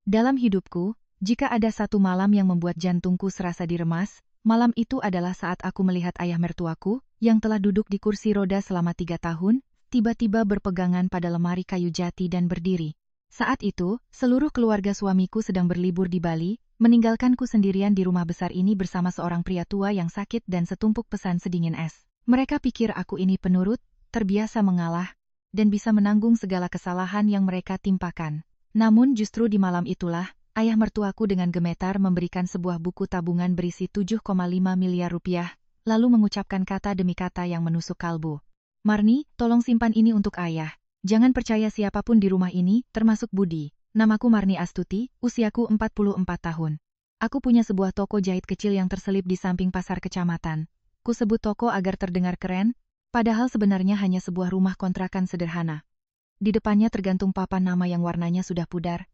Dalam hidupku, jika ada satu malam yang membuat jantungku serasa diremas, malam itu adalah saat aku melihat ayah mertuaku, yang telah duduk di kursi roda selama 3 tahun, tiba-tiba berpegangan pada lemari kayu jati dan berdiri. Saat itu, seluruh keluarga suamiku sedang berlibur di Bali, meninggalkanku sendirian di rumah besar ini bersama seorang pria tua yang sakit dan setumpuk pesan sedingin es. Mereka pikir aku ini penurut, terbiasa mengalah, dan bisa menanggung segala kesalahan yang mereka timpakan. Namun justru di malam itulah, ayah mertuaku dengan gemetar memberikan sebuah buku tabungan berisi 7,5 miliar rupiah, lalu mengucapkan kata demi kata yang menusuk kalbu. Marni, tolong simpan ini untuk ayah. Jangan percaya siapapun di rumah ini, termasuk Budi. Namaku Marni Astuti, usiaku 44 tahun. Aku punya sebuah toko jahit kecil yang terselip di samping pasar kecamatan. Ku sebut toko agar terdengar keren, padahal sebenarnya hanya sebuah rumah kontrakan sederhana. Di depannya tergantung papan nama yang warnanya sudah pudar.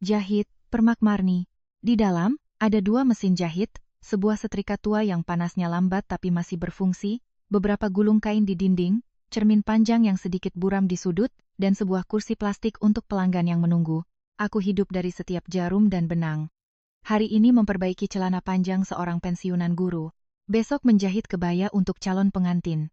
Jahit, Permak Marni. Di dalam, ada 2 mesin jahit, sebuah setrika tua yang panasnya lambat tapi masih berfungsi, beberapa gulung kain di dinding, cermin panjang yang sedikit buram di sudut, dan sebuah kursi plastik untuk pelanggan yang menunggu. Aku hidup dari setiap jarum dan benang. Hari ini memperbaiki celana panjang seorang pensiunan guru. Besok menjahit kebaya untuk calon pengantin.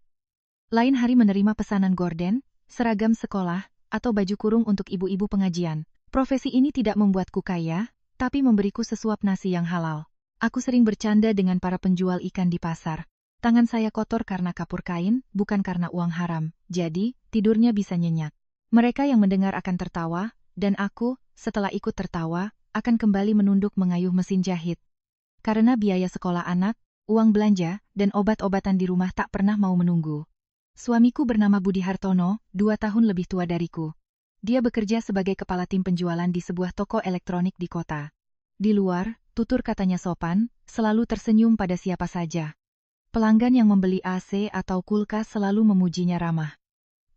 Lain hari menerima pesanan gorden, seragam sekolah, atau baju kurung untuk ibu-ibu pengajian. Profesi ini tidak membuatku kaya, tapi memberiku sesuap nasi yang halal. Aku sering bercanda dengan para penjual ikan di pasar. Tangan saya kotor karena kapur kain, bukan karena uang haram. Jadi, tidurnya bisa nyenyak. Mereka yang mendengar akan tertawa, dan aku, setelah ikut tertawa, akan kembali menunduk mengayuh mesin jahit. Karena biaya sekolah anak, uang belanja, dan obat-obatan di rumah tak pernah mau menunggu. Suamiku bernama Budi Hartono, 2 tahun lebih tua dariku. Dia bekerja sebagai kepala tim penjualan di sebuah toko elektronik di kota. Di luar, tutur katanya sopan, selalu tersenyum pada siapa saja. Pelanggan yang membeli AC atau kulkas selalu memujinya ramah.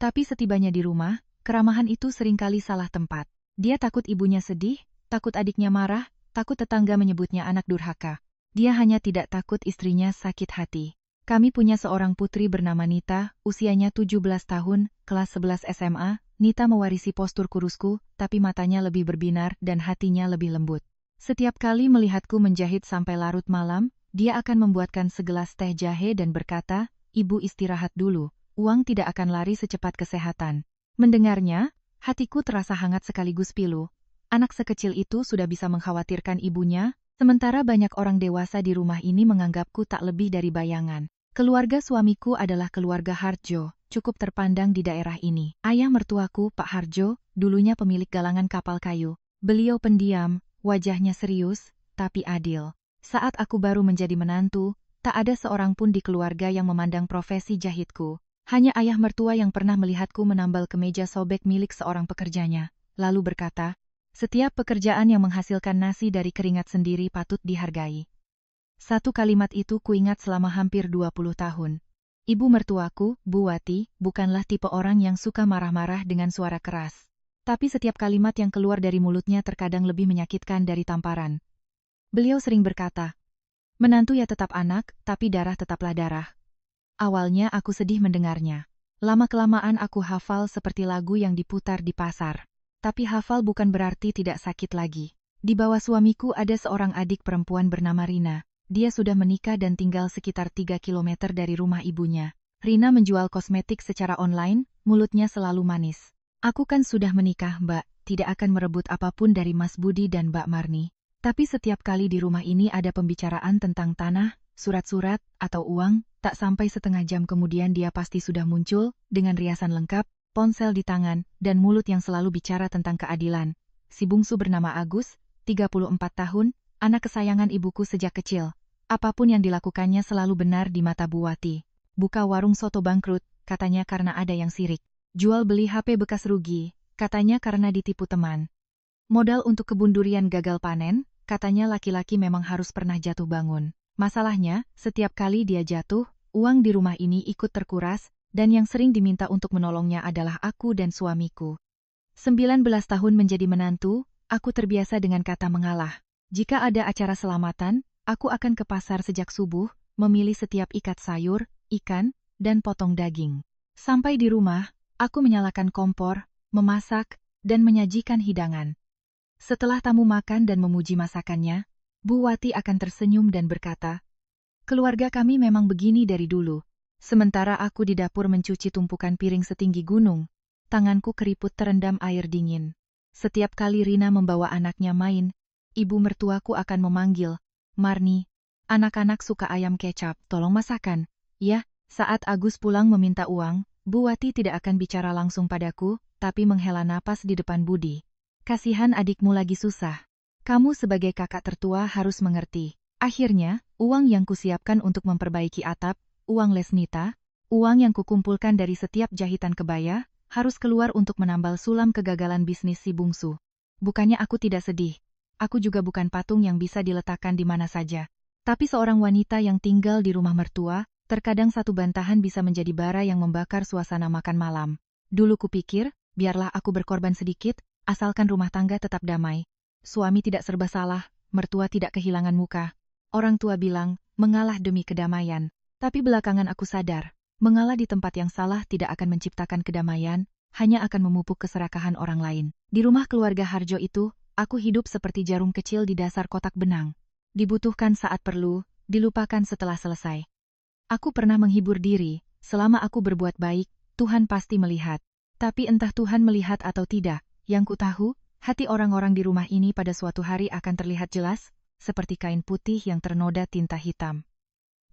Tapi setibanya di rumah, keramahan itu seringkali salah tempat. Dia takut ibunya sedih, takut adiknya marah, takut tetangga menyebutnya anak durhaka. Dia hanya tidak takut istrinya sakit hati. Kami punya seorang putri bernama Nita, usianya 17 tahun, kelas 11 SMA. Nita mewarisi postur kurusku, tapi matanya lebih berbinar dan hatinya lebih lembut. Setiap kali melihatku menjahit sampai larut malam, dia akan membuatkan segelas teh jahe dan berkata, "Ibu istirahat dulu, uang tidak akan lari secepat kesehatan." Mendengarnya, hatiku terasa hangat sekaligus pilu. Anak sekecil itu sudah bisa mengkhawatirkan ibunya, sementara banyak orang dewasa di rumah ini menganggapku tak lebih dari bayangan. Keluarga suamiku adalah keluarga Harjo, cukup terpandang di daerah ini. Ayah mertuaku, Pak Harjo, dulunya pemilik galangan kapal kayu. Beliau pendiam, wajahnya serius, tapi adil. Saat aku baru menjadi menantu, tak ada seorang pun di keluarga yang memandang profesi jahitku. Hanya ayah mertua yang pernah melihatku menambal kemeja sobek milik seorang pekerjanya, lalu berkata, "Setiap pekerjaan yang menghasilkan nasi dari keringat sendiri patut dihargai." Satu kalimat itu kuingat selama hampir 20 tahun. Ibu mertuaku, Bu Wati, bukanlah tipe orang yang suka marah-marah dengan suara keras. Tapi setiap kalimat yang keluar dari mulutnya terkadang lebih menyakitkan dari tamparan. Beliau sering berkata, "Menantu ya tetap anak, tapi darah tetaplah darah." Awalnya aku sedih mendengarnya. Lama-kelamaan aku hafal seperti lagu yang diputar di pasar. Tapi hafal bukan berarti tidak sakit lagi. Di bawah suamiku ada seorang adik perempuan bernama Rina. Dia sudah menikah dan tinggal sekitar 3 kilometer dari rumah ibunya. Rina menjual kosmetik secara online, mulutnya selalu manis. "Aku kan sudah menikah, Mbak, tidak akan merebut apapun dari Mas Budi dan Mbak Marni. Tapi setiap kali di rumah ini ada pembicaraan tentang tanah, surat-surat, atau uang, tak sampai setengah jam kemudian dia pasti sudah muncul, dengan riasan lengkap, ponsel di tangan, dan mulut yang selalu bicara tentang keadilan." Si bungsu bernama Agus, 34 tahun, anak kesayangan ibuku sejak kecil. Apapun yang dilakukannya selalu benar di mata Bu Wati. Buka warung soto bangkrut, katanya karena ada yang sirik. Jual beli HP bekas rugi, katanya karena ditipu teman. Modal untuk kebun durian gagal panen, katanya laki-laki memang harus pernah jatuh bangun. Masalahnya, setiap kali dia jatuh, uang di rumah ini ikut terkuras, dan yang sering diminta untuk menolongnya adalah aku dan suamiku. 19 tahun menjadi menantu, aku terbiasa dengan kata mengalah. Jika ada acara selamatan, aku akan ke pasar sejak subuh, memilih setiap ikat sayur, ikan, dan potong daging. Sampai di rumah, aku menyalakan kompor, memasak, dan menyajikan hidangan. Setelah tamu makan dan memuji masakannya, Bu Wati akan tersenyum dan berkata, "Keluarga kami memang begini dari dulu." Sementara aku di dapur mencuci tumpukan piring setinggi gunung, tanganku keriput terendam air dingin. Setiap kali Rina membawa anaknya main, ibu mertuaku akan memanggil, "Marni, anak-anak suka ayam kecap, tolong masakan." Ya, saat Agus pulang meminta uang, Bu Wati tidak akan bicara langsung padaku, tapi menghela napas di depan Budi. "Kasihan adikmu lagi susah. Kamu sebagai kakak tertua harus mengerti." Akhirnya, uang yang kusiapkan untuk memperbaiki atap, uang les Nita, uang yang kukumpulkan dari setiap jahitan kebaya, harus keluar untuk menambal sulam kegagalan bisnis si bungsu. Bukannya aku tidak sedih. Aku juga bukan patung yang bisa diletakkan di mana saja. Tapi seorang wanita yang tinggal di rumah mertua, terkadang satu bantahan bisa menjadi bara yang membakar suasana makan malam. Dulu kupikir, biarlah aku berkorban sedikit, asalkan rumah tangga tetap damai. Suami tidak serba salah, mertua tidak kehilangan muka. Orang tua bilang, mengalah demi kedamaian. Tapi belakangan aku sadar, mengalah di tempat yang salah tidak akan menciptakan kedamaian, hanya akan memupuk keserakahan orang lain. Di rumah keluarga Harjo itu, aku hidup seperti jarum kecil di dasar kotak benang. Dibutuhkan saat perlu, dilupakan setelah selesai. Aku pernah menghibur diri, selama aku berbuat baik, Tuhan pasti melihat. Tapi entah Tuhan melihat atau tidak, yang ku tahu, hati orang-orang di rumah ini pada suatu hari akan terlihat jelas, seperti kain putih yang ternoda tinta hitam.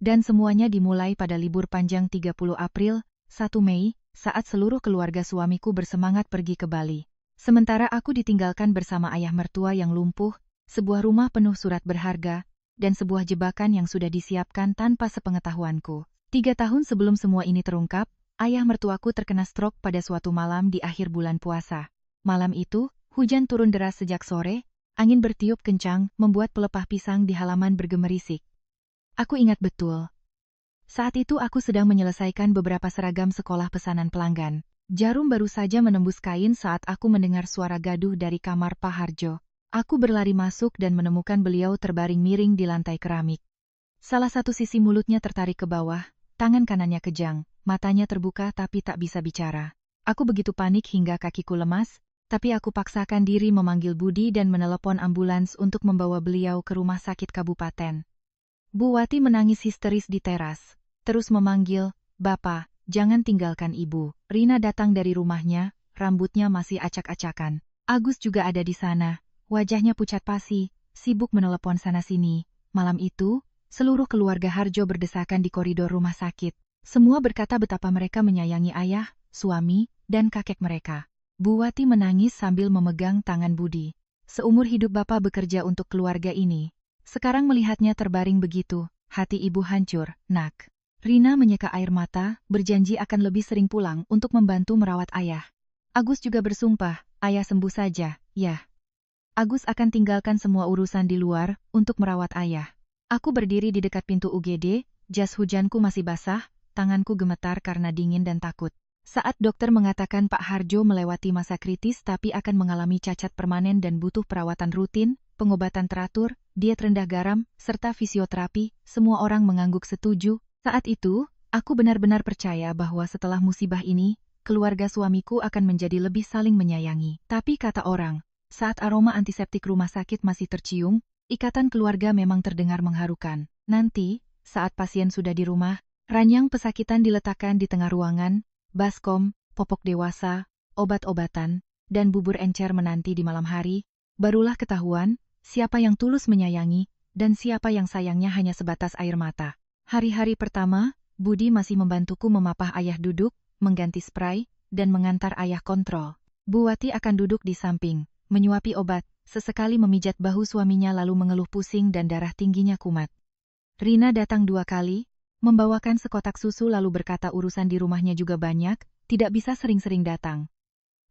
Dan semuanya dimulai pada libur panjang 30 April, 1 Mei, saat seluruh keluarga suamiku bersemangat pergi ke Bali. Sementara aku ditinggalkan bersama ayah mertua yang lumpuh, sebuah rumah penuh surat berharga, dan sebuah jebakan yang sudah disiapkan tanpa sepengetahuanku. 3 tahun sebelum semua ini terungkap, ayah mertuaku terkena stroke pada suatu malam di akhir bulan puasa. Malam itu, hujan turun deras sejak sore, angin bertiup kencang membuat pelepah pisang di halaman bergemerisik. Aku ingat betul. Saat itu aku sedang menyelesaikan beberapa seragam sekolah pesanan pelanggan. Jarum baru saja menembus kain saat aku mendengar suara gaduh dari kamar Pak Harjo. Aku berlari masuk dan menemukan beliau terbaring miring di lantai keramik. Salah satu sisi mulutnya tertarik ke bawah, tangan kanannya kejang, matanya terbuka tapi tak bisa bicara. Aku begitu panik hingga kakiku lemas, tapi aku paksakan diri memanggil Budi dan menelepon ambulans untuk membawa beliau ke rumah sakit kabupaten. Bu Wati menangis histeris di teras, terus memanggil, "Bapak, jangan tinggalkan ibu." Rina datang dari rumahnya, rambutnya masih acak-acakan. Agus juga ada di sana, wajahnya pucat pasi, sibuk menelepon sana-sini. Malam itu, seluruh keluarga Harjo berdesakan di koridor rumah sakit. Semua berkata betapa mereka menyayangi ayah, suami, dan kakek mereka. Bu Wati menangis sambil memegang tangan Budi. "Seumur hidup Bapak bekerja untuk keluarga ini. Sekarang melihatnya terbaring begitu, hati ibu hancur, Nak." Rina menyeka air mata, berjanji akan lebih sering pulang untuk membantu merawat ayah. Agus juga bersumpah, ayah sembuh saja, ya. Agus akan tinggalkan semua urusan di luar untuk merawat ayah. Aku berdiri di dekat pintu UGD, jas hujanku masih basah, tanganku gemetar karena dingin dan takut. Saat dokter mengatakan Pak Harjo melewati masa kritis tapi akan mengalami cacat permanen dan butuh perawatan rutin, pengobatan teratur, diet rendah garam, serta fisioterapi, semua orang mengangguk setuju. Saat itu, aku benar-benar percaya bahwa setelah musibah ini, keluarga suamiku akan menjadi lebih saling menyayangi. Tapi kata orang, saat aroma antiseptik rumah sakit masih tercium, ikatan keluarga memang terdengar mengharukan. Nanti, saat pasien sudah di rumah, ranjang pesakitan diletakkan di tengah ruangan, baskom, popok dewasa, obat-obatan, dan bubur encer menanti di malam hari, barulah ketahuan siapa yang tulus menyayangi, dan siapa yang sayangnya hanya sebatas air mata. Hari-hari pertama, Budi masih membantuku memapah ayah duduk, mengganti spray, dan mengantar ayah kontrol. Bu Wati akan duduk di samping, menyuapi obat, sesekali memijat bahu suaminya lalu mengeluh pusing dan darah tingginya kumat. Rina datang 2 kali, membawakan sekotak susu lalu berkata urusan di rumahnya juga banyak, tidak bisa sering-sering datang.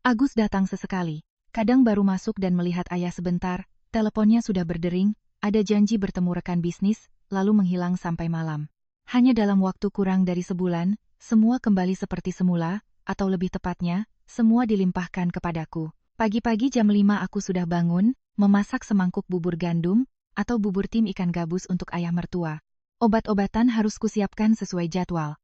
Agus datang sesekali, kadang baru masuk dan melihat ayah sebentar, teleponnya sudah berdering, ada janji bertemu rekan bisnis, lalu menghilang sampai malam. Hanya dalam waktu kurang dari sebulan, semua kembali seperti semula, atau lebih tepatnya, semua dilimpahkan kepadaku. Pagi-pagi jam 5 aku sudah bangun, memasak semangkuk bubur gandum, atau bubur tim ikan gabus untuk ayah mertua. Obat-obatan harus kusiapkan sesuai jadwal.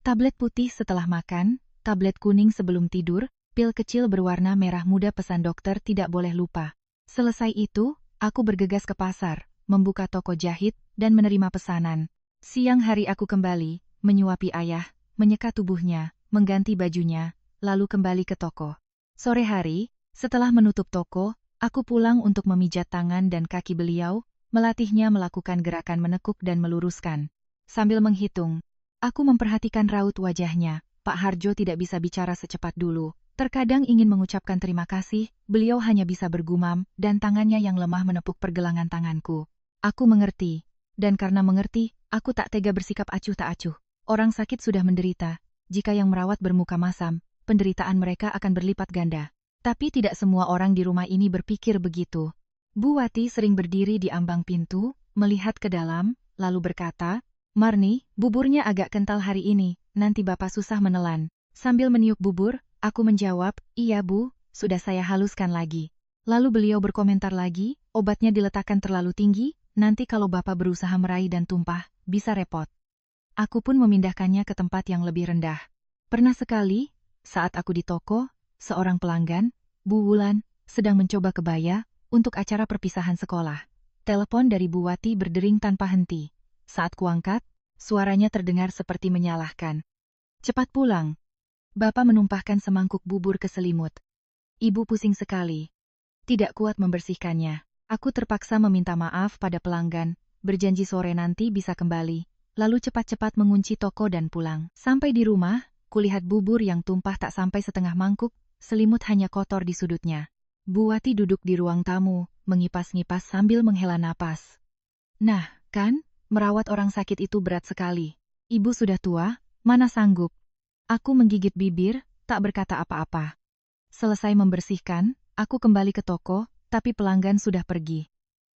Tablet putih setelah makan, tablet kuning sebelum tidur, pil kecil berwarna merah muda pesan dokter tidak boleh lupa. Selesai itu, aku bergegas ke pasar, membuka toko jahit, dan menerima pesanan. Siang hari aku kembali, menyuapi ayah, menyeka tubuhnya, mengganti bajunya, lalu kembali ke toko. Sore hari, setelah menutup toko, aku pulang untuk memijat tangan dan kaki beliau, melatihnya melakukan gerakan menekuk dan meluruskan. Sambil menghitung, aku memperhatikan raut wajahnya. Pak Harjo tidak bisa bicara secepat dulu. Terkadang ingin mengucapkan terima kasih, beliau hanya bisa bergumam, dan tangannya yang lemah menepuk pergelangan tanganku. Aku mengerti. Dan karena mengerti, aku tak tega bersikap acuh tak acuh. Orang sakit sudah menderita. Jika yang merawat bermuka masam, penderitaan mereka akan berlipat ganda. Tapi tidak semua orang di rumah ini berpikir begitu. Bu Wati sering berdiri di ambang pintu, melihat ke dalam, lalu berkata, "Marni, buburnya agak kental hari ini, nanti Bapak susah menelan." Sambil meniup bubur, aku menjawab, "Iya Bu, sudah saya haluskan lagi." Lalu beliau berkomentar lagi, "Obatnya diletakkan terlalu tinggi, nanti kalau Bapak berusaha meraih dan tumpah, bisa repot." Aku pun memindahkannya ke tempat yang lebih rendah. Pernah sekali, saat aku di toko, seorang pelanggan, Bu Wulan, sedang mencoba kebaya untuk acara perpisahan sekolah. Telepon dari Bu Wati berdering tanpa henti. Saat kuangkat, suaranya terdengar seperti menyalahkan. "Cepat pulang." Bapak menumpahkan semangkuk bubur ke selimut. Ibu pusing sekali. Tidak kuat membersihkannya. Aku terpaksa meminta maaf pada pelanggan, berjanji sore nanti bisa kembali, lalu cepat-cepat mengunci toko dan pulang. Sampai di rumah, kulihat bubur yang tumpah tak sampai setengah mangkuk, selimut hanya kotor di sudutnya. Bu Wati duduk di ruang tamu, mengipas-ngipas sambil menghela napas. "Nah, kan, merawat orang sakit itu berat sekali. Ibu sudah tua, mana sanggup." Aku menggigit bibir, tak berkata apa-apa. Selesai membersihkan, aku kembali ke toko, tapi pelanggan sudah pergi.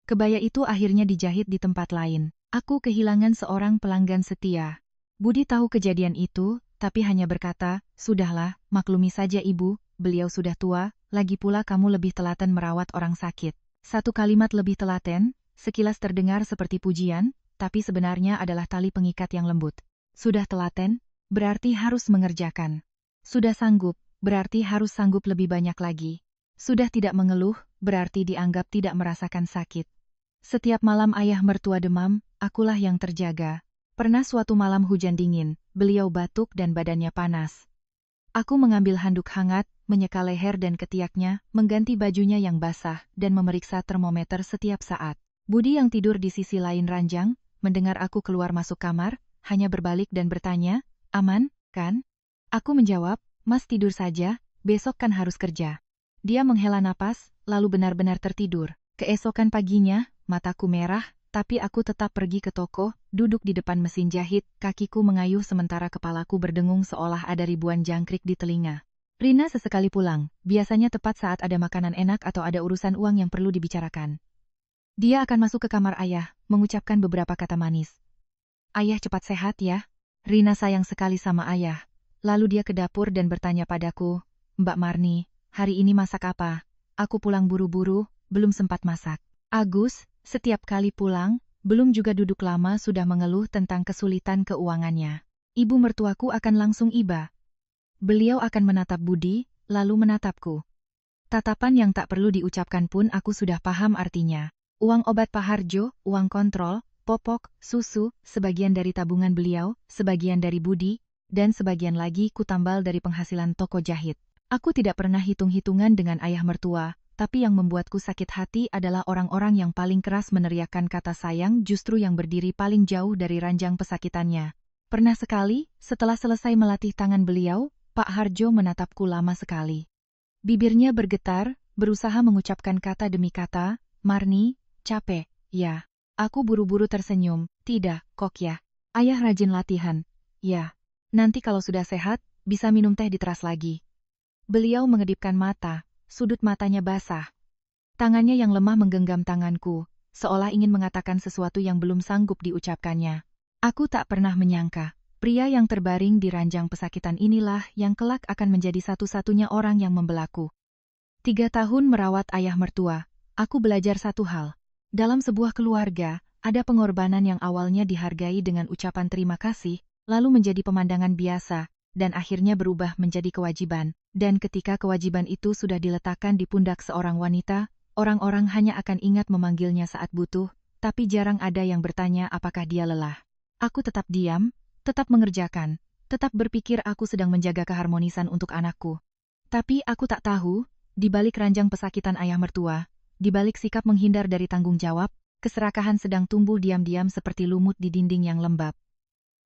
Kebaya itu akhirnya dijahit di tempat lain. Aku kehilangan seorang pelanggan setia. Budi tahu kejadian itu, tapi hanya berkata, "Sudahlah, maklumi saja Ibu, beliau sudah tua, lagi pula kamu lebih telaten merawat orang sakit." Satu kalimat lebih telaten, sekilas terdengar seperti pujian, tapi sebenarnya adalah tali pengikat yang lembut. Sudah telaten, berarti harus mengerjakan. Sudah sanggup, berarti harus sanggup lebih banyak lagi. Sudah tidak mengeluh, berarti dianggap tidak merasakan sakit. Setiap malam ayah mertua demam, akulah yang terjaga. Pernah suatu malam hujan dingin, beliau batuk dan badannya panas. Aku mengambil handuk hangat, menyeka leher dan ketiaknya, mengganti bajunya yang basah, dan memeriksa termometer setiap saat. Budi yang tidur di sisi lain ranjang, mendengar aku keluar masuk kamar, hanya berbalik dan bertanya, "Aman, kan?" Aku menjawab, "Mas tidur saja, besok kan harus kerja." Dia menghela napas, lalu benar-benar tertidur. Keesokan paginya, mataku merah, tapi aku tetap pergi ke toko, duduk di depan mesin jahit, kakiku mengayuh sementara kepalaku berdengung seolah ada ribuan jangkrik di telinga. Rina sesekali pulang, biasanya tepat saat ada makanan enak atau ada urusan uang yang perlu dibicarakan. Dia akan masuk ke kamar ayah, mengucapkan beberapa kata manis. "Ayah cepat sehat ya." Rina sayang sekali sama ayah. Lalu dia ke dapur dan bertanya padaku, "Mbak Marni, hari ini masak apa?" Aku pulang buru-buru, belum sempat masak. Agus, setiap kali pulang, belum juga duduk lama sudah mengeluh tentang kesulitan keuangannya. Ibu mertuaku akan langsung iba. Beliau akan menatap Budi, lalu menatapku. Tatapan yang tak perlu diucapkan pun aku sudah paham artinya. Uang obat Pak Harjo, uang kontrol, popok, susu, sebagian dari tabungan beliau, sebagian dari Budi, dan sebagian lagi kutambal dari penghasilan toko jahit. Aku tidak pernah hitung-hitungan dengan ayah mertua, tapi yang membuatku sakit hati adalah orang-orang yang paling keras meneriakkan kata sayang justru yang berdiri paling jauh dari ranjang pesakitannya. Pernah sekali, setelah selesai melatih tangan beliau, Pak Harjo menatapku lama sekali. Bibirnya bergetar, berusaha mengucapkan kata demi kata, "Marni, capek, ya." Aku buru-buru tersenyum, "Tidak, Kok ya. Ayah rajin latihan." "Ya. Nanti kalau sudah sehat, bisa minum teh di teras lagi." Beliau mengedipkan mata. Sudut matanya basah. Tangannya yang lemah menggenggam tanganku, seolah ingin mengatakan sesuatu yang belum sanggup diucapkannya. Aku tak pernah menyangka, pria yang terbaring di ranjang pesakitan inilah yang kelak akan menjadi satu-satunya orang yang membelaku. 3 tahun merawat ayah mertua, aku belajar satu hal. Dalam sebuah keluarga, ada pengorbanan yang awalnya dihargai dengan ucapan terima kasih, lalu menjadi pemandangan biasa, dan akhirnya berubah menjadi kewajiban. Dan ketika kewajiban itu sudah diletakkan di pundak seorang wanita, orang-orang hanya akan ingat memanggilnya saat butuh, tapi jarang ada yang bertanya apakah dia lelah. Aku tetap diam, tetap mengerjakan, tetap berpikir aku sedang menjaga keharmonisan untuk anakku. Tapi aku tak tahu, di balik ranjang pesakitan ayah mertua, di balik sikap menghindar dari tanggung jawab, keserakahan sedang tumbuh diam-diam seperti lumut di dinding yang lembab.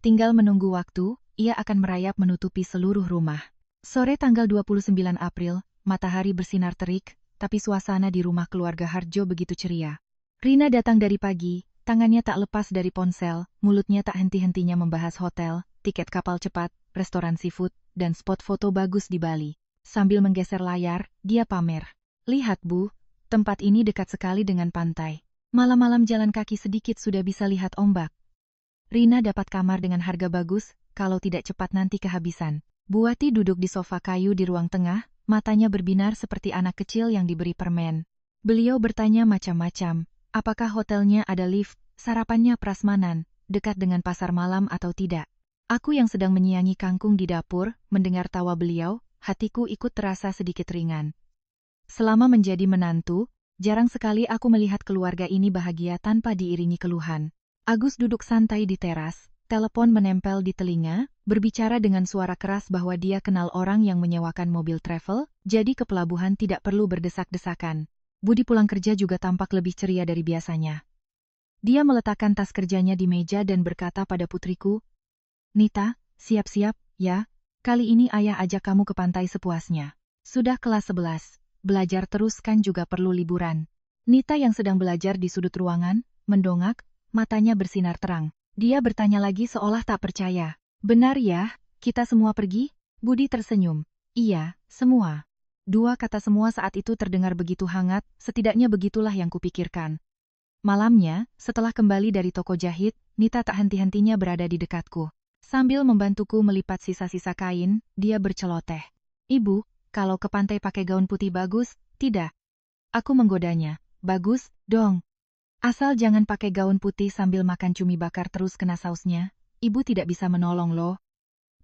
Tinggal menunggu waktu, ia akan merayap menutupi seluruh rumah. Sore tanggal 29 April, matahari bersinar terik, tapi suasana di rumah keluarga Harjo begitu ceria. Rina datang dari pagi, tangannya tak lepas dari ponsel, mulutnya tak henti-hentinya membahas hotel, tiket kapal cepat, restoran seafood, dan spot foto bagus di Bali. Sambil menggeser layar, dia pamer. Lihat Bu, tempat ini dekat sekali dengan pantai. Malam-malam jalan kaki sedikit sudah bisa lihat ombak. Rina dapat kamar dengan harga bagus, kalau tidak cepat nanti kehabisan. Bu Wati duduk di sofa kayu di ruang tengah, matanya berbinar seperti anak kecil yang diberi permen. Beliau bertanya macam-macam, apakah hotelnya ada lift, sarapannya prasmanan, dekat dengan pasar malam atau tidak. Aku yang sedang menyiangi kangkung di dapur, mendengar tawa beliau, hatiku ikut terasa sedikit ringan. Selama menjadi menantu, jarang sekali aku melihat keluarga ini bahagia tanpa diiringi keluhan. Agus duduk santai di teras, telepon menempel di telinga, berbicara dengan suara keras bahwa dia kenal orang yang menyewakan mobil travel, jadi ke pelabuhan tidak perlu berdesak-desakan. Budi pulang kerja juga tampak lebih ceria dari biasanya. Dia meletakkan tas kerjanya di meja dan berkata pada putriku, "Nita, siap-siap, ya, kali ini ayah ajak kamu ke pantai sepuasnya. Sudah kelas 11, belajar terus kan juga perlu liburan." Nita yang sedang belajar di sudut ruangan, mendongak, matanya bersinar terang. Dia bertanya lagi seolah tak percaya. "Benar ya, kita semua pergi?" Budi tersenyum. "Iya, semua." Dua kata semua saat itu terdengar begitu hangat, setidaknya begitulah yang kupikirkan. Malamnya, setelah kembali dari toko jahit, Nita tak henti-hentinya berada di dekatku. Sambil membantuku melipat sisa-sisa kain, dia berceloteh. "Ibu, kalau ke pantai pakai gaun putih bagus, tidak?" Aku menggodanya. "Bagus, dong. Asal jangan pakai gaun putih sambil makan cumi bakar terus kena sausnya, ibu tidak bisa menolong loh."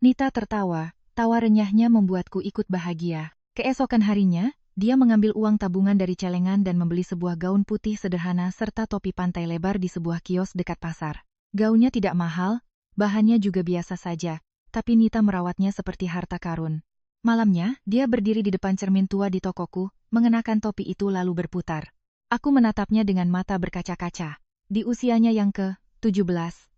Nita tertawa, tawa renyahnya membuatku ikut bahagia. Keesokan harinya, dia mengambil uang tabungan dari celengan dan membeli sebuah gaun putih sederhana serta topi pantai lebar di sebuah kios dekat pasar. Gaunnya tidak mahal, bahannya juga biasa saja, tapi Nita merawatnya seperti harta karun. Malamnya, dia berdiri di depan cermin tua di tokoku, mengenakan topi itu lalu berputar. Aku menatapnya dengan mata berkaca-kaca. Di usianya yang ke-17,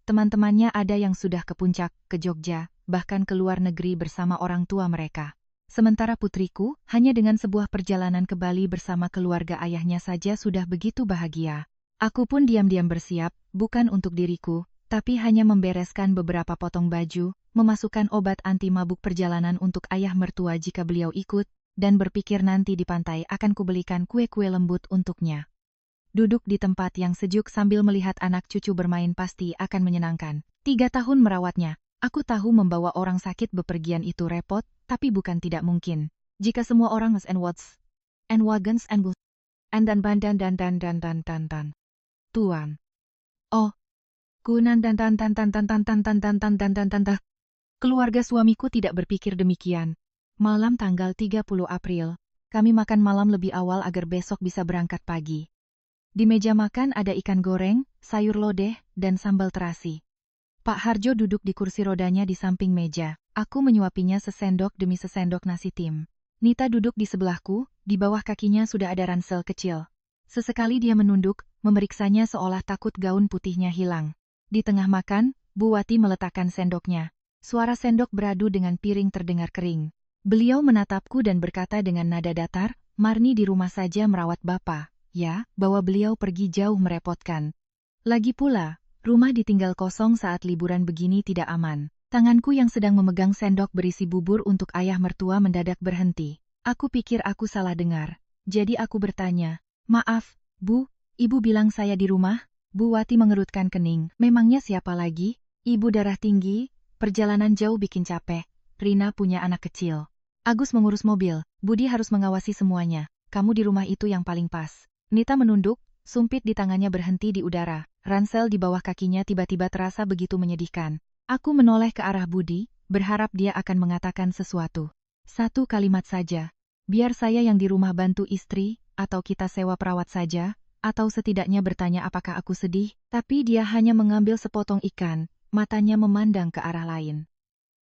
teman-temannya ada yang sudah ke puncak, ke Jogja, bahkan ke luar negeri bersama orang tua mereka. Sementara putriku, hanya dengan sebuah perjalanan ke Bali bersama keluarga ayahnya saja sudah begitu bahagia. Aku pun diam-diam bersiap, bukan untuk diriku, tapi hanya membereskan beberapa potong baju, memasukkan obat anti mabuk perjalanan untuk ayah mertua jika beliau ikut, dan berpikir nanti di pantai akan kubelikan kue-kue lembut untuknya. Duduk di tempat yang sejuk sambil melihat anak cucu bermain pasti akan menyenangkan. 3 tahun merawatnya. Aku tahu membawa orang sakit bepergian itu repot, tapi bukan tidak mungkin. Jika semua orang and what's and wagons and bus and dan Tuan. Oh, kunan dan Keluarga suamiku tidak berpikir demikian. Malam tanggal 30 April, kami makan malam lebih awal agar besok bisa berangkat pagi. Di meja makan ada ikan goreng, sayur lodeh, dan sambal terasi. Pak Harjo duduk di kursi rodanya di samping meja. Aku menyuapinya sesendok demi sesendok nasi tim. Nita duduk di sebelahku, di bawah kakinya sudah ada ransel kecil. Sesekali dia menunduk, memeriksanya seolah takut gaun putihnya hilang. Di tengah makan, Bu Wati meletakkan sendoknya. Suara sendok beradu dengan piring terdengar kering. Beliau menatapku dan berkata dengan nada datar, "Marni di rumah saja merawat Bapak, ya, bawa beliau pergi jauh merepotkan. Lagi pula, rumah ditinggal kosong saat liburan begini tidak aman." Tanganku yang sedang memegang sendok berisi bubur untuk ayah mertua mendadak berhenti. Aku pikir aku salah dengar. Jadi aku bertanya, "Maaf, Bu, Ibu bilang saya di rumah?" Bu Wati mengerutkan kening. "Memangnya siapa lagi? Ibu darah tinggi, perjalanan jauh bikin capek. Rina punya anak kecil. Agus mengurus mobil, Budi harus mengawasi semuanya. Kamu di rumah itu yang paling pas." Nita menunduk, sumpit di tangannya berhenti di udara. Ransel di bawah kakinya tiba-tiba terasa begitu menyedihkan. Aku menoleh ke arah Budi, berharap dia akan mengatakan sesuatu. Satu kalimat saja. "Biar saya yang di rumah bantu istri, atau kita sewa perawat saja, atau setidaknya bertanya apakah aku sedih, tapi dia hanya mengambil sepotong ikan, matanya memandang ke arah lain.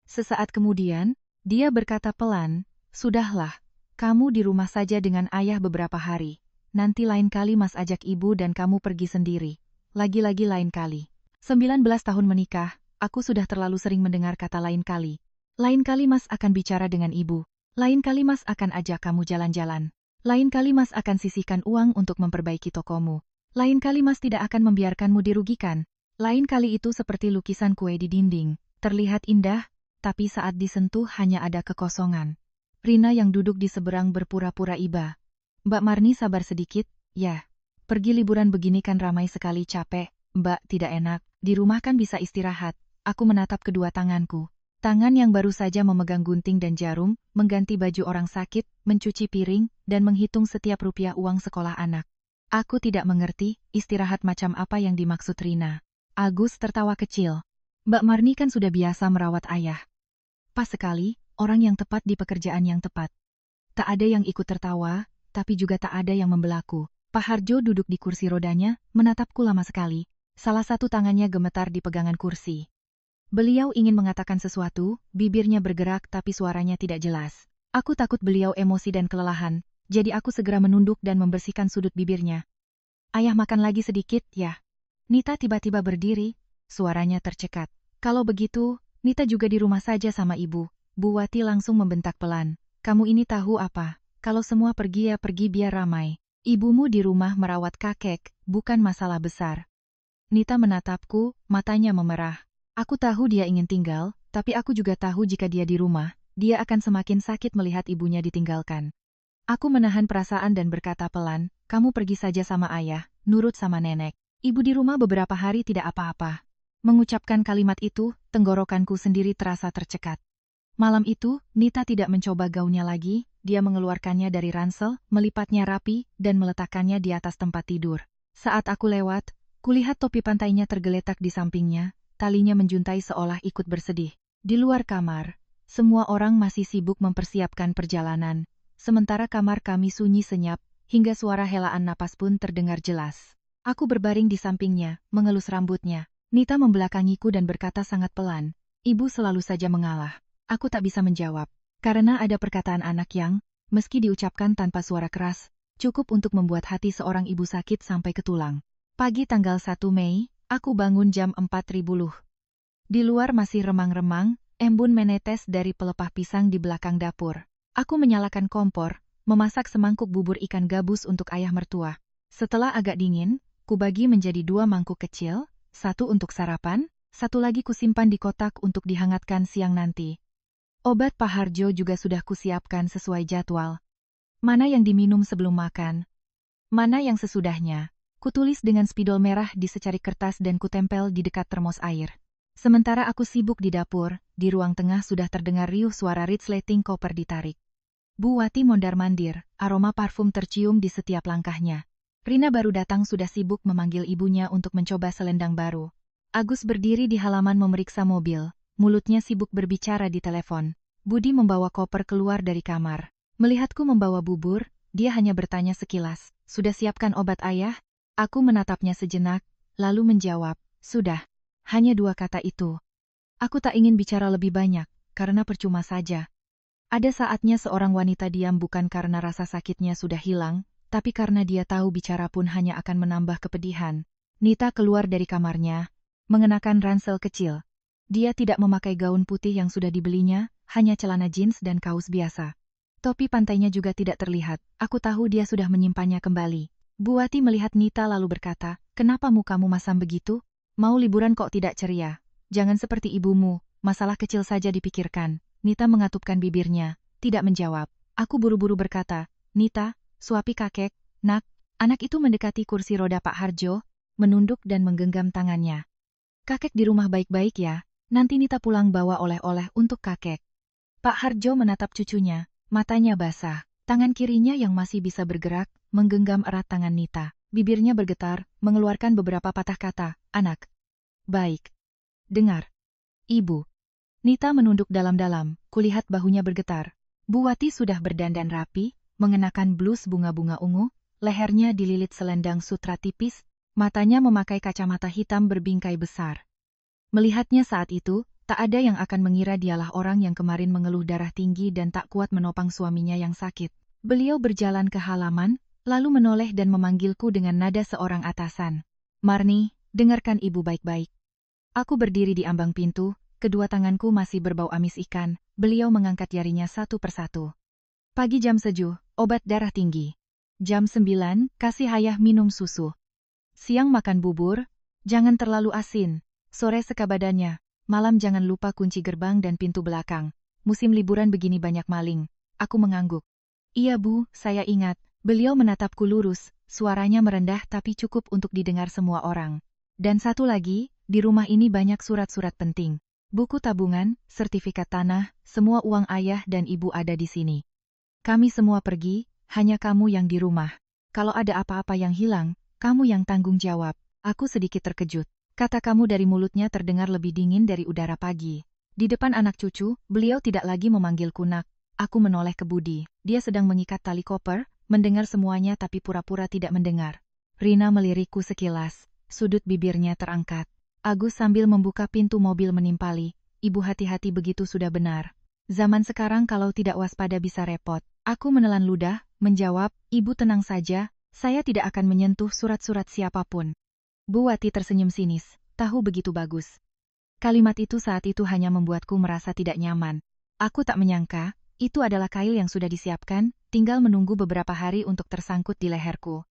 Sesaat kemudian, dia berkata pelan, "Sudahlah, kamu di rumah saja dengan ayah beberapa hari. Nanti lain kali Mas ajak ibu dan kamu pergi sendiri. Lagi-lagi lain kali. 19 tahun menikah, aku sudah terlalu sering mendengar kata lain kali. Lain kali Mas akan bicara dengan ibu. Lain kali Mas akan ajak kamu jalan-jalan. Lain kali Mas akan sisihkan uang untuk memperbaiki tokomu. Lain kali Mas tidak akan membiarkanmu dirugikan. Lain kali itu seperti lukisan kue di dinding. Terlihat indah, tapi saat disentuh hanya ada kekosongan." Rina yang duduk di seberang berpura-pura iba. "Mbak Marni sabar sedikit, ya. Pergi liburan begini kan ramai sekali capek, Mbak tidak enak, di rumah kan bisa istirahat." Aku menatap kedua tanganku. Tangan yang baru saja memegang gunting dan jarum, mengganti baju orang sakit, mencuci piring, dan menghitung setiap rupiah uang sekolah anak. Aku tidak mengerti, istirahat macam apa yang dimaksud Rina. Agus tertawa kecil. "Mbak Marni kan sudah biasa merawat ayah. Pas sekali, orang yang tepat di pekerjaan yang tepat." Tak ada yang ikut tertawa, tapi juga tak ada yang membelaku. Pak Harjo duduk di kursi rodanya, menatapku lama sekali. Salah satu tangannya gemetar di pegangan kursi. Beliau ingin mengatakan sesuatu, bibirnya bergerak tapi suaranya tidak jelas. Aku takut beliau emosi dan kelelahan, jadi aku segera menunduk dan membersihkan sudut bibirnya. "Ayah makan lagi sedikit, ya?" Nita tiba-tiba berdiri, suaranya tercekat. "Kalau begitu, Nita juga di rumah saja sama ibu." Bu Wati langsung membentak pelan. "Kamu ini tahu apa? Kalau semua pergi ya pergi biar ramai. Ibumu di rumah merawat kakek, bukan masalah besar." Nita menatapku, matanya memerah. Aku tahu dia ingin tinggal, tapi aku juga tahu jika dia di rumah, dia akan semakin sakit melihat ibunya ditinggalkan. Aku menahan perasaan dan berkata pelan, "Kamu pergi saja sama ayah, nurut sama nenek. Ibu di rumah beberapa hari tidak apa-apa." Mengucapkan kalimat itu, tenggorokanku sendiri terasa tercekat. Malam itu, Nita tidak mencoba gaunnya lagi, dia mengeluarkannya dari ransel, melipatnya rapi, dan meletakkannya di atas tempat tidur. Saat aku lewat, kulihat topi pantainya tergeletak di sampingnya, talinya menjuntai seolah ikut bersedih. Di luar kamar, semua orang masih sibuk mempersiapkan perjalanan, sementara kamar kami sunyi senyap, hingga suara helaan napas pun terdengar jelas. Aku berbaring di sampingnya, mengelus rambutnya. Nita membelakangiku dan berkata sangat pelan, "Ibu selalu saja mengalah." Aku tak bisa menjawab, karena ada perkataan anak yang, meski diucapkan tanpa suara keras, cukup untuk membuat hati seorang ibu sakit sampai ke tulang. Pagi tanggal 1 Mei, aku bangun jam 4.00. Di luar masih remang-remang, embun menetes dari pelepah pisang di belakang dapur. Aku menyalakan kompor, memasak semangkuk bubur ikan gabus untuk ayah mertua. Setelah agak dingin, kubagi menjadi 2 mangkuk kecil, satu untuk sarapan, satu lagi kusimpan di kotak untuk dihangatkan siang nanti. Obat Pak Harjo juga sudah kusiapkan sesuai jadwal. Mana yang diminum sebelum makan, mana yang sesudahnya. Kutulis dengan spidol merah di secari kertas dan kutempel di dekat termos air. Sementara aku sibuk di dapur, di ruang tengah sudah terdengar riuh suara resleting koper ditarik. Bu Wati mondar-mandir, aroma parfum tercium di setiap langkahnya. Rina baru datang sudah sibuk memanggil ibunya untuk mencoba selendang baru. Agus berdiri di halaman memeriksa mobil, mulutnya sibuk berbicara di telepon. Budi membawa koper keluar dari kamar. Melihatku membawa bubur, dia hanya bertanya sekilas, "Sudah siapkan obat ayah?" Aku menatapnya sejenak, lalu menjawab, "Sudah." Hanya 2 kata itu. Aku tak ingin bicara lebih banyak, karena percuma saja. Ada saatnya seorang wanita diam bukan karena rasa sakitnya sudah hilang, tapi karena dia tahu bicara pun hanya akan menambah kepedihan. Nita keluar dari kamarnya, mengenakan ransel kecil. Dia tidak memakai gaun putih yang sudah dibelinya, hanya celana jeans dan kaos biasa. Topi pantainya juga tidak terlihat, aku tahu dia sudah menyimpannya kembali. Bu Wati melihat Nita lalu berkata, "Kenapa mukamu masam begitu? Mau liburan kok tidak ceria? Jangan seperti ibumu, masalah kecil saja dipikirkan." Nita mengatupkan bibirnya, tidak menjawab. Aku buru-buru berkata, "Nita, suapi kakek, nak." Anak itu mendekati kursi roda Pak Harjo, menunduk dan menggenggam tangannya. "Kakek di rumah baik-baik ya, nanti Nita pulang bawa oleh-oleh untuk kakek." Pak Harjo menatap cucunya, matanya basah. Tangan kirinya yang masih bisa bergerak, menggenggam erat tangan Nita. Bibirnya bergetar, mengeluarkan beberapa patah kata, "Anak baik. Dengar. Ibu." Nita menunduk dalam-dalam, kulihat bahunya bergetar. Bu Wati sudah berdandan rapi, mengenakan blus bunga-bunga ungu, lehernya dililit selendang sutra tipis, matanya memakai kacamata hitam berbingkai besar. Melihatnya saat itu, tak ada yang akan mengira dialah orang yang kemarin mengeluh darah tinggi dan tak kuat menopang suaminya yang sakit. Beliau berjalan ke halaman, lalu menoleh dan memanggilku dengan nada seorang atasan. "Marni, dengarkan ibu baik-baik." Aku berdiri di ambang pintu, kedua tanganku masih berbau amis ikan, beliau mengangkat jarinya satu persatu. Pagi jam 7, obat darah tinggi. Jam 9, kasih ayah minum susu. Siang makan bubur, jangan terlalu asin. Sore seka badannya, malam jangan lupa kunci gerbang dan pintu belakang. Musim liburan begini banyak maling. Aku mengangguk. "Iya Bu, saya ingat." Beliau menatapku lurus, suaranya merendah tapi cukup untuk didengar semua orang. "Dan satu lagi, di rumah ini banyak surat-surat penting. Buku tabungan, sertifikat tanah, semua uang ayah dan ibu ada di sini. Kami semua pergi, hanya kamu yang di rumah. Kalau ada apa-apa yang hilang, kamu yang tanggung jawab." Aku sedikit terkejut. Kata "kamu" dari mulutnya terdengar lebih dingin dari udara pagi. Di depan anak cucu, beliau tidak lagi memanggilku nak. Aku menoleh ke Budi. Dia sedang mengikat tali koper, mendengar semuanya tapi pura-pura tidak mendengar. Rina melirikku sekilas. Sudut bibirnya terangkat. Agus sambil membuka pintu mobil menimpali. "Ibu hati-hati, begitu sudah benar. Zaman sekarang kalau tidak waspada bisa repot." Aku menelan ludah, menjawab, "Ibu tenang saja, saya tidak akan menyentuh surat-surat siapapun." Bu Wati tersenyum sinis, "Tahu begitu bagus." Kalimat itu saat itu hanya membuatku merasa tidak nyaman. Aku tak menyangka, itu adalah kail yang sudah disiapkan, tinggal menunggu beberapa hari untuk tersangkut di leherku.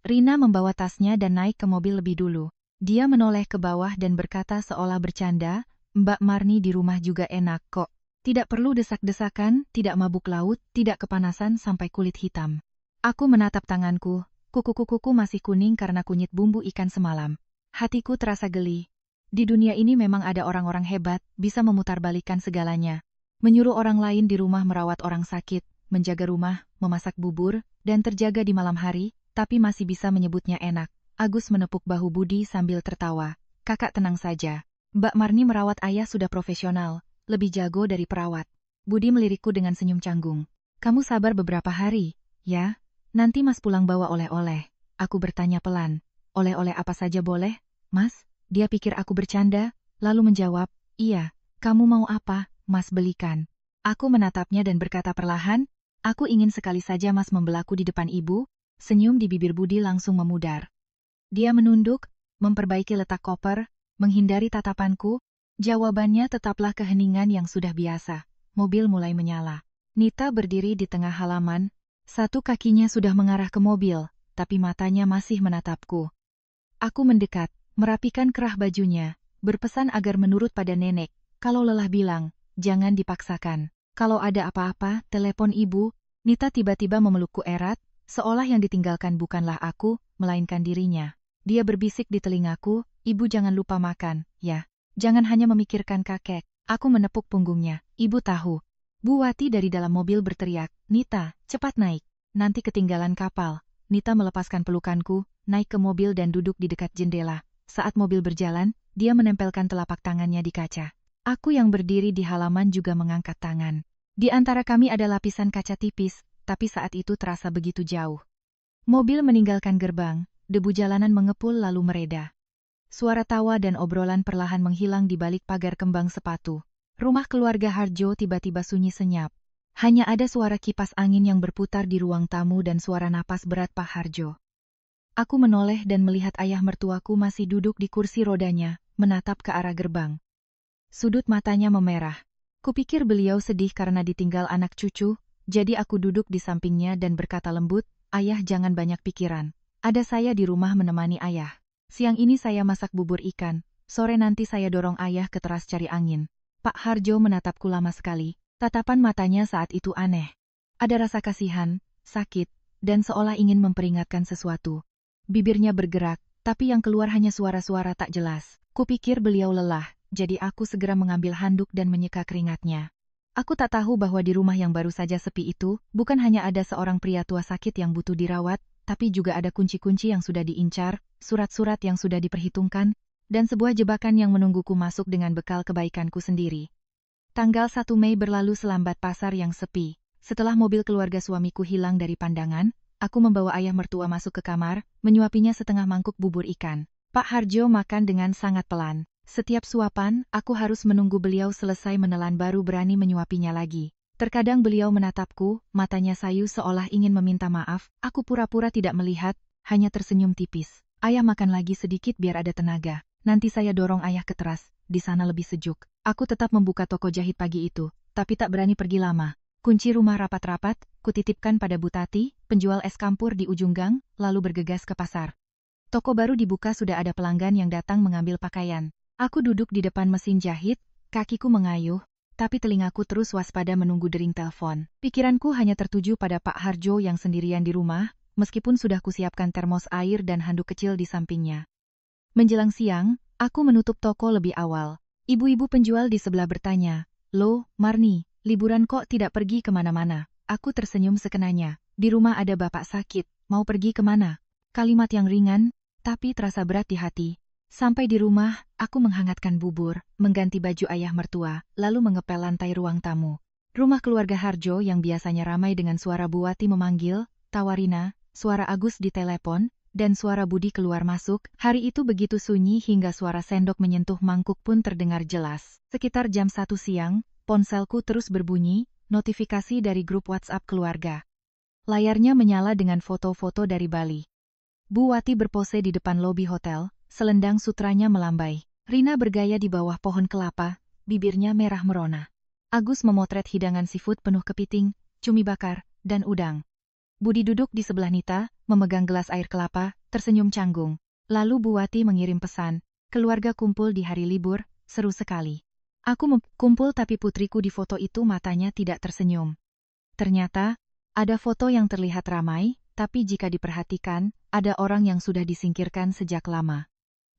Rina membawa tasnya dan naik ke mobil lebih dulu. Dia menoleh ke bawah dan berkata seolah bercanda, "Mbak Marni di rumah juga enak kok. Tidak perlu desak-desakan, tidak mabuk laut, tidak kepanasan sampai kulit hitam." Aku menatap tanganku. Kuku-kukuku masih kuning karena kunyit bumbu ikan semalam. Hatiku terasa geli. Di dunia ini memang ada orang-orang hebat, bisa memutarbalikkan segalanya. Menyuruh orang lain di rumah merawat orang sakit, menjaga rumah, memasak bubur, dan terjaga di malam hari, tapi masih bisa menyebutnya enak. Agus menepuk bahu Budi sambil tertawa. "Kakak tenang saja. Mbak Marni merawat ayah sudah profesional, lebih jago dari perawat." Budi melirikku dengan senyum canggung. "Kamu sabar beberapa hari, ya? Nanti Mas pulang bawa oleh-oleh." Aku bertanya pelan. "Oleh-oleh apa saja boleh, Mas?" Dia pikir aku bercanda, lalu menjawab, "Iya, kamu mau apa, Mas belikan." Aku menatapnya dan berkata perlahan, "Aku ingin sekali saja Mas membelaku di depan ibu." Senyum di bibir Budi langsung memudar. Dia menunduk, memperbaiki letak koper, menghindari tatapanku. Jawabannya tetaplah keheningan yang sudah biasa. Mobil mulai menyala. Nita berdiri di tengah halaman. Satu kakinya sudah mengarah ke mobil, tapi matanya masih menatapku. Aku mendekat, merapikan kerah bajunya, berpesan agar menurut pada nenek. Kalau lelah bilang, jangan dipaksakan. Kalau ada apa-apa, telepon ibu. Nita tiba-tiba memelukku erat, seolah yang ditinggalkan bukanlah aku, melainkan dirinya. Dia berbisik di telingaku, "Ibu jangan lupa makan, ya. Jangan hanya memikirkan kakek." Aku menepuk punggungnya. "Ibu tahu." Bu Wati dari dalam mobil berteriak, "Nita, cepat naik. Nanti ketinggalan kapal." Nita melepaskan pelukanku, naik ke mobil dan duduk di dekat jendela. Saat mobil berjalan, dia menempelkan telapak tangannya di kaca. Aku yang berdiri di halaman juga mengangkat tangan. Di antara kami ada lapisan kaca tipis, tapi saat itu terasa begitu jauh. Mobil meninggalkan gerbang, debu jalanan mengepul lalu mereda. Suara tawa dan obrolan perlahan menghilang di balik pagar kembang sepatu. Rumah keluarga Harjo tiba-tiba sunyi senyap. Hanya ada suara kipas angin yang berputar di ruang tamu dan suara napas berat Pak Harjo. Aku menoleh dan melihat ayah mertuaku masih duduk di kursi rodanya, menatap ke arah gerbang. Sudut matanya memerah. Kupikir beliau sedih karena ditinggal anak cucu, jadi aku duduk di sampingnya dan berkata lembut, "Ayah jangan banyak pikiran. Ada saya di rumah menemani ayah. Siang ini saya masak bubur ikan, sore nanti saya dorong ayah ke teras cari angin." Pak Harjo menatapku lama sekali, tatapan matanya saat itu aneh. Ada rasa kasihan, sakit, dan seolah ingin memperingatkan sesuatu. Bibirnya bergerak, tapi yang keluar hanya suara-suara tak jelas. Kupikir beliau lelah, jadi aku segera mengambil handuk dan menyeka keringatnya. Aku tak tahu bahwa di rumah yang baru saja sepi itu, bukan hanya ada seorang pria tua sakit yang butuh dirawat, tapi juga ada kunci-kunci yang sudah diincar, surat-surat yang sudah diperhitungkan, dan sebuah jebakan yang menungguku masuk dengan bekal kebaikanku sendiri. Tanggal 1 Mei berlalu selambat pasar yang sepi. Setelah mobil keluarga suamiku hilang dari pandangan, aku membawa ayah mertua masuk ke kamar, menyuapinya setengah mangkuk bubur ikan. Pak Harjo makan dengan sangat pelan. Setiap suapan, aku harus menunggu beliau selesai menelan baru berani menyuapinya lagi. Terkadang beliau menatapku, matanya sayu seolah ingin meminta maaf, aku pura-pura tidak melihat, hanya tersenyum tipis. Ayah makan lagi sedikit biar ada tenaga. Nanti saya dorong ayah ke teras, di sana lebih sejuk. Aku tetap membuka toko jahit pagi itu, tapi tak berani pergi lama. Kunci rumah rapat-rapat, kutitipkan pada Bu Tati, penjual es campur di ujung gang, lalu bergegas ke pasar. Toko baru dibuka sudah ada pelanggan yang datang mengambil pakaian. Aku duduk di depan mesin jahit, kakiku mengayuh, tapi telingaku terus waspada menunggu dering telepon. Pikiranku hanya tertuju pada Pak Harjo yang sendirian di rumah, meskipun sudah kusiapkan termos air dan handuk kecil di sampingnya. Menjelang siang, aku menutup toko lebih awal. Ibu-ibu penjual di sebelah bertanya, "Loh, Marni, liburan kok tidak pergi kemana-mana?" Aku tersenyum sekenanya. Di rumah ada bapak sakit, mau pergi kemana? Kalimat yang ringan, tapi terasa berat di hati. Sampai di rumah, aku menghangatkan bubur, mengganti baju ayah mertua, lalu mengepel lantai ruang tamu. Rumah keluarga Harjo yang biasanya ramai dengan suara Bu Wati memanggil, Tawarina, suara Agus di telepon, dan suara Budi keluar masuk, hari itu begitu sunyi hingga suara sendok menyentuh mangkuk pun terdengar jelas. Sekitar jam 1 siang, ponselku terus berbunyi, notifikasi dari grup WhatsApp keluarga. Layarnya menyala dengan foto-foto dari Bali. Bu Wati berpose di depan lobi hotel, selendang sutranya melambai. Rina bergaya di bawah pohon kelapa, bibirnya merah merona. Agus memotret hidangan seafood penuh kepiting, cumi bakar, dan udang. Budi duduk di sebelah Nita, memegang gelas air kelapa, tersenyum canggung. Lalu Bu Wati mengirim pesan, keluarga kumpul di hari libur, seru sekali. Aku kumpul tapi putriku di foto itu matanya tidak tersenyum. Ternyata, ada foto yang terlihat ramai, tapi jika diperhatikan, ada orang yang sudah disingkirkan sejak lama.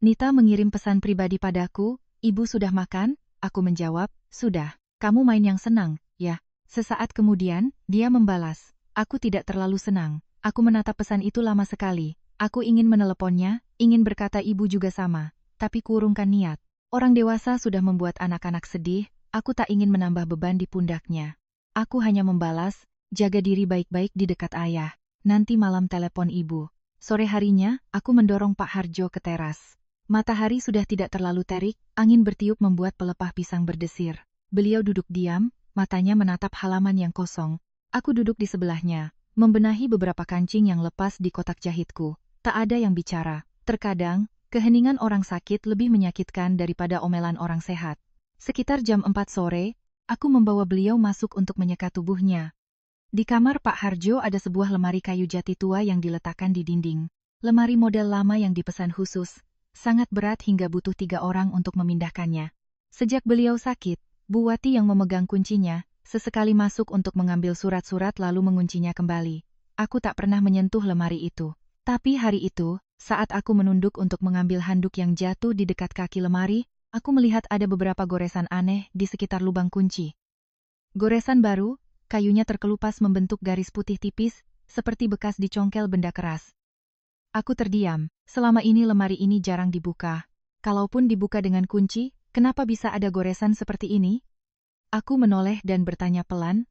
Nita mengirim pesan pribadi padaku, "Ibu sudah makan?" Aku menjawab, "Sudah." "Kamu main yang senang, ya?" Sesaat kemudian, dia membalas, "Aku tidak terlalu senang." Aku menatap pesan itu lama sekali. Aku ingin meneleponnya, ingin berkata ibu juga sama, tapi kurungkan niat. Orang dewasa sudah membuat anak-anak sedih, aku tak ingin menambah beban di pundaknya. Aku hanya membalas, "Jaga diri baik-baik di dekat ayah. Nanti malam telepon ibu." Sore harinya, aku mendorong Pak Harjo ke teras. Matahari sudah tidak terlalu terik, angin bertiup membuat pelepah pisang berdesir. Beliau duduk diam, matanya menatap halaman yang kosong. Aku duduk di sebelahnya, membenahi beberapa kancing yang lepas di kotak jahitku. Tak ada yang bicara. Terkadang, keheningan orang sakit lebih menyakitkan daripada omelan orang sehat. Sekitar jam 4 sore, aku membawa beliau masuk untuk menyeka tubuhnya. Di kamar Pak Harjo ada sebuah lemari kayu jati tua yang diletakkan di dinding. Lemari model lama yang dipesan khusus, sangat berat hingga butuh 3 orang untuk memindahkannya. Sejak beliau sakit, Bu Wati yang memegang kuncinya, sesekali masuk untuk mengambil surat-surat lalu menguncinya kembali. Aku tak pernah menyentuh lemari itu. Tapi hari itu, saat aku menunduk untuk mengambil handuk yang jatuh di dekat kaki lemari, aku melihat ada beberapa goresan aneh di sekitar lubang kunci. Goresan baru, kayunya terkelupas membentuk garis putih tipis, seperti bekas dicongkel benda keras. Aku terdiam. Selama ini lemari ini jarang dibuka. Kalaupun dibuka dengan kunci, kenapa bisa ada goresan seperti ini? Aku menoleh dan bertanya pelan,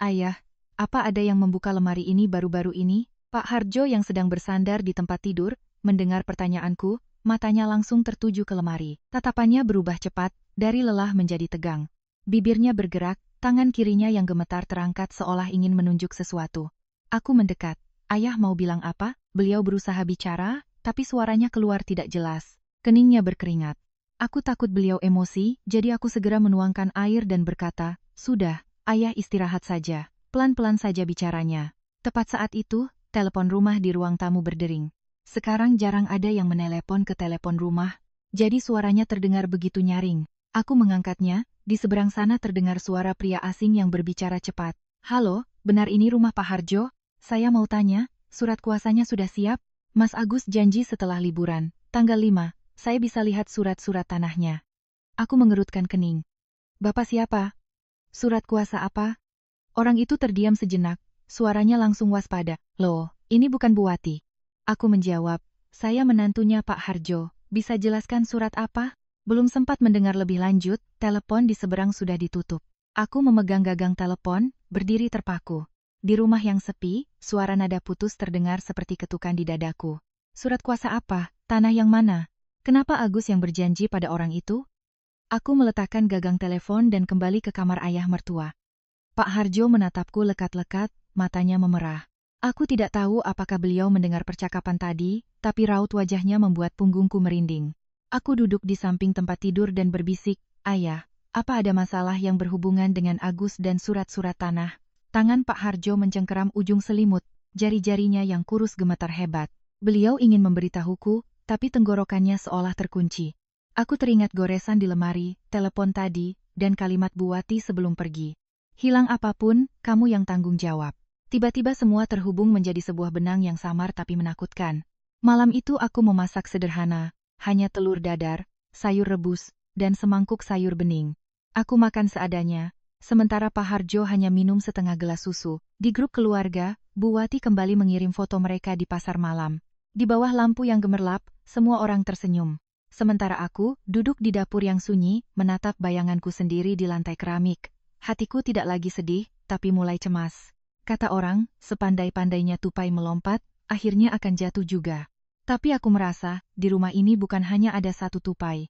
"Ayah, apa ada yang membuka lemari ini baru-baru ini?" Pak Harjo yang sedang bersandar di tempat tidur, mendengar pertanyaanku, matanya langsung tertuju ke lemari. Tatapannya berubah cepat, dari lelah menjadi tegang. Bibirnya bergerak, tangan kirinya yang gemetar terangkat seolah ingin menunjuk sesuatu. Aku mendekat. "Ayah mau bilang apa?" Beliau berusaha bicara, tapi suaranya keluar tidak jelas. Keningnya berkeringat. Aku takut beliau emosi, jadi aku segera menuangkan air dan berkata, "Sudah, ayah istirahat saja." Pelan-pelan saja bicaranya. Tepat saat itu, telepon rumah di ruang tamu berdering. Sekarang jarang ada yang menelepon ke telepon rumah, jadi suaranya terdengar begitu nyaring. Aku mengangkatnya, di seberang sana terdengar suara pria asing yang berbicara cepat. "Halo, benar ini rumah Pak Harjo? Saya mau tanya, surat kuasanya sudah siap? Mas Agus janji setelah liburan, tanggal 5. Saya bisa lihat surat-surat tanahnya." Aku mengerutkan kening. "Bapak siapa? Surat kuasa apa?" Orang itu terdiam sejenak, suaranya langsung waspada. "Loh, ini bukan Bu Wati." Aku menjawab, "Saya menantunya Pak Harjo, bisa jelaskan surat apa?" Belum sempat mendengar lebih lanjut, telepon di seberang sudah ditutup. Aku memegang gagang telepon, berdiri terpaku. Di rumah yang sepi, suara nada putus terdengar seperti ketukan di dadaku. Surat kuasa apa? Tanah yang mana? Kenapa Agus yang berjanji pada orang itu? Aku meletakkan gagang telepon dan kembali ke kamar ayah mertua. Pak Harjo menatapku lekat-lekat, matanya memerah. Aku tidak tahu apakah beliau mendengar percakapan tadi, tapi raut wajahnya membuat punggungku merinding. Aku duduk di samping tempat tidur dan berbisik, "Ayah, apa ada masalah yang berhubungan dengan Agus dan surat-surat tanah?" Tangan Pak Harjo mencengkeram ujung selimut, jari-jarinya yang kurus gemetar hebat. Beliau ingin memberitahuku, tapi tenggorokannya seolah terkunci. Aku teringat goresan di lemari, telepon tadi, dan kalimat Bu Wati sebelum pergi. "Hilang apapun, kamu yang tanggung jawab." Tiba-tiba semua terhubung menjadi sebuah benang yang samar tapi menakutkan. Malam itu aku memasak sederhana, hanya telur dadar, sayur rebus, dan semangkuk sayur bening. Aku makan seadanya, sementara Pak Harjo hanya minum setengah gelas susu. Di grup keluarga, Bu Wati kembali mengirim foto mereka di pasar malam. Di bawah lampu yang gemerlap, semua orang tersenyum. Sementara aku, duduk di dapur yang sunyi, menatap bayanganku sendiri di lantai keramik. Hatiku tidak lagi sedih, tapi mulai cemas. Kata orang, sepandai-pandainya tupai melompat, akhirnya akan jatuh juga. Tapi aku merasa, di rumah ini bukan hanya ada satu tupai.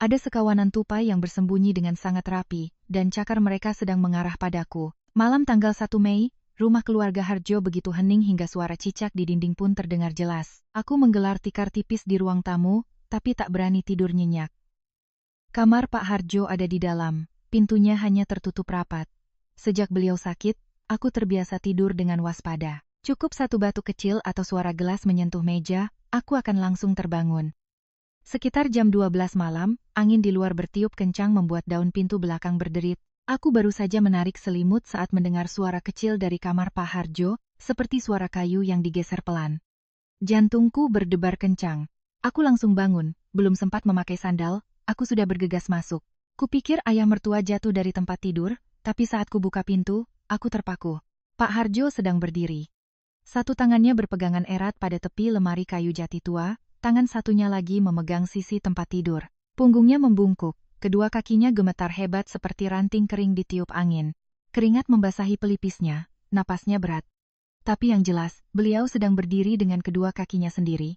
Ada sekawanan tupai yang bersembunyi dengan sangat rapi, dan cakar mereka sedang mengarah padaku. Malam tanggal 1 Mei, rumah keluarga Harjo begitu hening hingga suara cicak di dinding pun terdengar jelas. Aku menggelar tikar tipis di ruang tamu, tapi tak berani tidur nyenyak. Kamar Pak Harjo ada di dalam, pintunya hanya tertutup rapat. Sejak beliau sakit, aku terbiasa tidur dengan waspada. Cukup satu batu kecil atau suara gelas menyentuh meja, aku akan langsung terbangun. Sekitar jam 12 malam, angin di luar bertiup kencang membuat daun pintu belakang berderit. Aku baru saja menarik selimut saat mendengar suara kecil dari kamar Pak Harjo, seperti suara kayu yang digeser pelan. Jantungku berdebar kencang. Aku langsung bangun, belum sempat memakai sandal, aku sudah bergegas masuk. Kupikir ayah mertua jatuh dari tempat tidur, tapi saat kubuka pintu, aku terpaku. Pak Harjo sedang berdiri. Satu tangannya berpegangan erat pada tepi lemari kayu jati tua, tangan satunya lagi memegang sisi tempat tidur. Punggungnya membungkuk, kedua kakinya gemetar hebat seperti ranting kering ditiup angin. Keringat membasahi pelipisnya, napasnya berat. Tapi yang jelas, beliau sedang berdiri dengan kedua kakinya sendiri.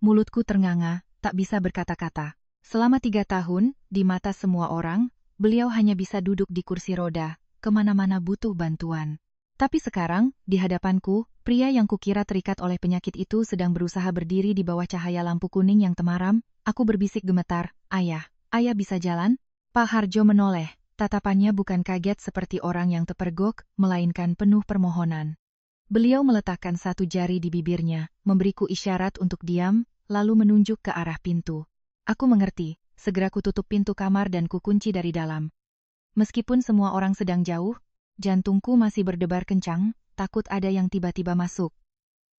Mulutku ternganga, tak bisa berkata-kata. Selama 3 tahun, di mata semua orang, beliau hanya bisa duduk di kursi roda, kemana-mana butuh bantuan. Tapi sekarang, di hadapanku, pria yang kukira terikat oleh penyakit itu sedang berusaha berdiri di bawah cahaya lampu kuning yang temaram. Aku berbisik gemetar, "Ayah, ayah bisa jalan?" Pak Harjo menoleh, tatapannya bukan kaget seperti orang yang terpergok, melainkan penuh permohonan. Beliau meletakkan satu jari di bibirnya, memberiku isyarat untuk diam, lalu menunjuk ke arah pintu. Aku mengerti, segera kututup pintu kamar dan kukunci dari dalam. Meskipun semua orang sedang jauh, jantungku masih berdebar kencang, takut ada yang tiba-tiba masuk.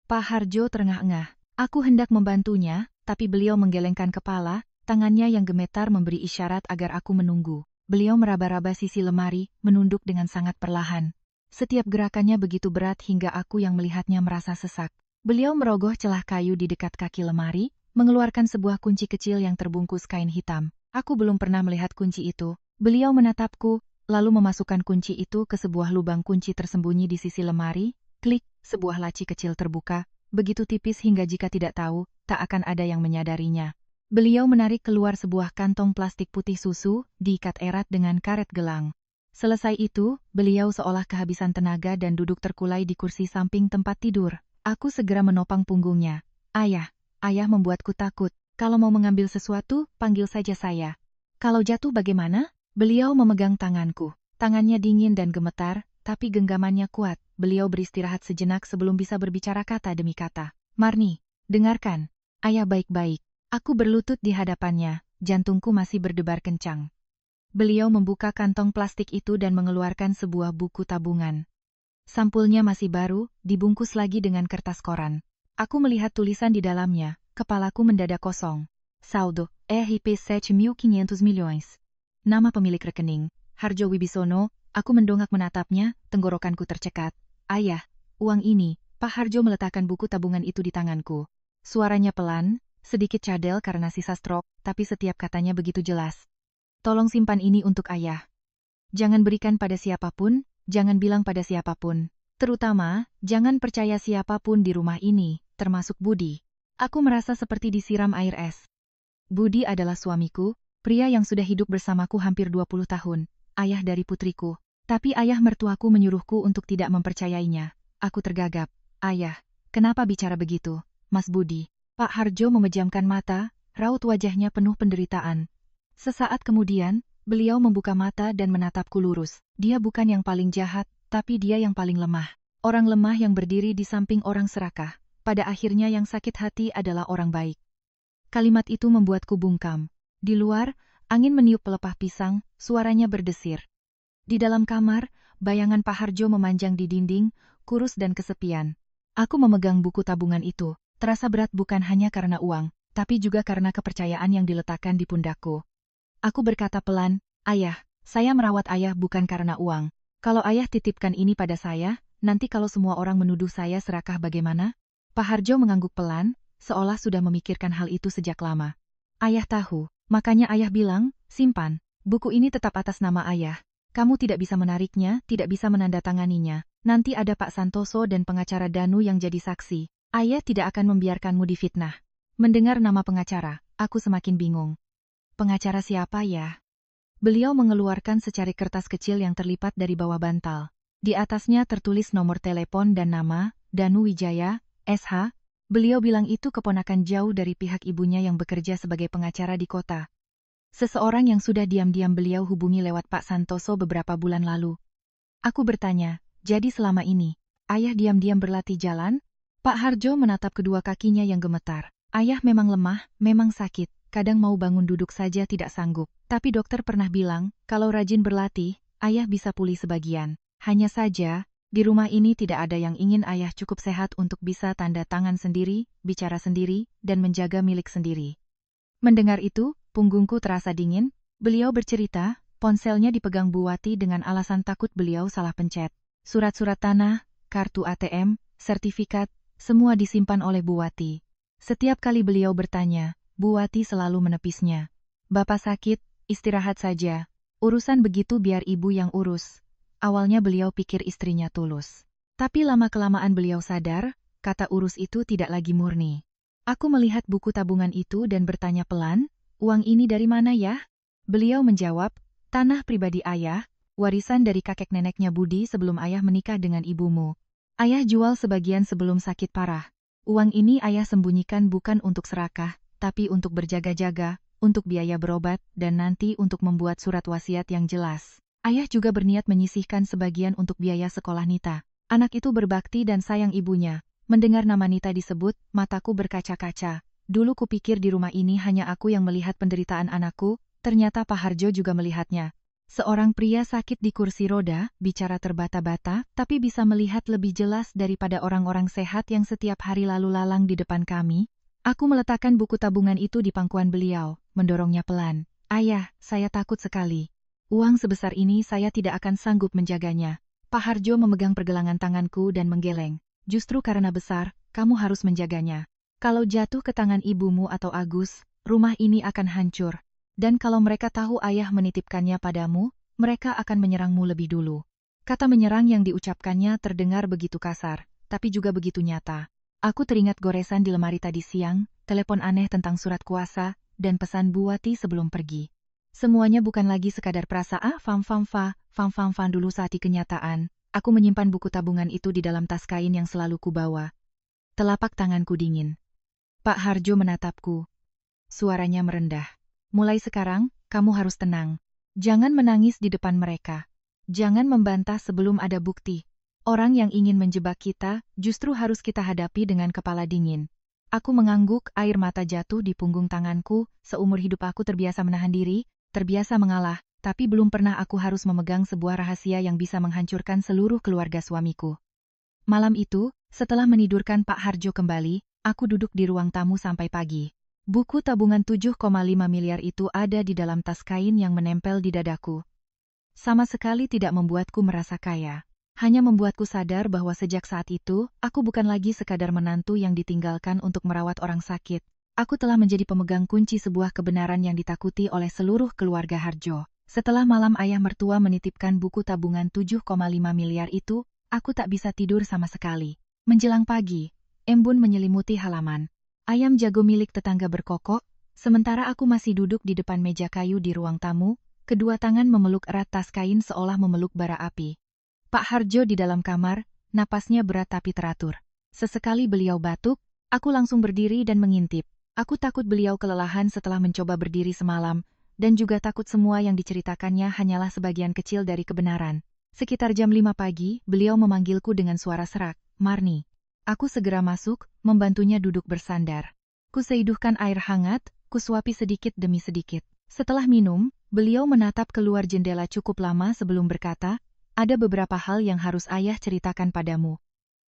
Pak Harjo terengah-engah. Aku hendak membantunya, tapi beliau menggelengkan kepala, tangannya yang gemetar memberi isyarat agar aku menunggu. Beliau meraba-raba sisi lemari, menunduk dengan sangat perlahan. Setiap gerakannya begitu berat hingga aku yang melihatnya merasa sesak. Beliau merogoh celah kayu di dekat kaki lemari, mengeluarkan sebuah kunci kecil yang terbungkus kain hitam. Aku belum pernah melihat kunci itu. Beliau menatapku, lalu memasukkan kunci itu ke sebuah lubang kunci tersembunyi di sisi lemari. Klik, sebuah laci kecil terbuka, begitu tipis hingga jika tidak tahu, tak akan ada yang menyadarinya. Beliau menarik keluar sebuah kantong plastik putih susu, diikat erat dengan karet gelang. Selesai itu, beliau seolah kehabisan tenaga dan duduk terkulai di kursi samping tempat tidur. Aku segera menopang punggungnya. "Ayah, ayah membuatku takut. Kalau mau mengambil sesuatu, panggil saja saya." "Kalau jatuh bagaimana?" Beliau memegang tanganku. Tangannya dingin dan gemetar, tapi genggamannya kuat. Beliau beristirahat sejenak sebelum bisa berbicara kata demi kata. "Marni, dengarkan. Ayah baik-baik." Aku berlutut di hadapannya, jantungku masih berdebar kencang. Beliau membuka kantong plastik itu dan mengeluarkan sebuah buku tabungan. Sampulnya masih baru, dibungkus lagi dengan kertas koran. Aku melihat tulisan di dalamnya, kepalaku mendadak kosong. Saldo, RP 7.500 milhões. Nama pemilik rekening, Harjo Wibisono. Aku mendongak menatapnya, tenggorokanku tercekat. "Ayah, uang ini." Pak Harjo meletakkan buku tabungan itu di tanganku. Suaranya pelan, sedikit cadel karena sisa stroke, tapi setiap katanya begitu jelas. "Tolong simpan ini untuk ayah. Jangan berikan pada siapapun, jangan bilang pada siapapun." Terutama, jangan percaya siapapun di rumah ini, termasuk Budi. Aku merasa seperti disiram air es. Budi adalah suamiku, pria yang sudah hidup bersamaku hampir 20 tahun, ayah dari putriku. Tapi ayah mertuaku menyuruhku untuk tidak mempercayainya. Aku tergagap. Ayah, kenapa bicara begitu, Mas Budi? Pak Harjo memejamkan mata, raut wajahnya penuh penderitaan. Sesaat kemudian, beliau membuka mata dan menatapku lurus. Dia bukan yang paling jahat, tapi dia yang paling lemah. Orang lemah yang berdiri di samping orang serakah. Pada akhirnya yang sakit hati adalah orang baik. Kalimat itu membuatku bungkam. Di luar, angin meniup pelepah pisang, suaranya berdesir. Di dalam kamar, bayangan Pak Harjo memanjang di dinding, kurus dan kesepian. Aku memegang buku tabungan itu, terasa berat bukan hanya karena uang, tapi juga karena kepercayaan yang diletakkan di pundakku. Aku berkata pelan, "Ayah, saya merawat ayah bukan karena uang. Kalau ayah titipkan ini pada saya, nanti kalau semua orang menuduh saya serakah bagaimana?" Pak Harjo mengangguk pelan, seolah sudah memikirkan hal itu sejak lama. "Ayah tahu, makanya ayah bilang, simpan. Buku ini tetap atas nama ayah. Kamu tidak bisa menariknya, tidak bisa menandatanganinya. Nanti ada Pak Santoso dan pengacara Danu yang jadi saksi. Ayah tidak akan membiarkanmu difitnah." Mendengar nama pengacara, aku semakin bingung. Pengacara siapa ya? Beliau mengeluarkan secari kertas kecil yang terlipat dari bawah bantal. Di atasnya tertulis nomor telepon dan nama, Danu Wijaya, SH. Beliau bilang itu keponakan jauh dari pihak ibunya yang bekerja sebagai pengacara di kota. Seseorang yang sudah diam-diam beliau hubungi lewat Pak Santoso beberapa bulan lalu. Aku bertanya, jadi selama ini, ayah diam-diam berlatih jalan? Pak Harjo menatap kedua kakinya yang gemetar. Ayah memang lemah, memang sakit. Kadang mau bangun duduk saja tidak sanggup. Tapi dokter pernah bilang, kalau rajin berlatih, ayah bisa pulih sebagian. Hanya saja, di rumah ini tidak ada yang ingin ayah cukup sehat untuk bisa tanda tangan sendiri, bicara sendiri, dan menjaga milik sendiri. Mendengar itu, punggungku terasa dingin. Beliau bercerita, ponselnya dipegang Bu Wati dengan alasan takut beliau salah pencet. Surat-surat tanah, kartu ATM, sertifikat, semua disimpan oleh Bu Wati. Setiap kali beliau bertanya, Bu Wati selalu menepisnya. "Bapak sakit, istirahat saja. Urusan begitu biar ibu yang urus." Awalnya beliau pikir istrinya tulus. Tapi lama-kelamaan beliau sadar, kata urus itu tidak lagi murni. Aku melihat buku tabungan itu dan bertanya pelan, "Uang ini dari mana ya?" Beliau menjawab, "Tanah pribadi ayah, warisan dari kakek neneknya Budi sebelum ayah menikah dengan ibumu. Ayah jual sebagian sebelum sakit parah. Uang ini ayah sembunyikan bukan untuk serakah, tapi untuk berjaga-jaga, untuk biaya berobat, dan nanti untuk membuat surat wasiat yang jelas. Ayah juga berniat menyisihkan sebagian untuk biaya sekolah Nita. Anak itu berbakti dan sayang ibunya." Mendengar nama Nita disebut, mataku berkaca-kaca. Dulu kupikir di rumah ini hanya aku yang melihat penderitaan anakku, ternyata Pak Harjo juga melihatnya. Seorang pria sakit di kursi roda, bicara terbata-bata, tapi bisa melihat lebih jelas daripada orang-orang sehat yang setiap hari lalu lalang di depan kami. Aku meletakkan buku tabungan itu di pangkuan beliau, mendorongnya pelan. "Ayah, saya takut sekali. Uang sebesar ini saya tidak akan sanggup menjaganya." Pak Harjo memegang pergelangan tanganku dan menggeleng. "Justru karena besar, kamu harus menjaganya. Kalau jatuh ke tangan ibumu atau Agus, rumah ini akan hancur. Dan kalau mereka tahu ayah menitipkannya padamu, mereka akan menyerangmu lebih dulu." Kata menyerang yang diucapkannya terdengar begitu kasar, tapi juga begitu nyata. Aku teringat goresan di lemari tadi siang, telepon aneh tentang surat kuasa, dan pesan Bu Wati sebelum pergi. Semuanya bukan lagi sekadar perasaan fam dulu saat di kenyataan. Aku menyimpan buku tabungan itu di dalam tas kain yang selalu kubawa. Telapak tanganku dingin. Pak Harjo menatapku. Suaranya merendah. "Mulai sekarang, kamu harus tenang. Jangan menangis di depan mereka. Jangan membantah sebelum ada bukti. Orang yang ingin menjebak kita, justru harus kita hadapi dengan kepala dingin." Aku mengangguk, air mata jatuh di punggung tanganku. Seumur hidup aku terbiasa menahan diri, terbiasa mengalah. Tapi belum pernah aku harus memegang sebuah rahasia yang bisa menghancurkan seluruh keluarga suamiku. Malam itu, setelah menidurkan Pak Harjo kembali, aku duduk di ruang tamu sampai pagi. Buku tabungan 7,5 miliar itu ada di dalam tas kain yang menempel di dadaku. Sama sekali tidak membuatku merasa kaya. Hanya membuatku sadar bahwa sejak saat itu, aku bukan lagi sekadar menantu yang ditinggalkan untuk merawat orang sakit. Aku telah menjadi pemegang kunci sebuah kebenaran yang ditakuti oleh seluruh keluarga Harjo. Setelah malam ayah mertua menitipkan buku tabungan 7,5 miliar itu, Aku tak bisa tidur sama sekali. Menjelang pagi, embun menyelimuti halaman. Ayam jago milik tetangga berkokok, sementara aku masih duduk di depan meja kayu di ruang tamu, kedua tangan memeluk erat tas kain seolah memeluk bara api. Pak Harjo di dalam kamar, napasnya berat tapi teratur. Sesekali beliau batuk, aku langsung berdiri dan mengintip. Aku takut beliau kelelahan setelah mencoba berdiri semalam, dan juga takut semua yang diceritakannya hanyalah sebagian kecil dari kebenaran. Sekitar jam 5 pagi, beliau memanggilku dengan suara serak, "Marni." Aku segera masuk, membantunya duduk bersandar. Kuseiduhkan air hangat, kusuapi sedikit demi sedikit. Setelah minum, beliau menatap keluar jendela cukup lama sebelum berkata, "Ada beberapa hal yang harus ayah ceritakan padamu.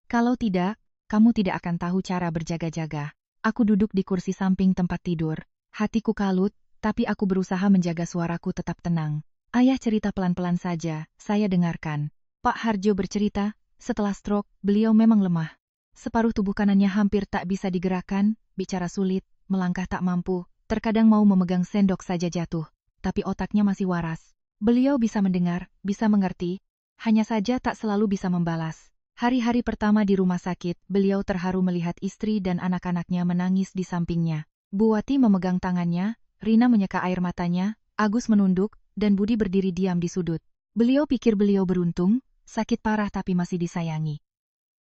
Kalau tidak, kamu tidak akan tahu cara berjaga-jaga." Aku duduk di kursi samping tempat tidur. Hatiku kalut, tapi aku berusaha menjaga suaraku tetap tenang. "Ayah cerita pelan-pelan saja, saya dengarkan." Pak Harjo bercerita, setelah stroke, beliau memang lemah. Separuh tubuh kanannya hampir tak bisa digerakkan, bicara sulit, melangkah tak mampu, terkadang mau memegang sendok saja jatuh. Tapi otaknya masih waras. Beliau bisa mendengar, bisa mengerti, hanya saja tak selalu bisa membalas. Hari-hari pertama di rumah sakit, beliau terharu melihat istri dan anak-anaknya menangis di sampingnya. Bu Wati memegang tangannya, Rina menyeka air matanya, Agus menunduk, dan Budi berdiri diam di sudut. Beliau pikir beliau beruntung, sakit parah tapi masih disayangi.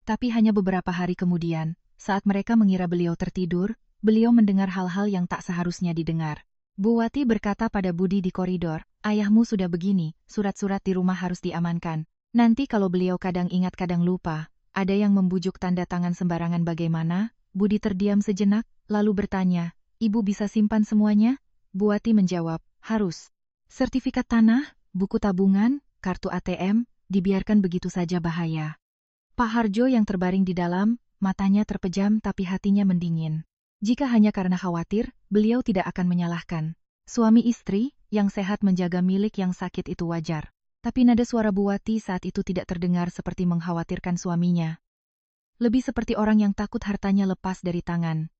Tapi hanya beberapa hari kemudian, saat mereka mengira beliau tertidur, beliau mendengar hal-hal yang tak seharusnya didengar. Bu Wati berkata pada Budi di koridor, "Ayahmu sudah begini, surat-surat di rumah harus diamankan. Nanti kalau beliau kadang ingat kadang lupa, ada yang membujuk tanda tangan sembarangan bagaimana?" Budi terdiam sejenak, lalu bertanya, "Ibu bisa simpan semuanya?" Bu Wati menjawab, "Harus. Sertifikat tanah, buku tabungan, kartu ATM, dibiarkan begitu saja bahaya." Pak Harjo yang terbaring di dalam, matanya terpejam tapi hatinya mendingin. Jika hanya karena khawatir, beliau tidak akan menyalahkan. Suami istri, yang sehat menjaga milik yang sakit itu wajar. Tapi nada suara Bu Wati saat itu tidak terdengar seperti mengkhawatirkan suaminya. Lebih seperti orang yang takut hartanya lepas dari tangan.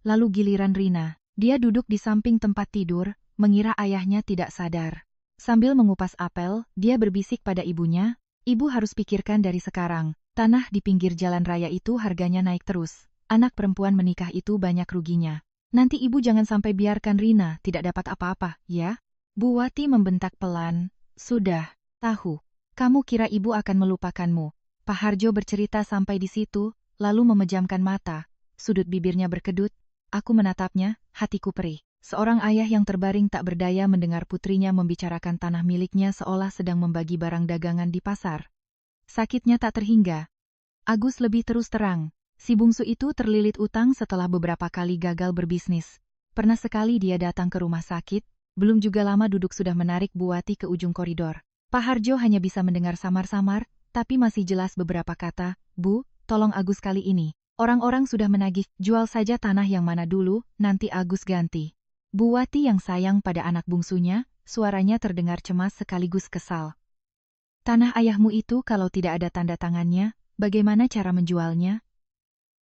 Lalu giliran Rina. Dia duduk di samping tempat tidur, mengira ayahnya tidak sadar. Sambil mengupas apel, dia berbisik pada ibunya, "Ibu harus pikirkan dari sekarang. Tanah di pinggir jalan raya itu harganya naik terus. Anak perempuan menikah itu banyak ruginya. Nanti ibu jangan sampai biarkan Rina tidak dapat apa-apa, ya?" Bu Wati membentak pelan, "Sudah. Tahu, kamu kira ibu akan melupakanmu." Pak Harjo bercerita sampai di situ, lalu memejamkan mata. Sudut bibirnya berkedut. Aku menatapnya, hatiku perih. Seorang ayah yang terbaring tak berdaya mendengar putrinya membicarakan tanah miliknya seolah sedang membagi barang dagangan di pasar. Sakitnya tak terhingga. Agus lebih terus terang. Si bungsu itu terlilit utang setelah beberapa kali gagal berbisnis. Pernah sekali dia datang ke rumah sakit, belum juga lama duduk sudah menarik Bu Wati ke ujung koridor. Pak Harjo hanya bisa mendengar samar-samar, tapi masih jelas beberapa kata, "Bu, tolong Agus kali ini. Orang-orang sudah menagih, jual saja tanah yang mana dulu, nanti Agus ganti." Bu Wati yang sayang pada anak bungsunya, suaranya terdengar cemas sekaligus kesal. "Tanah ayahmu itu kalau tidak ada tanda tangannya, bagaimana cara menjualnya?"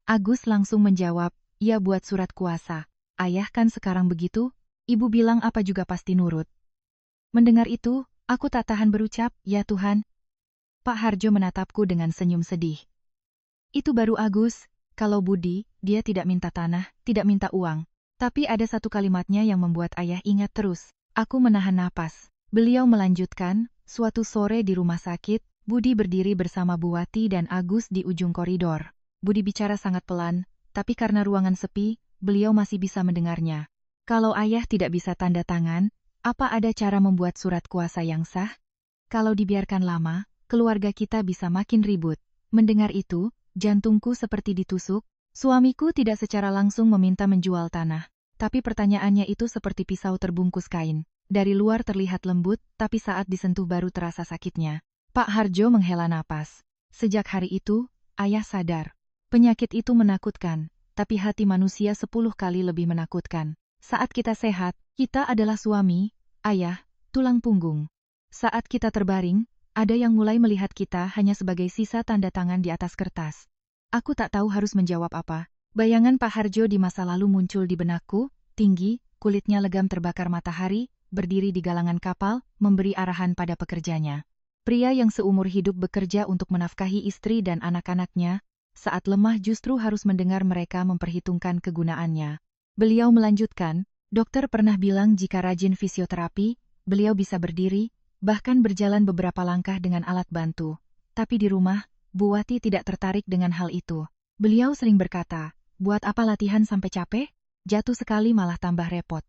Agus langsung menjawab, "Ya buat surat kuasa. Ayah kan sekarang begitu, ibu bilang apa juga pasti nurut." Mendengar itu, aku tak tahan berucap, "Ya Tuhan." Pak Harjo menatapku dengan senyum sedih. "Itu baru Agus, kalau Budi, dia tidak minta tanah, tidak minta uang. Tapi ada satu kalimatnya yang membuat ayah ingat terus." Aku menahan napas. Beliau melanjutkan, "Suatu sore di rumah sakit, Budi berdiri bersama Bu Wati dan Agus di ujung koridor. Budi bicara sangat pelan, tapi karena ruangan sepi, beliau masih bisa mendengarnya. Kalau ayah tidak bisa tanda tangan, apa ada cara membuat surat kuasa yang sah? Kalau dibiarkan lama, keluarga kita bisa makin ribut." Mendengar itu, jantungku seperti ditusuk. Suamiku tidak secara langsung meminta menjual tanah. Tapi pertanyaannya itu seperti pisau terbungkus kain. Dari luar terlihat lembut, tapi saat disentuh baru terasa sakitnya. Pak Harjo menghela napas. Sejak hari itu, ayah sadar. Penyakit itu menakutkan, tapi hati manusia 10 kali lebih menakutkan. Saat kita sehat, kita adalah suami, ayah, tulang punggung. Saat kita terbaring, ada yang mulai melihat kita hanya sebagai sisa tanda tangan di atas kertas. Aku tak tahu harus menjawab apa. Bayangan Pak Harjo di masa lalu muncul di benakku, tinggi, kulitnya legam terbakar matahari, berdiri di galangan kapal, memberi arahan pada pekerjanya. Pria yang seumur hidup bekerja untuk menafkahi istri dan anak-anaknya, saat lemah justru harus mendengar mereka memperhitungkan kegunaannya. Beliau melanjutkan, dokter pernah bilang jika rajin fisioterapi, beliau bisa berdiri, bahkan berjalan beberapa langkah dengan alat bantu. Tapi di rumah, Bu Wati tidak tertarik dengan hal itu. Beliau sering berkata, buat apa latihan sampai capek? Jatuh sekali malah tambah repot.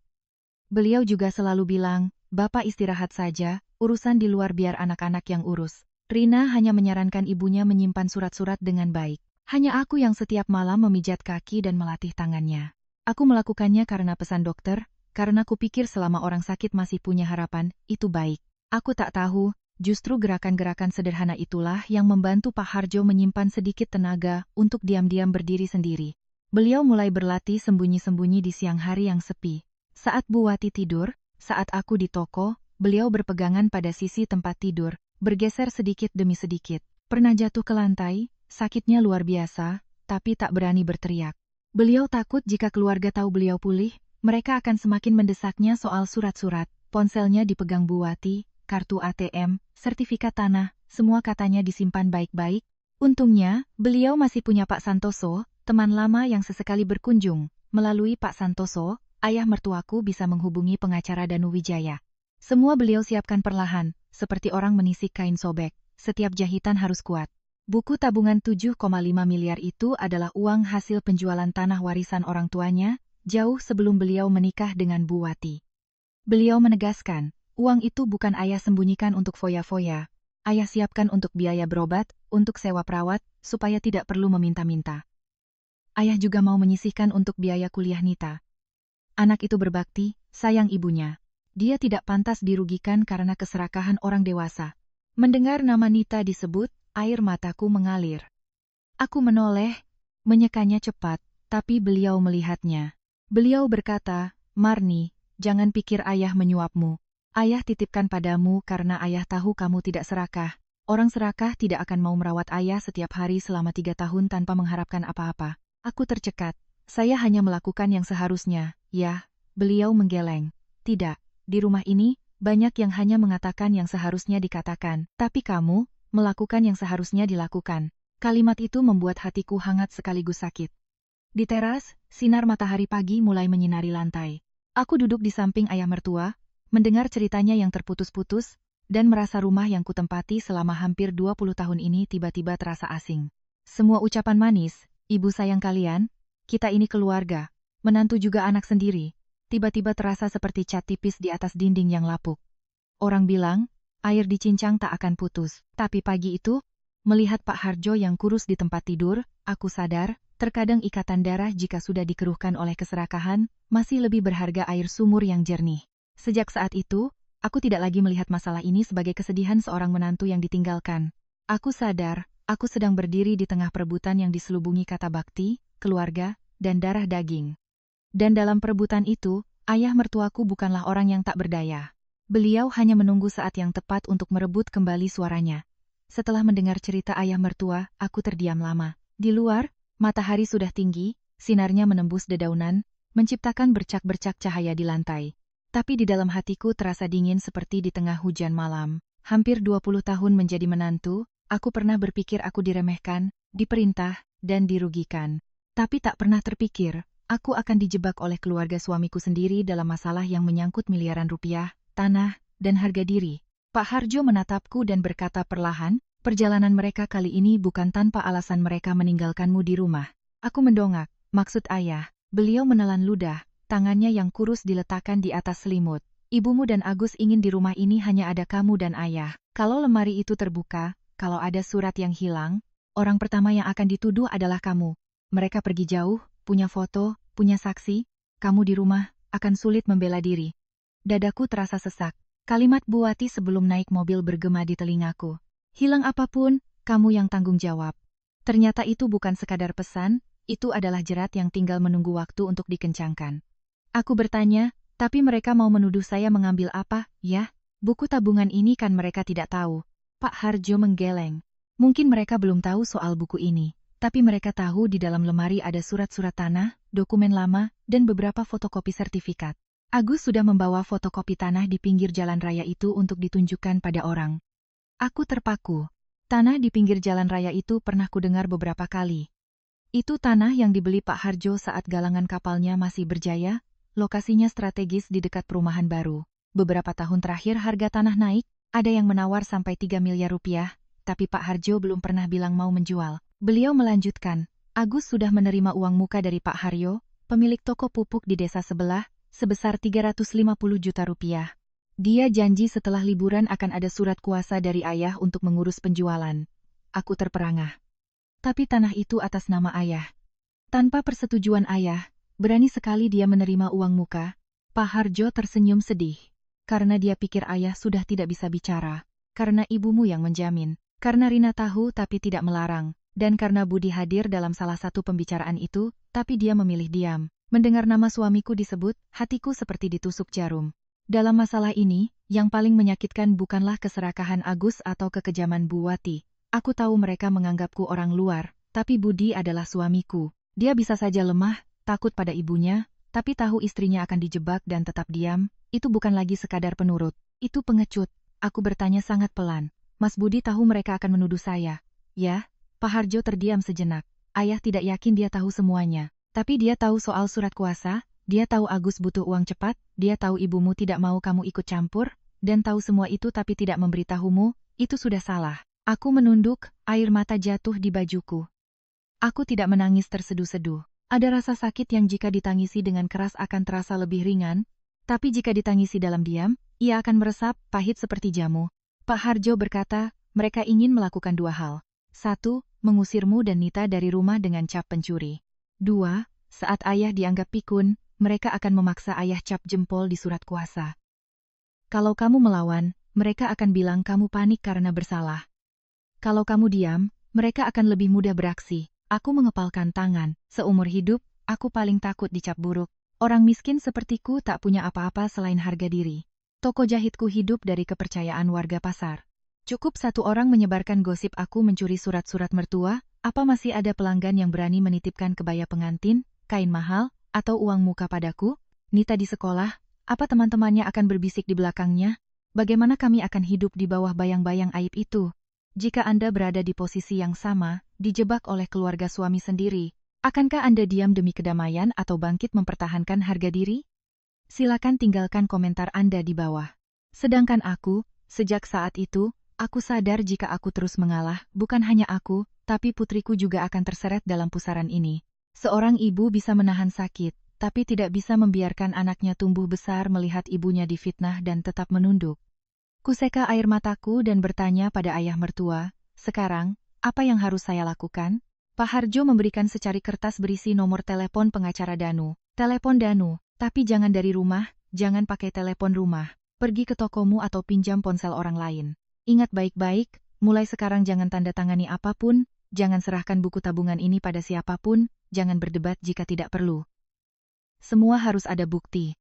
Beliau juga selalu bilang, Bapak istirahat saja, urusan di luar biar anak-anak yang urus. Rina hanya menyarankan ibunya menyimpan surat-surat dengan baik. Hanya aku yang setiap malam memijat kaki dan melatih tangannya. Aku melakukannya karena pesan dokter, karena kupikir selama orang sakit masih punya harapan, itu baik. Aku tak tahu, justru gerakan-gerakan sederhana itulah yang membantu Pak Harjo menyimpan sedikit tenaga untuk diam-diam berdiri sendiri. Beliau mulai berlatih sembunyi-sembunyi di siang hari yang sepi. Saat Bu Wati tidur, saat aku di toko, beliau berpegangan pada sisi tempat tidur, bergeser sedikit demi sedikit. Pernah jatuh ke lantai, sakitnya luar biasa, tapi tak berani berteriak. Beliau takut jika keluarga tahu beliau pulih, mereka akan semakin mendesaknya soal surat-surat. Ponselnya dipegang Bu Wati, kartu ATM, sertifikat tanah, semua katanya disimpan baik-baik. Untungnya, beliau masih punya Pak Santoso, teman lama yang sesekali berkunjung. Melalui Pak Santoso, ayah mertuaku bisa menghubungi pengacara Danu Wijaya. Semua beliau siapkan perlahan, seperti orang menisik kain sobek. Setiap jahitan harus kuat. Buku tabungan 7,5 miliar itu adalah uang hasil penjualan tanah warisan orang tuanya, jauh sebelum beliau menikah dengan Bu Wati. Beliau menegaskan, uang itu bukan ayah sembunyikan untuk foya-foya. Ayah siapkan untuk biaya berobat, untuk sewa perawat, supaya tidak perlu meminta-minta. Ayah juga mau menyisihkan untuk biaya kuliah Nita. Anak itu berbakti, sayang ibunya. Dia tidak pantas dirugikan karena keserakahan orang dewasa. Mendengar nama Nita disebut, air mataku mengalir. Aku menoleh, menyekanya cepat, tapi beliau melihatnya. Beliau berkata, Marni, jangan pikir ayah menyuapmu. Ayah titipkan padamu karena ayah tahu kamu tidak serakah. Orang serakah tidak akan mau merawat ayah setiap hari selama 3 tahun tanpa mengharapkan apa-apa. Aku tercekat. Saya hanya melakukan yang seharusnya, ya. Beliau menggeleng. Tidak, di rumah ini, banyak yang hanya mengatakan yang seharusnya dikatakan. Tapi kamu, melakukan yang seharusnya dilakukan. Kalimat itu membuat hatiku hangat sekaligus sakit. Di teras, sinar matahari pagi mulai menyinari lantai. Aku duduk di samping ayah mertua, mendengar ceritanya yang terputus-putus, dan merasa rumah yang kutempati selama hampir 20 tahun ini tiba-tiba terasa asing. Semua ucapan manis, ibu sayang kalian, kita ini keluarga, menantu juga anak sendiri, tiba-tiba terasa seperti cat tipis di atas dinding yang lapuk. Orang bilang, air dicincang tak akan putus. Tapi pagi itu, melihat Pak Harjo yang kurus di tempat tidur, aku sadar, terkadang ikatan darah jika sudah dikeruhkan oleh keserakahan, masih lebih berharga air sumur yang jernih. Sejak saat itu, aku tidak lagi melihat masalah ini sebagai kesedihan seorang menantu yang ditinggalkan. Aku sadar, aku sedang berdiri di tengah perebutan yang diselubungi kata bakti, keluarga, dan darah daging. Dan dalam perebutan itu, ayah mertuaku bukanlah orang yang tak berdaya. Beliau hanya menunggu saat yang tepat untuk merebut kembali suaranya. Setelah mendengar cerita ayah mertua, aku terdiam lama. Di luar, matahari sudah tinggi, sinarnya menembus dedaunan, menciptakan bercak-bercak cahaya di lantai. Tapi di dalam hatiku terasa dingin seperti di tengah hujan malam. Hampir 20 tahun menjadi menantu, aku pernah berpikir aku diremehkan, diperintah, dan dirugikan. Tapi tak pernah terpikir, aku akan dijebak oleh keluarga suamiku sendiri dalam masalah yang menyangkut miliaran rupiah, tanah, dan harga diri. Pak Harjo menatapku dan berkata perlahan, perjalanan mereka kali ini bukan tanpa alasan mereka meninggalkanmu di rumah. Aku mendongak, maksud ayah. Beliau menelan ludah, tangannya yang kurus diletakkan di atas selimut. Ibumu dan Agus ingin di rumah ini hanya ada kamu dan ayah. Kalau lemari itu terbuka, kalau ada surat yang hilang, orang pertama yang akan dituduh adalah kamu. Mereka pergi jauh, punya foto, punya saksi, kamu di rumah, akan sulit membela diri. Dadaku terasa sesak. Kalimat Bu Wati sebelum naik mobil bergema di telingaku. Hilang apapun, kamu yang tanggung jawab. Ternyata itu bukan sekadar pesan, itu adalah jerat yang tinggal menunggu waktu untuk dikencangkan. Aku bertanya, tapi mereka mau menuduh saya mengambil apa, ya? Buku tabungan ini kan mereka tidak tahu. Pak Harjo menggeleng. Mungkin mereka belum tahu soal buku ini. Tapi mereka tahu di dalam lemari ada surat-surat tanah, dokumen lama, dan beberapa fotokopi sertifikat. Agus sudah membawa fotokopi tanah di pinggir jalan raya itu untuk ditunjukkan pada orang. Aku terpaku. Tanah di pinggir jalan raya itu pernah kudengar beberapa kali. Itu tanah yang dibeli Pak Harjo saat galangan kapalnya masih berjaya, lokasinya strategis di dekat perumahan baru. Beberapa tahun terakhir harga tanah naik, ada yang menawar sampai 3 miliar rupiah, tapi Pak Harjo belum pernah bilang mau menjual. Beliau melanjutkan, Agus sudah menerima uang muka dari Pak Haryo, pemilik toko pupuk di desa sebelah, sebesar 350 juta rupiah. Dia janji setelah liburan akan ada surat kuasa dari ayah untuk mengurus penjualan. Aku terperangah. Tapi tanah itu atas nama ayah. Tanpa persetujuan ayah, berani sekali dia menerima uang muka. Pak Harjo tersenyum sedih. Karena dia pikir ayah sudah tidak bisa bicara. Karena ibumu yang menjamin. Karena Rina tahu tapi tidak melarang. Dan karena Budi hadir dalam salah satu pembicaraan itu, tapi dia memilih diam. Mendengar nama suamiku disebut, hatiku seperti ditusuk jarum. Dalam masalah ini, yang paling menyakitkan bukanlah keserakahan Agus atau kekejaman Bu Wati. Aku tahu mereka menganggapku orang luar, tapi Budi adalah suamiku. Dia bisa saja lemah, takut pada ibunya, tapi tahu istrinya akan dijebak dan tetap diam, itu bukan lagi sekadar penurut, itu pengecut. Aku bertanya sangat pelan, Mas Budi tahu mereka akan menuduh saya. Ya, Pak Harjo terdiam sejenak. Ayah tidak yakin dia tahu semuanya, tapi dia tahu soal surat kuasa, dia tahu Agus butuh uang cepat, dia tahu ibumu tidak mau kamu ikut campur, dan tahu semua itu tapi tidak memberitahumu, itu sudah salah. Aku menunduk, air mata jatuh di bajuku. Aku tidak menangis terseduh-seduh. Ada rasa sakit yang jika ditangisi dengan keras akan terasa lebih ringan, tapi jika ditangisi dalam diam, ia akan meresap, pahit seperti jamu. Pak Harjo berkata, mereka ingin melakukan dua hal. 1. Mengusirmu dan Nita dari rumah dengan cap pencuri. 2. Saat ayah dianggap pikun, mereka akan memaksa ayah cap jempol di surat kuasa. Kalau kamu melawan, mereka akan bilang kamu panik karena bersalah. Kalau kamu diam, mereka akan lebih mudah beraksi. Aku mengepalkan tangan. Seumur hidup, aku paling takut dicap buruk. Orang miskin sepertiku tak punya apa-apa selain harga diri. Toko jahitku hidup dari kepercayaan warga pasar. Cukup satu orang menyebarkan gosip aku mencuri surat-surat mertua, apa masih ada pelanggan yang berani menitipkan kebaya pengantin, kain mahal, atau uang muka padaku? Nita di sekolah, apa teman-temannya akan berbisik di belakangnya? Bagaimana kami akan hidup di bawah bayang-bayang aib itu? Jika Anda berada di posisi yang sama, dijebak oleh keluarga suami sendiri, akankah Anda diam demi kedamaian atau bangkit mempertahankan harga diri? Silakan tinggalkan komentar Anda di bawah. Sedangkan aku, sejak saat itu, aku sadar jika aku terus mengalah, bukan hanya aku, tapi putriku juga akan terseret dalam pusaran ini. Seorang ibu bisa menahan sakit, tapi tidak bisa membiarkan anaknya tumbuh besar melihat ibunya difitnah dan tetap menunduk. Kuseka air mataku dan bertanya pada ayah mertua, sekarang, apa yang harus saya lakukan? Pak Harjo memberikan secari kertas berisi nomor telepon pengacara Danu. Telepon Danu, tapi jangan dari rumah, jangan pakai telepon rumah. Pergi ke tokomu atau pinjam ponsel orang lain. Ingat baik-baik, mulai sekarang jangan tanda tangani apapun, jangan serahkan buku tabungan ini pada siapapun, jangan berdebat jika tidak perlu. Semua harus ada bukti.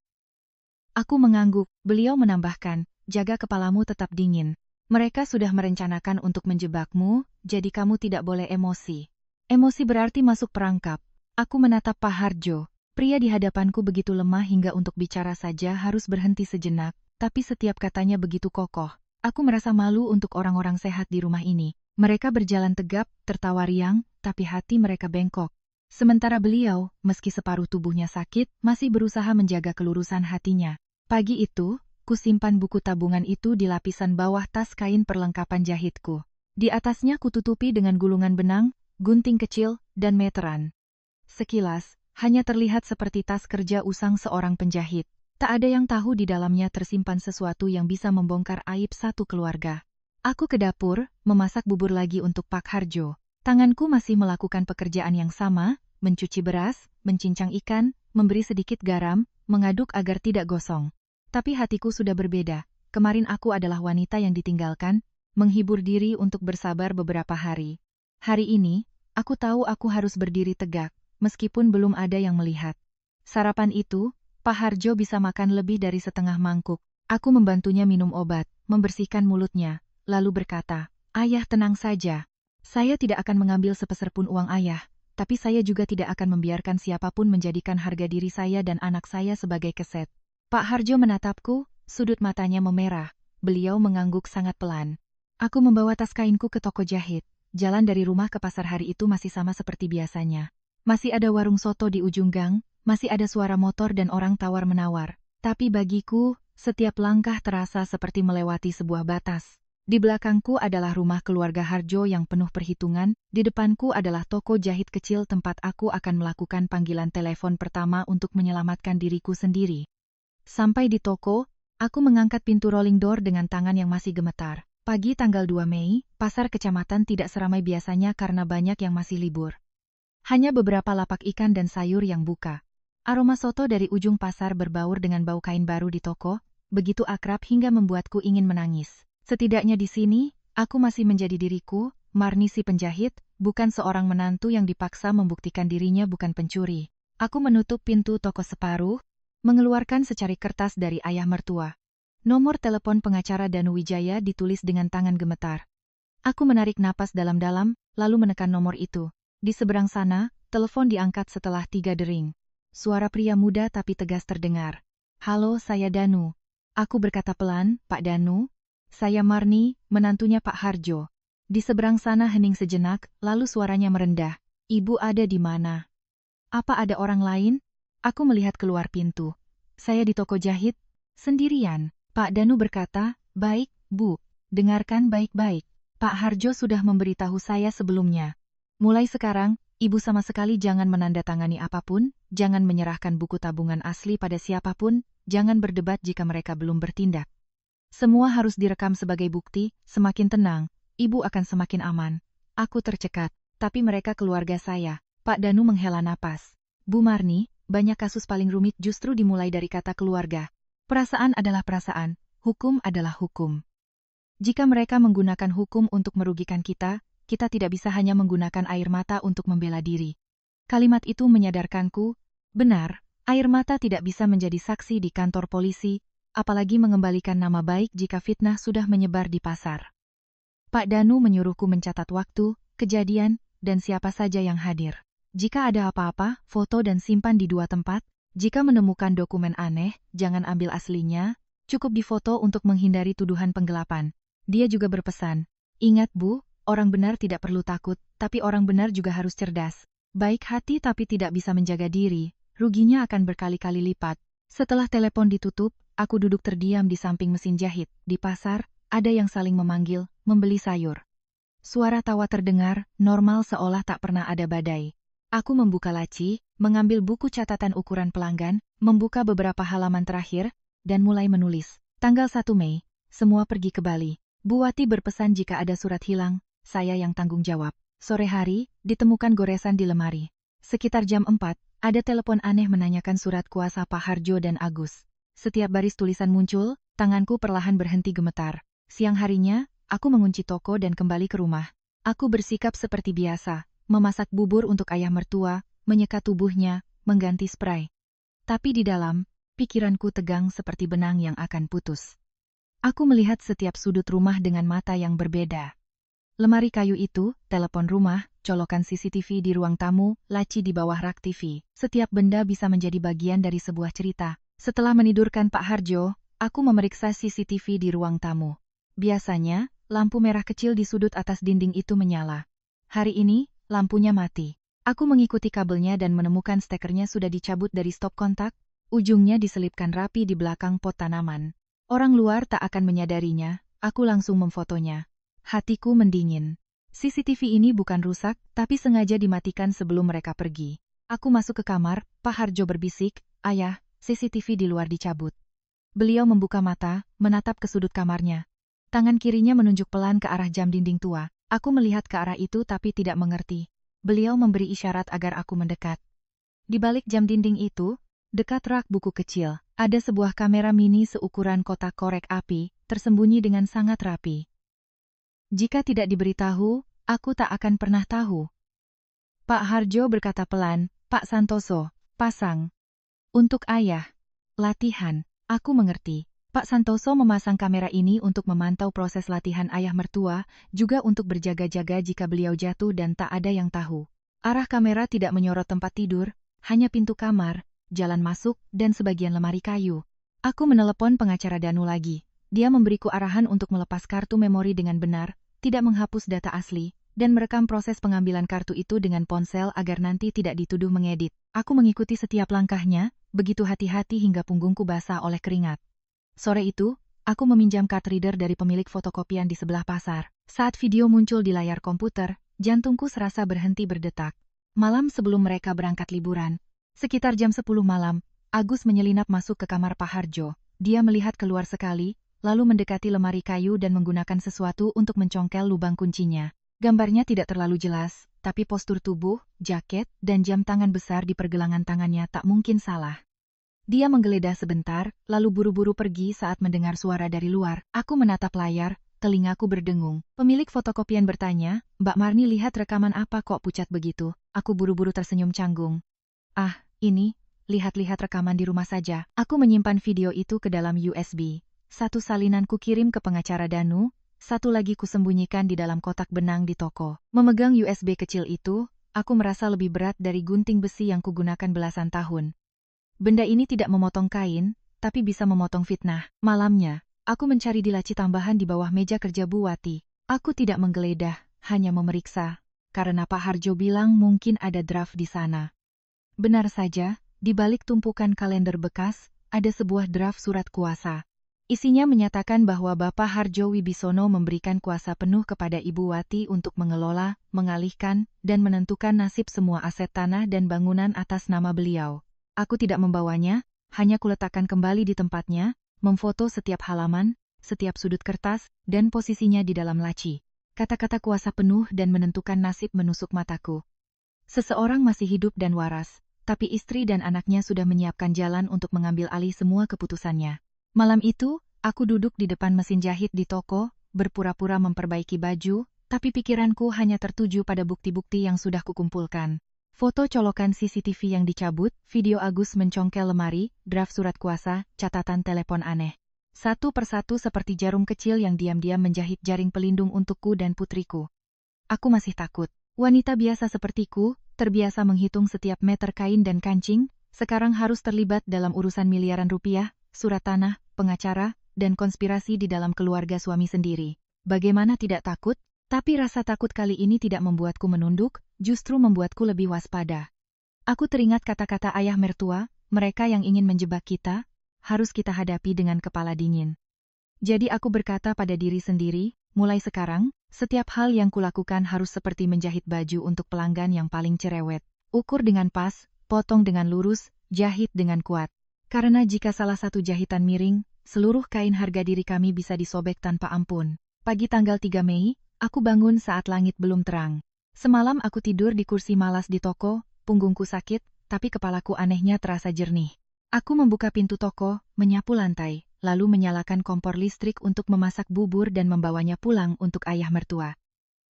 Aku mengangguk, beliau menambahkan, jaga kepalamu tetap dingin. Mereka sudah merencanakan untuk menjebakmu, jadi kamu tidak boleh emosi. Emosi berarti masuk perangkap. Aku menatap Pak Harjo. Pria di hadapanku begitu lemah hingga untuk bicara saja harus berhenti sejenak, tapi setiap katanya begitu kokoh. Aku merasa malu untuk orang-orang sehat di rumah ini. Mereka berjalan tegap, tertawa riang, tapi hati mereka bengkok. Sementara beliau, meski separuh tubuhnya sakit, masih berusaha menjaga kelurusan hatinya. Pagi itu, kusimpan buku tabungan itu di lapisan bawah tas kain perlengkapan jahitku. Di atasnya kututupi dengan gulungan benang, gunting kecil, dan meteran. Sekilas, hanya terlihat seperti tas kerja usang seorang penjahit. Tak ada yang tahu di dalamnya tersimpan sesuatu yang bisa membongkar aib satu keluarga. Aku ke dapur, memasak bubur lagi untuk Pak Harjo. Tanganku masih melakukan pekerjaan yang sama, mencuci beras, mencincang ikan, memberi sedikit garam, mengaduk agar tidak gosong. Tapi hatiku sudah berbeda. Kemarin aku adalah wanita yang ditinggalkan, menghibur diri untuk bersabar beberapa hari. Hari ini, aku tahu aku harus berdiri tegak, meskipun belum ada yang melihat. Sarapan itu, Pak Harjo bisa makan lebih dari setengah mangkuk. Aku membantunya minum obat, membersihkan mulutnya, lalu berkata, "Ayah tenang saja. Saya tidak akan mengambil sepeser pun uang ayah, tapi saya juga tidak akan membiarkan siapapun menjadikan harga diri saya dan anak saya sebagai keset." Pak Harjo menatapku, sudut matanya memerah. Beliau mengangguk sangat pelan. Aku membawa tas kainku ke toko jahit. Jalan dari rumah ke pasar hari itu masih sama seperti biasanya. Masih ada warung soto di ujung gang, masih ada suara motor dan orang tawar-menawar. Tapi bagiku, setiap langkah terasa seperti melewati sebuah batas. Di belakangku adalah rumah keluarga Harjo yang penuh perhitungan, di depanku adalah toko jahit kecil tempat aku akan melakukan panggilan telepon pertama untuk menyelamatkan diriku sendiri. Sampai di toko, aku mengangkat pintu rolling door dengan tangan yang masih gemetar. Pagi tanggal 2 Mei, pasar kecamatan tidak seramai biasanya karena banyak yang masih libur. Hanya beberapa lapak ikan dan sayur yang buka. Aroma soto dari ujung pasar berbaur dengan bau kain baru di toko, begitu akrab hingga membuatku ingin menangis. Setidaknya di sini, aku masih menjadi diriku, Marni si penjahit, bukan seorang menantu yang dipaksa membuktikan dirinya bukan pencuri. Aku menutup pintu toko separuh, mengeluarkan secari kertas dari ayah mertua. Nomor telepon pengacara Danu Wijaya ditulis dengan tangan gemetar. Aku menarik napas dalam-dalam, lalu menekan nomor itu. Di seberang sana, telepon diangkat setelah 3 dering. Suara pria muda tapi tegas terdengar. "Halo, saya Danu." Aku berkata pelan, "Pak Danu?" "Saya Marni, menantunya Pak Harjo." Di seberang sana hening sejenak, lalu suaranya merendah. "Ibu ada di mana? Apa ada orang lain?" Aku melihat keluar pintu. "Saya di toko jahit, sendirian." Pak Danu berkata, "Baik, Bu. Dengarkan baik-baik. Pak Harjo sudah memberitahu saya sebelumnya. Mulai sekarang, Ibu sama sekali jangan menandatangani apapun, jangan menyerahkan buku tabungan asli pada siapapun, jangan berdebat jika mereka belum bertindak. Semua harus direkam sebagai bukti, semakin tenang, Ibu akan semakin aman." Aku tercekat, tapi mereka keluarga saya. Pak Danu menghela napas. "Bu Marni, banyak kasus paling rumit justru dimulai dari kata keluarga. Perasaan adalah perasaan, hukum adalah hukum. Jika mereka menggunakan hukum untuk merugikan kita, kita tidak bisa hanya menggunakan air mata untuk membela diri." Kalimat itu menyadarkanku, benar, air mata tidak bisa menjadi saksi di kantor polisi, apalagi mengembalikan nama baik jika fitnah sudah menyebar di pasar. Pak Danu menyuruhku mencatat waktu, kejadian, dan siapa saja yang hadir. Jika ada apa-apa, foto dan simpan di 2 tempat. Jika menemukan dokumen aneh, jangan ambil aslinya, cukup difoto untuk menghindari tuduhan penggelapan. Dia juga berpesan, "Ingat Bu, orang benar tidak perlu takut, tapi orang benar juga harus cerdas. Baik hati tapi tidak bisa menjaga diri, ruginya akan berkali-kali lipat." Setelah telepon ditutup, aku duduk terdiam di samping mesin jahit. Di pasar, ada yang saling memanggil, membeli sayur. Suara tawa terdengar, normal seolah tak pernah ada badai. Aku membuka laci, mengambil buku catatan ukuran pelanggan, membuka beberapa halaman terakhir, dan mulai menulis. Tanggal 1 Mei, semua pergi ke Bali. Bu Wati berpesan jika ada surat hilang, saya yang tanggung jawab. Sore hari, ditemukan goresan di lemari. Sekitar jam 4, ada telepon aneh menanyakan surat kuasa Pak Harjo dan Agus. Setiap baris tulisan muncul, tanganku perlahan berhenti gemetar. Siang harinya, aku mengunci toko dan kembali ke rumah. Aku bersikap seperti biasa, memasak bubur untuk ayah mertua, menyeka tubuhnya, mengganti spray. Tapi di dalam, pikiranku tegang seperti benang yang akan putus. Aku melihat setiap sudut rumah dengan mata yang berbeda. Lemari kayu itu, telepon rumah, colokan CCTV di ruang tamu, laci di bawah rak TV. Setiap benda bisa menjadi bagian dari sebuah cerita. Setelah menidurkan Pak Harjo, aku memeriksa CCTV di ruang tamu. Biasanya, lampu merah kecil di sudut atas dinding itu menyala. Hari ini, lampunya mati. Aku mengikuti kabelnya dan menemukan stekernya sudah dicabut dari stop kontak, ujungnya diselipkan rapi di belakang pot tanaman. Orang luar tak akan menyadarinya, aku langsung memfotonya. Hatiku mendingin. CCTV ini bukan rusak, tapi sengaja dimatikan sebelum mereka pergi. Aku masuk ke kamar, Pak Harjo berbisik, "Ayah, CCTV di luar dicabut." Beliau membuka mata, menatap ke sudut kamarnya. Tangan kirinya menunjuk pelan ke arah jam dinding tua. Aku melihat ke arah itu tapi tidak mengerti. Beliau memberi isyarat agar aku mendekat. Di balik jam dinding itu, dekat rak buku kecil, ada sebuah kamera mini seukuran kotak korek api, tersembunyi dengan sangat rapi. Jika tidak diberitahu, aku tak akan pernah tahu. Pak Harjo berkata pelan, "Pak Santoso, pasang." "Untuk ayah." "Latihan." Aku mengerti. Pak Santoso memasang kamera ini untuk memantau proses latihan ayah mertua, juga untuk berjaga-jaga jika beliau jatuh dan tak ada yang tahu. Arah kamera tidak menyorot tempat tidur, hanya pintu kamar, jalan masuk, dan sebagian lemari kayu. Aku menelepon pengacara Danu lagi. Dia memberiku arahan untuk melepas kartu memori dengan benar, tidak menghapus data asli, dan merekam proses pengambilan kartu itu dengan ponsel agar nanti tidak dituduh mengedit. Aku mengikuti setiap langkahnya, begitu hati-hati hingga punggungku basah oleh keringat. Sore itu, aku meminjam card reader dari pemilik fotokopian di sebelah pasar. Saat video muncul di layar komputer, jantungku serasa berhenti berdetak. Malam sebelum mereka berangkat liburan, sekitar jam 10 malam, Agus menyelinap masuk ke kamar Pak Harjo. Dia melihat keluar sekali, lalu mendekati lemari kayu dan menggunakan sesuatu untuk mencongkel lubang kuncinya. Gambarnya tidak terlalu jelas, tapi postur tubuh, jaket, dan jam tangan besar di pergelangan tangannya tak mungkin salah. Dia menggeledah sebentar, lalu buru-buru pergi saat mendengar suara dari luar. Aku menatap layar, telingaku berdengung. Pemilik fotokopian bertanya, "Mbak Marni lihat rekaman apa kok pucat begitu?" Aku buru-buru tersenyum canggung. "Ah, ini, lihat-lihat rekaman di rumah saja." Aku menyimpan video itu ke dalam USB. Satu salinan ku kirim ke pengacara Danu, satu lagi kusembunyikan di dalam kotak benang di toko. Memegang USB kecil itu, aku merasa lebih berat dari gunting besi yang kugunakan belasan tahun. Benda ini tidak memotong kain, tapi bisa memotong fitnah. Malamnya, aku mencari di laci tambahan di bawah meja kerja Bu Wati. Aku tidak menggeledah, hanya memeriksa, karena Pak Harjo bilang mungkin ada draft di sana. Benar saja, di balik tumpukan kalender bekas, ada sebuah draft surat kuasa. Isinya menyatakan bahwa Bapak Harjo Wibisono memberikan kuasa penuh kepada Ibu Wati untuk mengelola, mengalihkan, dan menentukan nasib semua aset tanah dan bangunan atas nama beliau. Aku tidak membawanya, hanya kuletakkan kembali di tempatnya, memfoto setiap halaman, setiap sudut kertas, dan posisinya di dalam laci. Kata-kata kuasa penuh dan menentukan nasib menusuk mataku. Seseorang masih hidup dan waras, tapi istri dan anaknya sudah menyiapkan jalan untuk mengambil alih semua keputusannya. Malam itu, aku duduk di depan mesin jahit di toko, berpura-pura memperbaiki baju, tapi pikiranku hanya tertuju pada bukti-bukti yang sudah kukumpulkan. Foto colokan CCTV yang dicabut, video Agus mencongkel lemari, draft surat kuasa, catatan telepon aneh. Satu persatu seperti jarum kecil yang diam-diam menjahit jaring pelindung untukku dan putriku. Aku masih takut. Wanita biasa sepertiku, terbiasa menghitung setiap meter kain dan kancing, sekarang harus terlibat dalam urusan miliaran rupiah, surat tanah, pengacara, dan konspirasi di dalam keluarga suami sendiri. Bagaimana tidak takut? Tapi rasa takut kali ini tidak membuatku menunduk, justru membuatku lebih waspada. Aku teringat kata-kata ayah mertua, mereka yang ingin menjebak kita, harus kita hadapi dengan kepala dingin. Jadi aku berkata pada diri sendiri, mulai sekarang, setiap hal yang kulakukan harus seperti menjahit baju untuk pelanggan yang paling cerewet. Ukur dengan pas, potong dengan lurus, jahit dengan kuat. Karena jika salah satu jahitan miring, seluruh kain harga diri kami bisa disobek tanpa ampun. Pagi tanggal 3 Mei, aku bangun saat langit belum terang. Semalam aku tidur di kursi malas di toko, punggungku sakit, tapi kepalaku anehnya terasa jernih. Aku membuka pintu toko, menyapu lantai, lalu menyalakan kompor listrik untuk memasak bubur dan membawanya pulang untuk ayah mertua.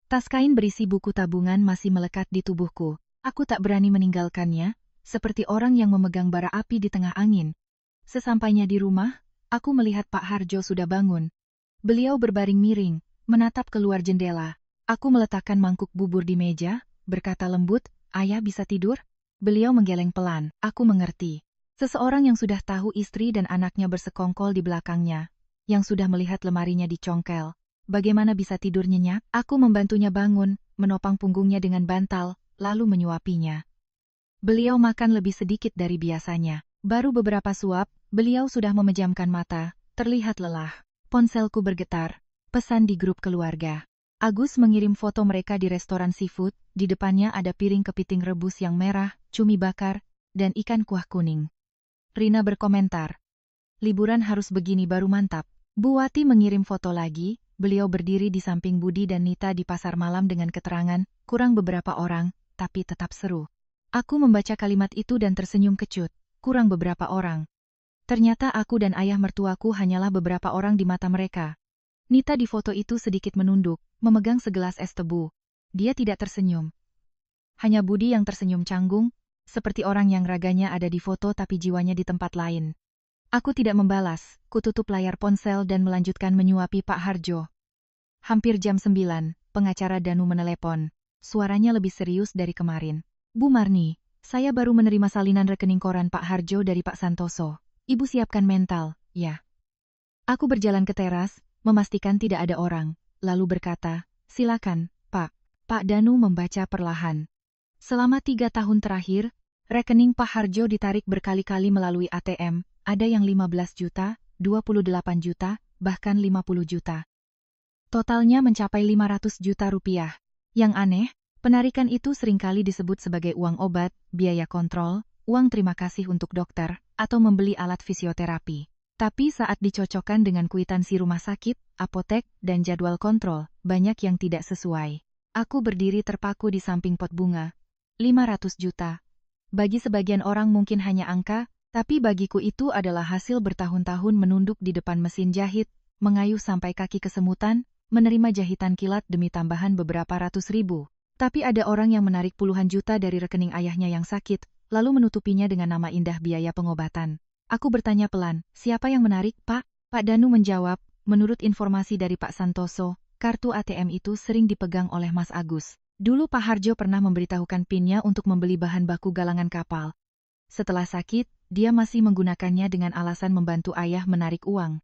Tas kain berisi buku tabungan masih melekat di tubuhku. Aku tak berani meninggalkannya, seperti orang yang memegang bara api di tengah angin. Sesampainya di rumah, aku melihat Pak Harjo sudah bangun. Beliau berbaring miring, menatap keluar jendela. Aku meletakkan mangkuk bubur di meja, berkata lembut, "Ayah bisa tidur?" Beliau menggeleng pelan. Aku mengerti. Seseorang yang sudah tahu istri dan anaknya bersekongkol di belakangnya, yang sudah melihat lemarinya dicongkel. Bagaimana bisa tidur nyenyak? Aku membantunya bangun, menopang punggungnya dengan bantal, lalu menyuapinya. Beliau makan lebih sedikit dari biasanya. Baru beberapa suap, beliau sudah memejamkan mata, terlihat lelah. Ponselku bergetar. Pesan di grup keluarga. Agus mengirim foto mereka di restoran seafood, di depannya ada piring kepiting rebus yang merah, cumi bakar, dan ikan kuah kuning. Rina berkomentar, "Liburan harus begini baru mantap." Bu Wati mengirim foto lagi, beliau berdiri di samping Budi dan Nita di pasar malam dengan keterangan, "Kurang beberapa orang, tapi tetap seru." Aku membaca kalimat itu dan tersenyum kecut. Kurang beberapa orang. Ternyata aku dan ayah mertuaku hanyalah beberapa orang di mata mereka. Nita di foto itu sedikit menunduk, memegang segelas es tebu. Dia tidak tersenyum. Hanya Budi yang tersenyum canggung, seperti orang yang raganya ada di foto tapi jiwanya di tempat lain. Aku tidak membalas, kututup layar ponsel dan melanjutkan menyuapi Pak Harjo. Hampir jam 9, pengacara Danu menelepon. Suaranya lebih serius dari kemarin. "Bu Marni, saya baru menerima salinan rekening koran Pak Harjo dari Pak Santoso. Ibu siapkan mental, ya." Aku berjalan ke teras, memastikan tidak ada orang, lalu berkata, "Silakan, Pak." Pak Danu membaca perlahan. Selama 3 tahun terakhir, rekening Pak Harjo ditarik berkali-kali melalui ATM, ada yang 15 juta, 28 juta, bahkan 50 juta. Totalnya mencapai 500 juta rupiah. Yang aneh, penarikan itu seringkali disebut sebagai uang obat, biaya kontrol, uang terima kasih untuk dokter, atau membeli alat fisioterapi. Tapi saat dicocokkan dengan kwitansi rumah sakit, apotek, dan jadwal kontrol, banyak yang tidak sesuai. Aku berdiri terpaku di samping pot bunga. 500 juta. Bagi sebagian orang mungkin hanya angka, tapi bagiku itu adalah hasil bertahun-tahun menunduk di depan mesin jahit, mengayuh sampai kaki kesemutan, menerima jahitan kilat demi tambahan beberapa ratus ribu. Tapi ada orang yang menarik puluhan juta dari rekening ayahnya yang sakit, lalu menutupinya dengan nama indah biaya pengobatan. Aku bertanya pelan, "Siapa yang menarik, Pak?" Pak Danu menjawab, "Menurut informasi dari Pak Santoso, kartu ATM itu sering dipegang oleh Mas Agus. Dulu Pak Harjo pernah memberitahukan PIN-nya untuk membeli bahan baku galangan kapal. Setelah sakit, dia masih menggunakannya dengan alasan membantu ayah menarik uang."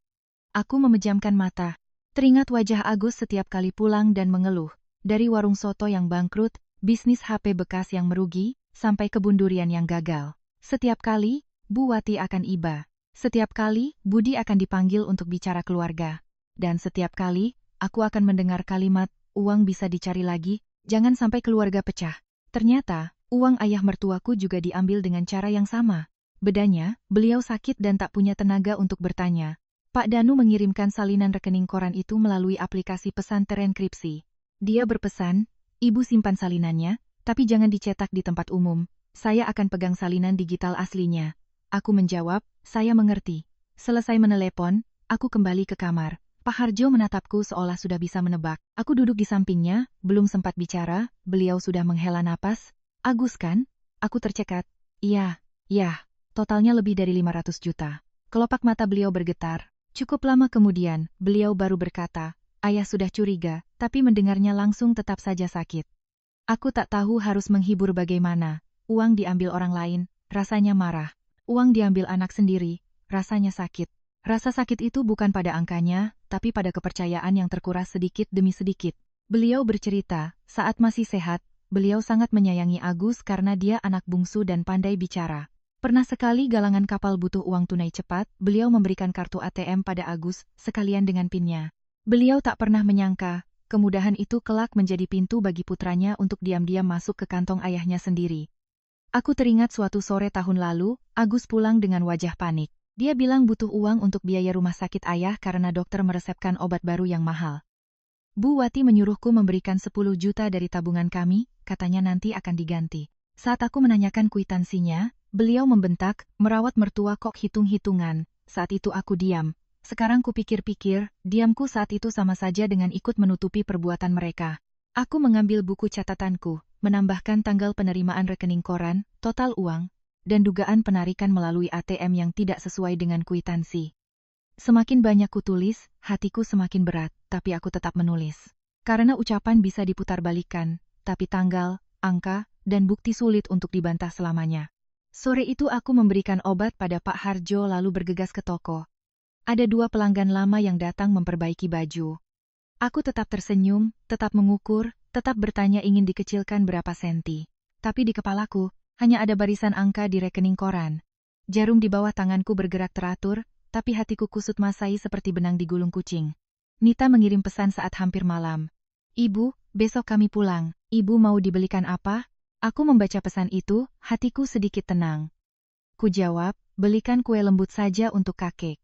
Aku memejamkan mata. Teringat wajah Agus setiap kali pulang dan mengeluh. Dari warung soto yang bangkrut, bisnis HP bekas yang merugi, sampai kebun durian yang gagal. Setiap kali, Bu Wati akan iba. Setiap kali, Budi akan dipanggil untuk bicara keluarga. Dan setiap kali, aku akan mendengar kalimat, "Uang bisa dicari lagi, jangan sampai keluarga pecah." Ternyata, uang ayah mertuaku juga diambil dengan cara yang sama. Bedanya, beliau sakit dan tak punya tenaga untuk bertanya. Pak Danu mengirimkan salinan rekening koran itu melalui aplikasi pesan terenkripsi. Dia berpesan, "Ibu simpan salinannya, tapi jangan dicetak di tempat umum. Saya akan pegang salinan digital aslinya." Aku menjawab, "Saya mengerti." Selesai menelepon, aku kembali ke kamar. Pak Harjo menatapku seolah sudah bisa menebak. Aku duduk di sampingnya, belum sempat bicara, beliau sudah menghela napas. "Agus kan?" Aku tercekat. "Iya, ya, totalnya lebih dari 500 juta. Kelopak mata beliau bergetar. Cukup lama kemudian, beliau baru berkata, "Ayah sudah curiga, tapi mendengarnya langsung tetap saja sakit." Aku tak tahu harus menghibur bagaimana. Uang diambil orang lain, rasanya marah. Uang diambil anak sendiri, rasanya sakit. Rasa sakit itu bukan pada angkanya, tapi pada kepercayaan yang terkuras sedikit demi sedikit. Beliau bercerita, saat masih sehat, beliau sangat menyayangi Agus karena dia anak bungsu dan pandai bicara. Pernah sekali galangan kapal butuh uang tunai cepat, beliau memberikan kartu ATM pada Agus, sekalian dengan PIN-nya. Beliau tak pernah menyangka, kemudahan itu kelak menjadi pintu bagi putranya untuk diam-diam masuk ke kantong ayahnya sendiri. Aku teringat suatu sore tahun lalu, Agus pulang dengan wajah panik. Dia bilang butuh uang untuk biaya rumah sakit ayah karena dokter meresepkan obat baru yang mahal. Bu Wati menyuruhku memberikan 10 juta dari tabungan kami, katanya nanti akan diganti. Saat aku menanyakan kwitansinya, beliau membentak, "Merawat mertua kok hitung-hitungan." Saat itu aku diam. Sekarang kupikir-pikir, diamku saat itu sama saja dengan ikut menutupi perbuatan mereka. Aku mengambil buku catatanku, menambahkan tanggal penerimaan rekening koran, total uang, dan dugaan penarikan melalui ATM yang tidak sesuai dengan kwitansi. Semakin banyak kutulis, hatiku semakin berat, tapi aku tetap menulis. Karena ucapan bisa diputarbalikkan, tapi tanggal, angka, dan bukti sulit untuk dibantah selamanya. Sore itu aku memberikan obat pada Pak Harjo lalu bergegas ke toko. Ada 2 pelanggan lama yang datang memperbaiki baju. Aku tetap tersenyum, tetap mengukur, tetap bertanya ingin dikecilkan berapa senti. Tapi di kepalaku, hanya ada barisan angka di rekening koran. Jarum di bawah tanganku bergerak teratur, tapi hatiku kusut masai seperti benang digulung kucing. Nita mengirim pesan saat hampir malam. "Ibu, besok kami pulang. Ibu mau dibelikan apa?" Aku membaca pesan itu, hatiku sedikit tenang. Ku jawab, "Belikan kue lembut saja untuk kakek."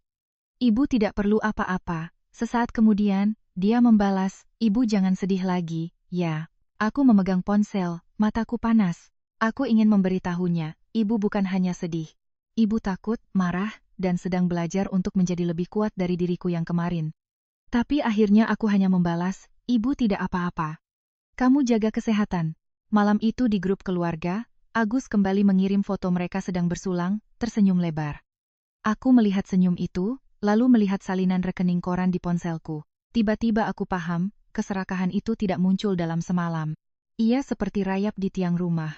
Ibu tidak perlu apa-apa. Sesaat kemudian, dia membalas, "Ibu jangan sedih lagi, ya." Aku memegang ponsel, mataku panas. Aku ingin memberitahunya, ibu bukan hanya sedih. Ibu takut, marah, dan sedang belajar untuk menjadi lebih kuat dari diriku yang kemarin. Tapi akhirnya aku hanya membalas, "Ibu tidak apa-apa. Kamu jaga kesehatan." Malam itu di grup keluarga, Agus kembali mengirim foto mereka sedang bersulang, tersenyum lebar. Aku melihat senyum itu, lalu melihat salinan rekening koran di ponselku. Tiba-tiba aku paham, keserakahan itu tidak muncul dalam semalam. Ia seperti rayap di tiang rumah.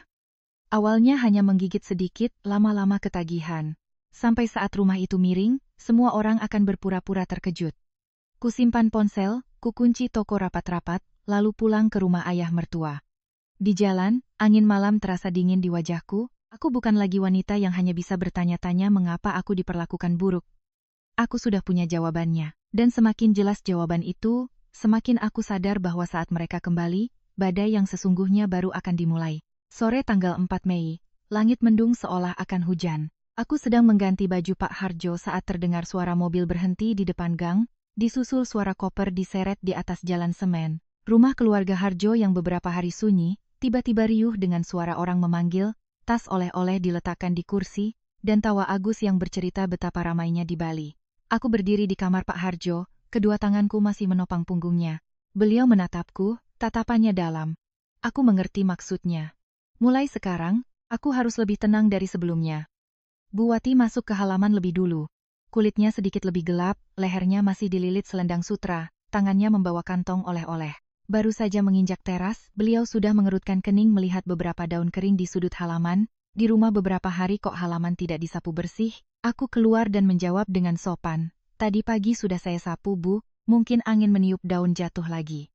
Awalnya hanya menggigit sedikit, lama-lama ketagihan. Sampai saat rumah itu miring, semua orang akan berpura-pura terkejut. Kusimpan ponsel, kukunci toko rapat-rapat, lalu pulang ke rumah ayah mertua. Di jalan, angin malam terasa dingin di wajahku. Aku bukan lagi wanita yang hanya bisa bertanya-tanya mengapa aku diperlakukan buruk. Aku sudah punya jawabannya. Dan semakin jelas jawaban itu, semakin aku sadar bahwa saat mereka kembali, badai yang sesungguhnya baru akan dimulai. Sore tanggal 4 Mei, langit mendung seolah akan hujan. Aku sedang mengganti baju Pak Harjo saat terdengar suara mobil berhenti di depan gang, disusul suara koper diseret di atas jalan semen. Rumah keluarga Harjo yang beberapa hari sunyi, tiba-tiba riuh dengan suara orang memanggil, tas oleh-oleh diletakkan di kursi, dan tawa Agus yang bercerita betapa ramainya di Bali. Aku berdiri di kamar Pak Harjo, kedua tanganku masih menopang punggungnya. Beliau menatapku, tatapannya dalam. Aku mengerti maksudnya. Mulai sekarang, aku harus lebih tenang dari sebelumnya. Bu Wati masuk ke halaman lebih dulu. Kulitnya sedikit lebih gelap, lehernya masih dililit selendang sutra, tangannya membawa kantong oleh-oleh. Baru saja menginjak teras, beliau sudah mengerutkan kening melihat beberapa daun kering di sudut halaman. Di rumah beberapa hari kok halaman tidak disapu bersih. Aku keluar dan menjawab dengan sopan. Tadi pagi sudah saya sapu, Bu, mungkin angin meniup daun jatuh lagi.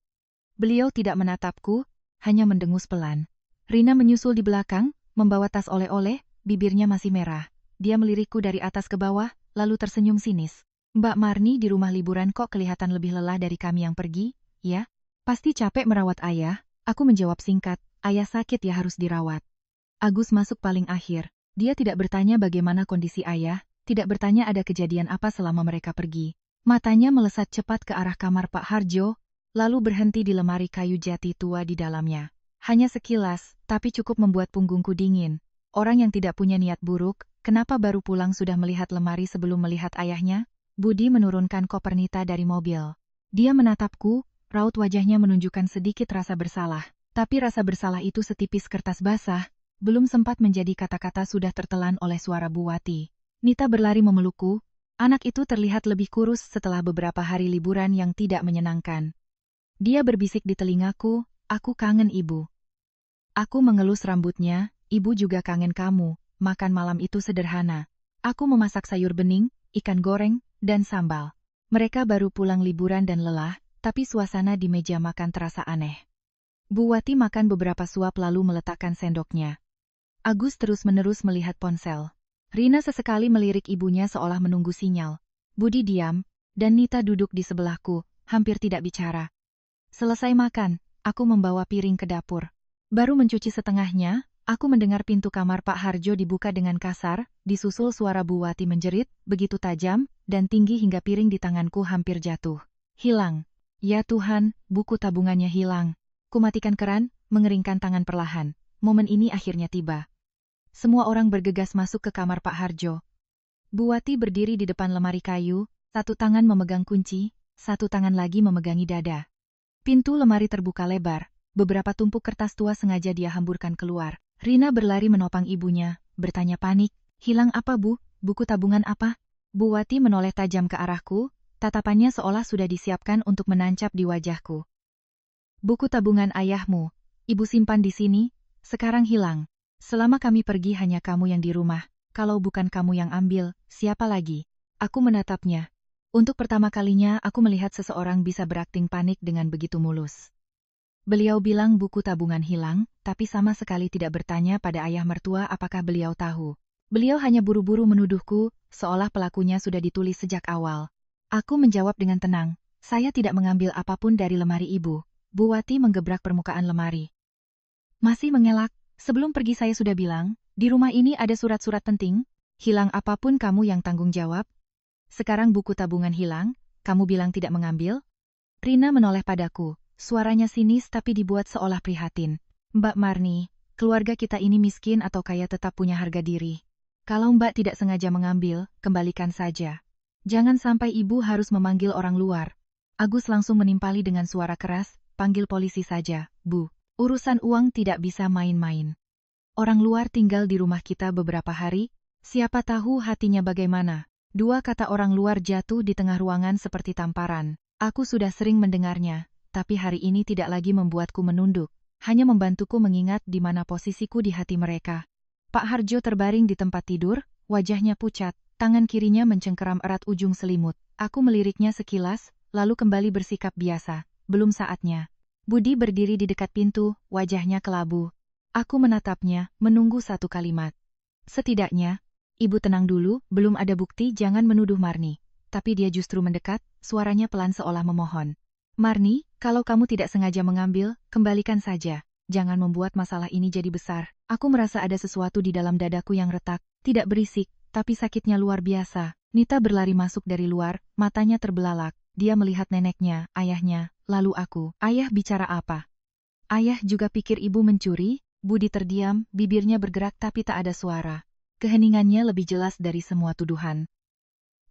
Beliau tidak menatapku, hanya mendengus pelan. Rina menyusul di belakang, membawa tas oleh-oleh, bibirnya masih merah. Dia melirikku dari atas ke bawah, lalu tersenyum sinis. Mbak Marni di rumah liburan kok kelihatan lebih lelah dari kami yang pergi, ya? Pasti capek merawat ayah. Aku menjawab singkat, ayah sakit ya harus dirawat. Agus masuk paling akhir. Dia tidak bertanya bagaimana kondisi ayah, tidak bertanya ada kejadian apa selama mereka pergi. Matanya melesat cepat ke arah kamar Pak Harjo, lalu berhenti di lemari kayu jati tua di dalamnya. Hanya sekilas, tapi cukup membuat punggungku dingin. Orang yang tidak punya niat buruk, kenapa baru pulang sudah melihat lemari sebelum melihat ayahnya? Budi menurunkan koper Nita dari mobil. Dia menatapku, raut wajahnya menunjukkan sedikit rasa bersalah. Tapi rasa bersalah itu setipis kertas basah, belum sempat menjadi kata-kata sudah tertelan oleh suara Bu Wati. Nita berlari memelukku, anak itu terlihat lebih kurus setelah beberapa hari liburan yang tidak menyenangkan. Dia berbisik di telingaku, aku kangen ibu. Aku mengelus rambutnya, ibu juga kangen kamu, makan malam itu sederhana. Aku memasak sayur bening, ikan goreng, dan sambal. Mereka baru pulang liburan dan lelah, tapi suasana di meja makan terasa aneh. Bu Wati makan beberapa suap lalu meletakkan sendoknya. Agus terus-menerus melihat ponsel. Rina sesekali melirik ibunya seolah menunggu sinyal. Budi diam, dan Nita duduk di sebelahku, hampir tidak bicara. Selesai makan, aku membawa piring ke dapur. Baru mencuci setengahnya, aku mendengar pintu kamar Pak Harjo dibuka dengan kasar, disusul suara Bu Wati menjerit, begitu tajam, dan tinggi hingga piring di tanganku hampir jatuh. Hilang. Ya Tuhan, buku tabungannya hilang. Kumatikan keran, mengeringkan tangan perlahan. Momen ini akhirnya tiba. Semua orang bergegas masuk ke kamar Pak Harjo. Bu Wati berdiri di depan lemari kayu, satu tangan memegang kunci, satu tangan lagi memegangi dada. Pintu lemari terbuka lebar, beberapa tumpuk kertas tua sengaja dia hamburkan keluar. Rina berlari menopang ibunya, bertanya panik, hilang apa Bu? Buku tabungan apa? Bu Wati menoleh tajam ke arahku, tatapannya seolah sudah disiapkan untuk menancap di wajahku. Buku tabungan ayahmu, ibu simpan di sini, sekarang hilang. Selama kami pergi hanya kamu yang di rumah, kalau bukan kamu yang ambil, siapa lagi? Aku menatapnya. Untuk pertama kalinya aku melihat seseorang bisa berakting panik dengan begitu mulus. Beliau bilang buku tabungan hilang, tapi sama sekali tidak bertanya pada ayah mertua apakah beliau tahu. Beliau hanya buru-buru menuduhku, seolah pelakunya sudah ditulis sejak awal. Aku menjawab dengan tenang, saya tidak mengambil apapun dari lemari ibu. Bu Wati menggebrak permukaan lemari. Masih mengelak. Sebelum pergi saya sudah bilang, di rumah ini ada surat-surat penting, hilang apapun kamu yang tanggung jawab. Sekarang buku tabungan hilang, kamu bilang tidak mengambil? Rina menoleh padaku, suaranya sinis tapi dibuat seolah prihatin. Mbak Marni, keluarga kita ini miskin atau kaya tetap punya harga diri. Kalau Mbak tidak sengaja mengambil, kembalikan saja. Jangan sampai ibu harus memanggil orang luar. Agus langsung menimpali dengan suara keras, panggil polisi saja, Bu. Urusan uang tidak bisa main-main. Orang luar tinggal di rumah kita beberapa hari, siapa tahu hatinya bagaimana. Dua kata orang luar jatuh di tengah ruangan seperti tamparan. Aku sudah sering mendengarnya, tapi hari ini tidak lagi membuatku menunduk, hanya membantuku mengingat di mana posisiku di hati mereka. Pak Harjo terbaring di tempat tidur, wajahnya pucat, Tangan kirinya mencengkeram erat ujung selimut. Aku meliriknya sekilas, lalu kembali bersikap biasa. Belum saatnya. Budi berdiri di dekat pintu, wajahnya kelabu. Aku menatapnya, menunggu satu kalimat. Setidaknya, ibu tenang dulu, belum ada bukti, jangan menuduh Marni. Tapi dia justru mendekat, suaranya pelan seolah memohon. Marni, kalau kamu tidak sengaja mengambil, kembalikan saja. Jangan membuat masalah ini jadi besar. Aku merasa ada sesuatu di dalam dadaku yang retak, tidak berisik, tapi sakitnya luar biasa. Nita berlari masuk dari luar, matanya terbelalak. Dia melihat neneknya, ayahnya, lalu aku. Ayah bicara apa? Ayah juga pikir ibu mencuri? Budi terdiam, bibirnya bergerak tapi tak ada suara. Keheningannya lebih jelas dari semua tuduhan.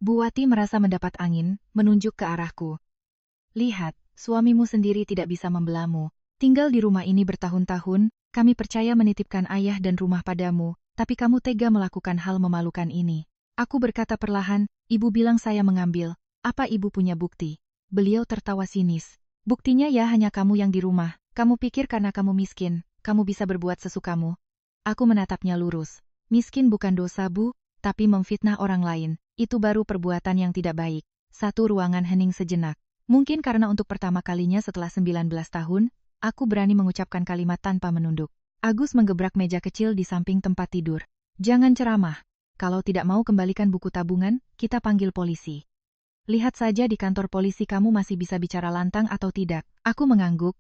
Bu Wati merasa mendapat angin, menunjuk ke arahku. Lihat, suamimu sendiri tidak bisa membelamu. Tinggal di rumah ini bertahun-tahun, kami percaya menitipkan ayah dan rumah padamu, tapi kamu tega melakukan hal memalukan ini. Aku berkata perlahan, ibu bilang saya mengambil. Apa ibu punya bukti? Beliau tertawa sinis. Buktinya ya hanya kamu yang di rumah. Kamu pikir karena kamu miskin, kamu bisa berbuat sesukamu. Aku menatapnya lurus. Miskin bukan dosa, Bu, tapi memfitnah orang lain. Itu baru perbuatan yang tidak baik. Satu ruangan hening sejenak. Mungkin karena untuk pertama kalinya setelah 19 tahun, aku berani mengucapkan kalimat tanpa menunduk. Agus menggebrak meja kecil di samping tempat tidur. Jangan ceramah. Kalau tidak mau kembalikan buku tabungan, kita panggil polisi. Lihat saja di kantor polisi kamu masih bisa bicara lantang atau tidak. Aku mengangguk.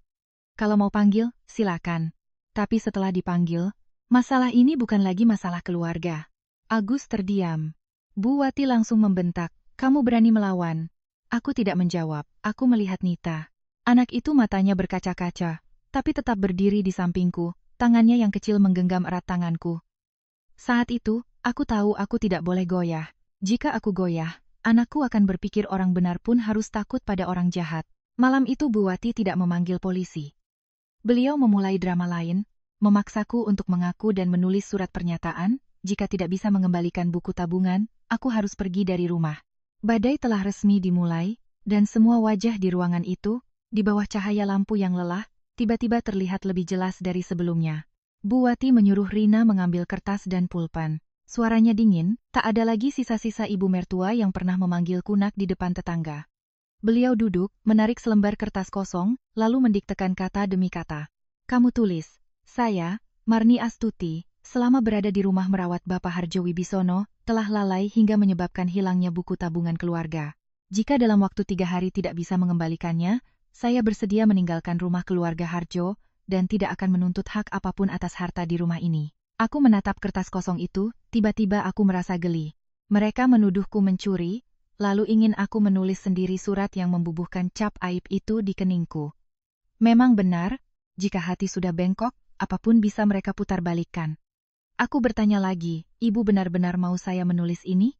Kalau mau panggil, silakan. Tapi setelah dipanggil, masalah ini bukan lagi masalah keluarga. Agus terdiam. Bu Wati langsung membentak, kamu berani melawan. Aku tidak menjawab, aku melihat Nita. Anak itu matanya berkaca-kaca, tapi tetap berdiri di sampingku, tangannya yang kecil menggenggam erat tanganku. Saat itu, aku tahu aku tidak boleh goyah. Jika aku goyah, anakku akan berpikir orang benar pun harus takut pada orang jahat. Malam itu Bu Wati tidak memanggil polisi. Beliau memulai drama lain, memaksaku untuk mengaku dan menulis surat pernyataan, jika tidak bisa mengembalikan buku tabungan, aku harus pergi dari rumah. Badai telah resmi dimulai, dan semua wajah di ruangan itu, di bawah cahaya lampu yang lelah, tiba-tiba terlihat lebih jelas dari sebelumnya. Bu Wati menyuruh Rina mengambil kertas dan pulpen. Suaranya dingin, tak ada lagi sisa-sisa ibu mertua yang pernah memanggil kunak di depan tetangga. Beliau duduk, menarik selembar kertas kosong, lalu mendiktekan kata demi kata. Kamu tulis, saya, Marni Astuti, selama berada di rumah merawat Bapak Harjo Wibisono, telah lalai hingga menyebabkan hilangnya buku tabungan keluarga. Jika dalam waktu 3 hari tidak bisa mengembalikannya, saya bersedia meninggalkan rumah keluarga Harjo, dan tidak akan menuntut hak apapun atas harta di rumah ini. Aku menatap kertas kosong itu, tiba-tiba aku merasa geli. Mereka menuduhku mencuri, lalu ingin aku menulis sendiri surat yang membubuhkan cap aib itu di keningku. Memang benar, jika hati sudah bengkok, apapun bisa mereka putar balikkan. Aku bertanya lagi, ibu benar-benar mau saya menulis ini?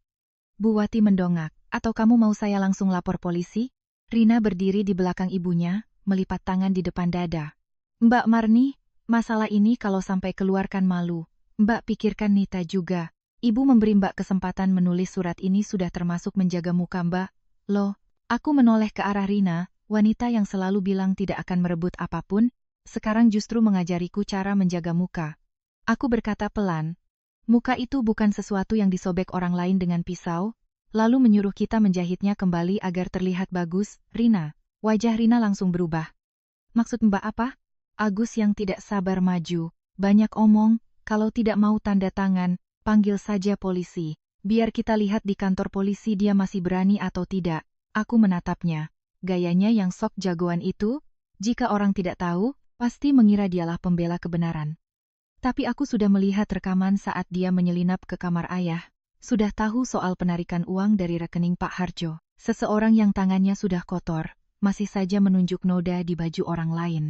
Bu Wati mendongak, atau kamu mau saya langsung lapor polisi? Rina berdiri di belakang ibunya, melipat tangan di depan dada. Mbak Marni, masalah ini kalau sampai keluarkan malu. Mbak pikirkan Nita juga. Ibu memberi Mbak kesempatan menulis surat ini sudah termasuk menjaga muka Mbak. Loh, aku menoleh ke arah Rina, wanita yang selalu bilang tidak akan merebut apapun, sekarang justru mengajariku cara menjaga muka. Aku berkata pelan, muka itu bukan sesuatu yang disobek orang lain dengan pisau, lalu menyuruh kita menjahitnya kembali agar terlihat bagus. Rina, wajah Rina langsung berubah. Maksud Mbak apa? Agus yang tidak sabar maju, banyak omong, kalau tidak mau tanda tangan, panggil saja polisi. Biar kita lihat di kantor polisi dia masih berani atau tidak. Aku menatapnya. Gayanya yang sok jagoan itu, jika orang tidak tahu, pasti mengira dialah pembela kebenaran. Tapi aku sudah melihat rekaman saat dia menyelinap ke kamar ayah. Sudah tahu soal penarikan uang dari rekening Pak Harjo. Seseorang yang tangannya sudah kotor, masih saja menunjuk noda di baju orang lain.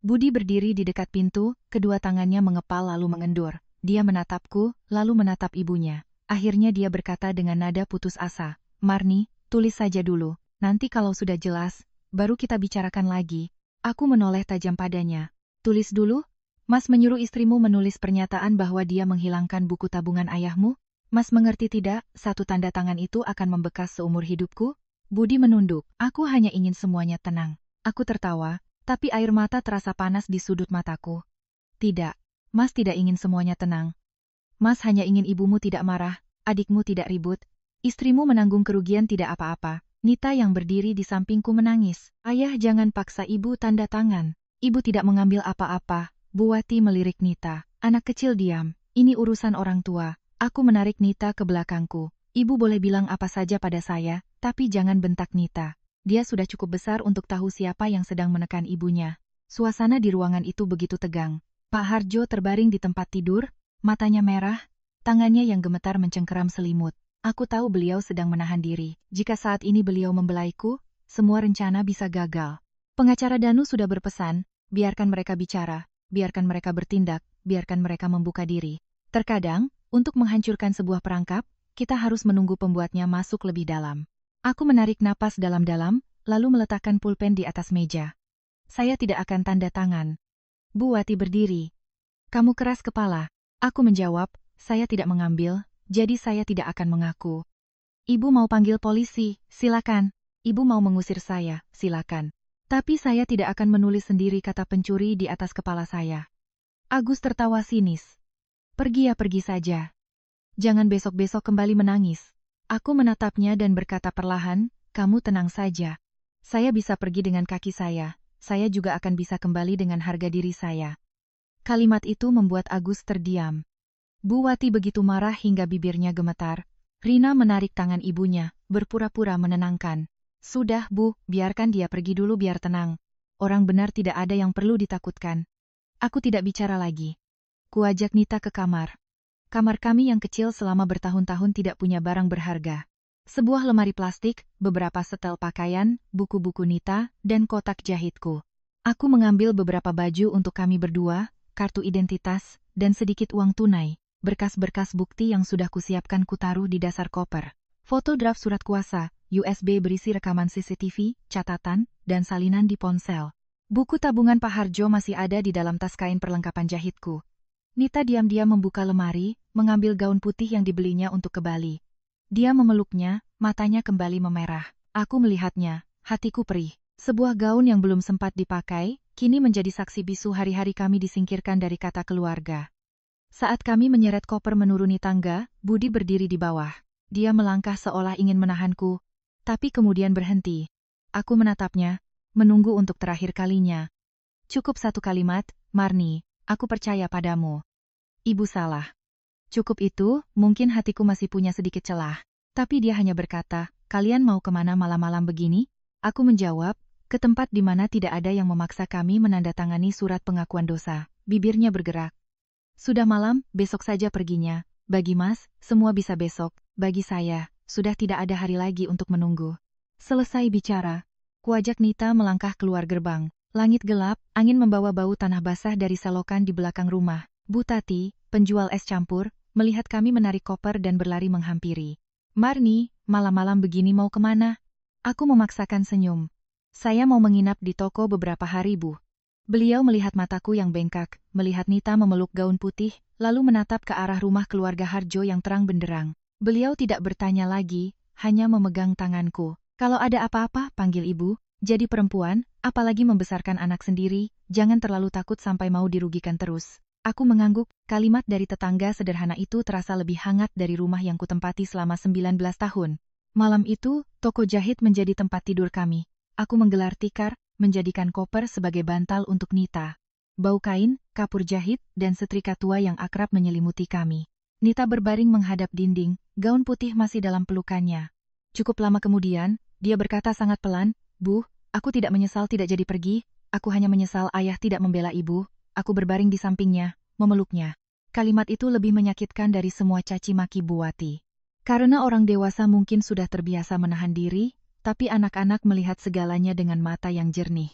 Budi berdiri di dekat pintu, kedua tangannya mengepal lalu mengendur. Dia menatapku, lalu menatap ibunya. Akhirnya dia berkata dengan nada putus asa, Marni, tulis saja dulu, nanti kalau sudah jelas, baru kita bicarakan lagi. Aku menoleh tajam padanya. Tulis dulu? Mas menyuruh istrimu menulis pernyataan bahwa dia menghilangkan buku tabungan ayahmu? Mas mengerti tidak, satu tanda tangan itu akan membekas seumur hidupku? Budi menunduk, aku hanya ingin semuanya tenang. Aku tertawa. Tapi air mata terasa panas di sudut mataku. Tidak, Mas tidak ingin semuanya tenang. Mas hanya ingin ibumu tidak marah, adikmu tidak ribut, Istrimu menanggung kerugian tidak apa-apa. Nita yang berdiri di sampingku menangis. Ayah jangan paksa ibu tanda tangan. Ibu tidak mengambil apa-apa. Bu Wati melirik Nita. Anak kecil diam. Ini urusan orang tua. Aku menarik Nita ke belakangku. Ibu boleh bilang apa saja pada saya, tapi jangan bentak Nita. Dia sudah cukup besar untuk tahu siapa yang sedang menekan ibunya. Suasana di ruangan itu begitu tegang. Pak Harjo terbaring di tempat tidur, matanya merah, tangannya yang gemetar mencengkeram selimut. Aku tahu beliau sedang menahan diri. Jika saat ini beliau membelaiku, semua rencana bisa gagal. Pengacara Danu sudah berpesan, biarkan mereka bicara, biarkan mereka bertindak, biarkan mereka membuka diri. Terkadang, untuk menghancurkan sebuah perangkap, kita harus menunggu pembuatnya masuk lebih dalam. Aku menarik napas dalam-dalam, lalu meletakkan pulpen di atas meja. Saya tidak akan tanda tangan. Bu Wati berdiri. Kamu keras kepala. Aku menjawab, saya tidak mengambil, jadi saya tidak akan mengaku. Ibu mau panggil polisi, silakan. Ibu mau mengusir saya, silakan. Tapi saya tidak akan menulis sendiri kata pencuri di atas kepala saya. Agus tertawa sinis. Pergi ya pergi saja. Jangan besok-besok kembali menangis. Aku menatapnya dan berkata perlahan, kamu tenang saja. Saya bisa pergi dengan kaki saya juga akan bisa kembali dengan harga diri saya. Kalimat itu membuat Agus terdiam. Bu Wati begitu marah hingga bibirnya gemetar. Rina menarik tangan ibunya, berpura-pura menenangkan. Sudah Bu, biarkan dia pergi dulu biar tenang. Orang benar tidak ada yang perlu ditakutkan. Aku tidak bicara lagi. Kuajak Nita ke kamar. Kamar kami yang kecil selama bertahun-tahun tidak punya barang berharga. Sebuah lemari plastik, beberapa setel pakaian, buku-buku Nita, dan kotak jahitku. Aku mengambil beberapa baju untuk kami berdua, kartu identitas, dan sedikit uang tunai. Berkas-berkas bukti yang sudah kusiapkan kutaruh di dasar koper. Foto draft surat kuasa, USB berisi rekaman CCTV, catatan, dan salinan di ponsel. Buku tabungan Pak Harjo masih ada di dalam tas kain perlengkapan jahitku. Nita diam-diam membuka lemari, mengambil gaun putih yang dibelinya untuk ke Bali. Dia memeluknya, matanya kembali memerah. Aku melihatnya, hatiku perih. Sebuah gaun yang belum sempat dipakai, kini menjadi saksi bisu hari-hari kami disingkirkan dari kata keluarga. Saat kami menyeret koper menuruni tangga, Budi berdiri di bawah. Dia melangkah seolah ingin menahanku, tapi kemudian berhenti. Aku menatapnya, menunggu untuk terakhir kalinya. Cukup satu kalimat, Marni, aku percaya padamu. Ibu salah. Cukup itu, mungkin hatiku masih punya sedikit celah. Tapi dia hanya berkata, kalian mau kemana malam-malam begini? Aku menjawab, ke tempat di mana tidak ada yang memaksa kami menandatangani surat pengakuan dosa. Bibirnya bergerak. Sudah malam, besok saja perginya. Bagi Mas, semua bisa besok. Bagi saya, sudah tidak ada hari lagi untuk menunggu. Selesai bicara, kuajak Nita melangkah keluar gerbang. Langit gelap, angin membawa bau tanah basah dari selokan di belakang rumah. Bu Tati, penjual es campur, melihat kami menarik koper dan berlari menghampiri. Marni, malam-malam begini mau kemana? Aku memaksakan senyum. Saya mau menginap di toko beberapa hari, Bu. Beliau melihat mataku yang bengkak, melihat Nita memeluk gaun putih, lalu menatap ke arah rumah keluarga Harjo yang terang benderang. Beliau tidak bertanya lagi, hanya memegang tanganku. Kalau ada apa-apa, panggil ibu. Jadi perempuan, apalagi membesarkan anak sendiri, jangan terlalu takut sampai mau dirugikan terus. Aku mengangguk, kalimat dari tetangga sederhana itu terasa lebih hangat dari rumah yang kutempati selama 19 tahun. Malam itu, toko jahit menjadi tempat tidur kami. Aku menggelar tikar, menjadikan koper sebagai bantal untuk Nita. Bau kain, kapur jahit, dan setrika tua yang akrab menyelimuti kami. Nita berbaring menghadap dinding, gaun putih masih dalam pelukannya. Cukup lama kemudian, dia berkata sangat pelan, Bu, aku tidak menyesal tidak jadi pergi, aku hanya menyesal ayah tidak membela ibu. Aku berbaring di sampingnya, memeluknya. Kalimat itu lebih menyakitkan dari semua caci maki Bu Wati. Karena orang dewasa mungkin sudah terbiasa menahan diri, tapi anak-anak melihat segalanya dengan mata yang jernih.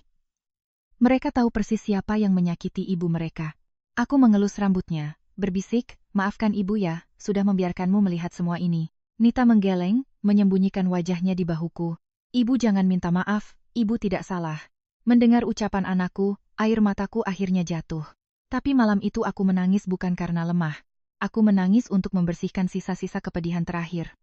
Mereka tahu persis siapa yang menyakiti ibu mereka. Aku mengelus rambutnya, berbisik, maafkan ibu ya, sudah membiarkanmu melihat semua ini. Nita menggeleng, menyembunyikan wajahnya di bahuku. Ibu jangan minta maaf, ibu tidak salah. Mendengar ucapan anakku, air mataku akhirnya jatuh. Tapi malam itu aku menangis bukan karena lemah. Aku menangis untuk membersihkan sisa-sisa kepedihan terakhir.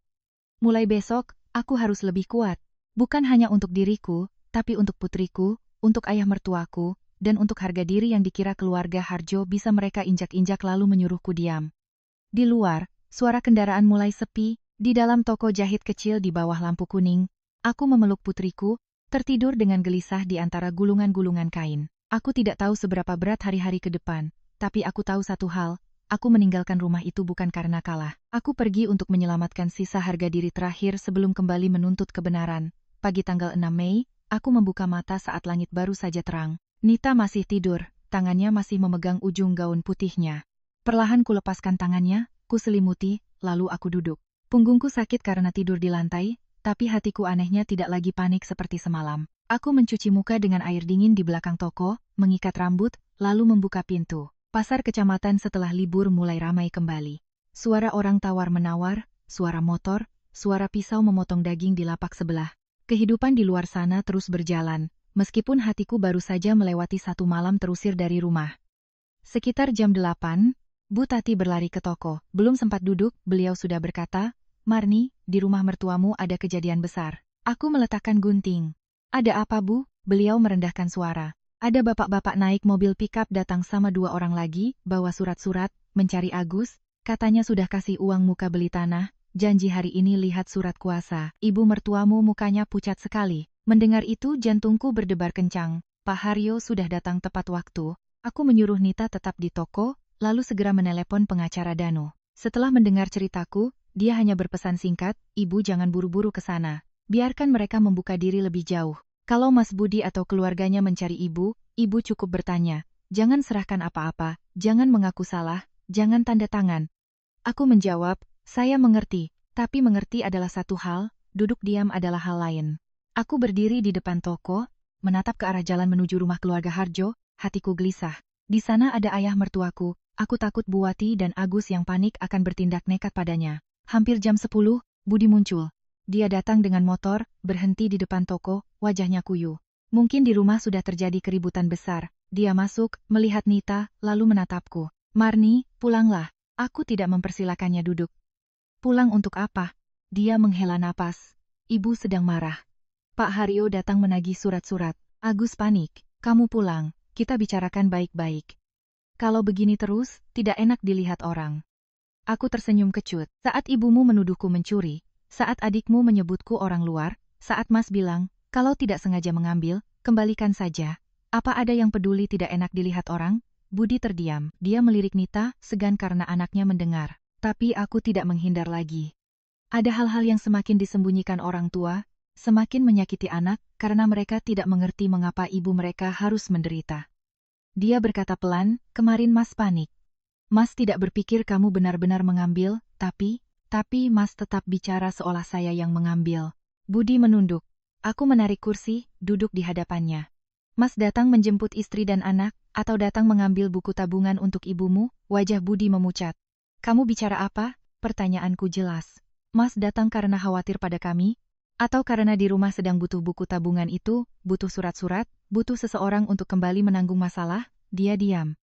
Mulai besok, aku harus lebih kuat. Bukan hanya untuk diriku, tapi untuk putriku, untuk ayah mertuaku, dan untuk harga diri yang dikira keluarga Harjo bisa mereka injak-injak lalu menyuruhku diam. Di luar, suara kendaraan mulai sepi, Di dalam toko jahit kecil di bawah lampu kuning, aku memeluk putriku, tertidur dengan gelisah di antara gulungan-gulungan kain. Aku tidak tahu seberapa berat hari-hari ke depan, tapi aku tahu satu hal, aku meninggalkan rumah itu bukan karena kalah. Aku pergi untuk menyelamatkan sisa harga diri terakhir sebelum kembali menuntut kebenaran. Pagi tanggal 6 Mei, aku membuka mata saat langit baru saja terang. Nita masih tidur, tangannya masih memegang ujung gaun putihnya. Perlahan kulepaskan tangannya, kuselimuti, lalu aku duduk. Punggungku sakit karena tidur di lantai, tapi hatiku anehnya tidak lagi panik seperti semalam. Aku mencuci muka dengan air dingin di belakang toko, mengikat rambut, lalu membuka pintu. Pasar kecamatan setelah libur mulai ramai kembali. Suara orang tawar-menawar, suara motor, suara pisau memotong daging di lapak sebelah. Kehidupan di luar sana terus berjalan, meskipun hatiku baru saja melewati satu malam terusir dari rumah. Sekitar jam 8, Bu Tati berlari ke toko. Belum sempat duduk, beliau sudah berkata, "Marni, di rumah mertuamu ada kejadian besar." Aku meletakkan gunting. "Ada apa, Bu?" Beliau merendahkan suara. "Ada bapak-bapak naik mobil pikap datang sama 2 orang lagi, bawa surat-surat, mencari Agus, katanya sudah kasih uang muka beli tanah, janji hari ini lihat surat kuasa." Ibu mertuamu mukanya pucat sekali. Mendengar itu jantungku berdebar kencang. Pak Haryo sudah datang tepat waktu. Aku menyuruh Nita tetap di toko, lalu segera menelepon pengacara Danu. Setelah mendengar ceritaku, dia hanya berpesan singkat, "Ibu jangan buru-buru ke sana. Biarkan mereka membuka diri lebih jauh. Kalau Mas Budi atau keluarganya mencari ibu, ibu cukup bertanya. Jangan serahkan apa-apa, jangan mengaku salah, jangan tanda tangan." Aku menjawab, "Saya mengerti, tapi mengerti adalah satu hal, duduk diam adalah hal lain." Aku berdiri di depan toko, menatap ke arah jalan menuju rumah keluarga Harjo, hatiku gelisah. Di sana ada ayah mertuaku. Aku takut Buwati dan Agus yang panik akan bertindak nekat padanya. Hampir jam 10, Budi muncul. Dia datang dengan motor, berhenti di depan toko, wajahnya kuyu. Mungkin di rumah sudah terjadi keributan besar. Dia masuk, melihat Nita, lalu menatapku. "Marni, pulanglah." Aku tidak mempersilakannya duduk. "Pulang untuk apa?" Dia menghela napas. "Ibu sedang marah. Pak Haryo datang menagih surat-surat. Agus panik. Kamu pulang, kita bicarakan baik-baik. Kalau begini terus, tidak enak dilihat orang." Aku tersenyum kecut. Saat ibumu menuduhku mencuri, saat adikmu menyebutku orang luar, saat Mas bilang, kalau tidak sengaja mengambil, kembalikan saja. Apa ada yang peduli tidak enak dilihat orang? Budi terdiam. Dia melirik Nita, segan karena anaknya mendengar. Tapi aku tidak menghindar lagi. Ada hal-hal yang semakin disembunyikan orang tua, semakin menyakiti anak, karena mereka tidak mengerti mengapa ibu mereka harus menderita. Dia berkata pelan, "Kemarin Mas panik. Mas tidak berpikir kamu benar-benar mengambil, tapi Mas tetap bicara seolah saya yang mengambil." Budi menunduk. Aku menarik kursi, duduk di hadapannya. "Mas datang menjemput istri dan anak, atau datang mengambil buku tabungan untuk ibumu?" Wajah Budi memucat. "Kamu bicara apa?" Pertanyaanku jelas. "Mas datang karena khawatir pada kami? Atau karena di rumah sedang butuh buku tabungan itu, butuh surat-surat, butuh seseorang untuk kembali menanggung masalah?" Dia diam.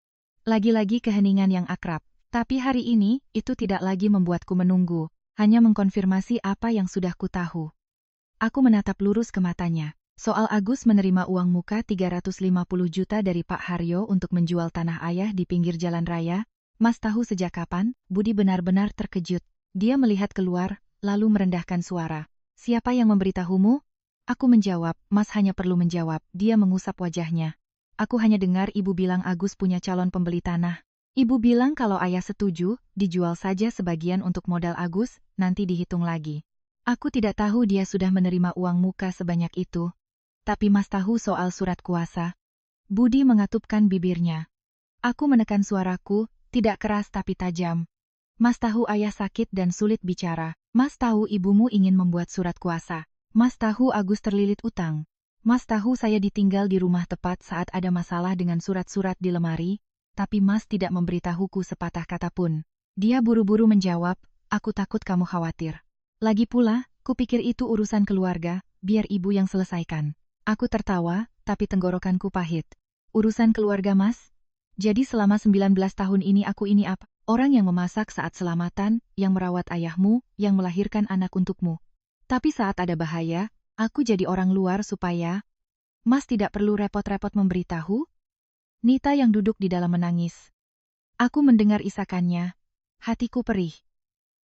Lagi-lagi keheningan yang akrab. Tapi hari ini, itu tidak lagi membuatku menunggu, hanya mengkonfirmasi apa yang sudah ku tahu. Aku menatap lurus ke matanya. Soal Agus menerima uang muka 350 juta dari Pak Haryo untuk menjual tanah ayah di pinggir jalan raya, Mas tahu sejak kapan? Budi benar-benar terkejut. Dia melihat keluar, lalu merendahkan suara. "Siapa yang memberitahumu?" Aku menjawab, "Mas hanya perlu menjawab." Dia mengusap wajahnya. "Aku hanya dengar ibu bilang Agus punya calon pembeli tanah. Ibu bilang kalau ayah setuju, dijual saja sebagian untuk modal Agus, nanti dihitung lagi." Aku tidak tahu dia sudah menerima uang muka sebanyak itu. Tapi Mas tahu soal surat kuasa? Budi mengatupkan bibirnya. Aku menekan suaraku, tidak keras tapi tajam. "Mas tahu ayah sakit dan sulit bicara. Mas tahu ibumu ingin membuat surat kuasa. Mas tahu Agus terlilit utang. Mas tahu saya ditinggal di rumah tepat saat ada masalah dengan surat-surat di lemari, tapi Mas tidak memberitahuku sepatah kata pun." Dia buru-buru menjawab, "Aku takut kamu khawatir. Lagi pula, kupikir itu urusan keluarga, biar ibu yang selesaikan." Aku tertawa, tapi tenggorokanku pahit. "Urusan keluarga Mas? Jadi selama 19 tahun ini aku ini apa? Orang yang memasak saat selamatan, yang merawat ayahmu, yang melahirkan anak untukmu. Tapi saat ada bahaya, aku jadi orang luar supaya Mas tidak perlu repot-repot memberitahu?" Nita yang duduk di dalam menangis. Aku mendengar isakannya. Hatiku perih.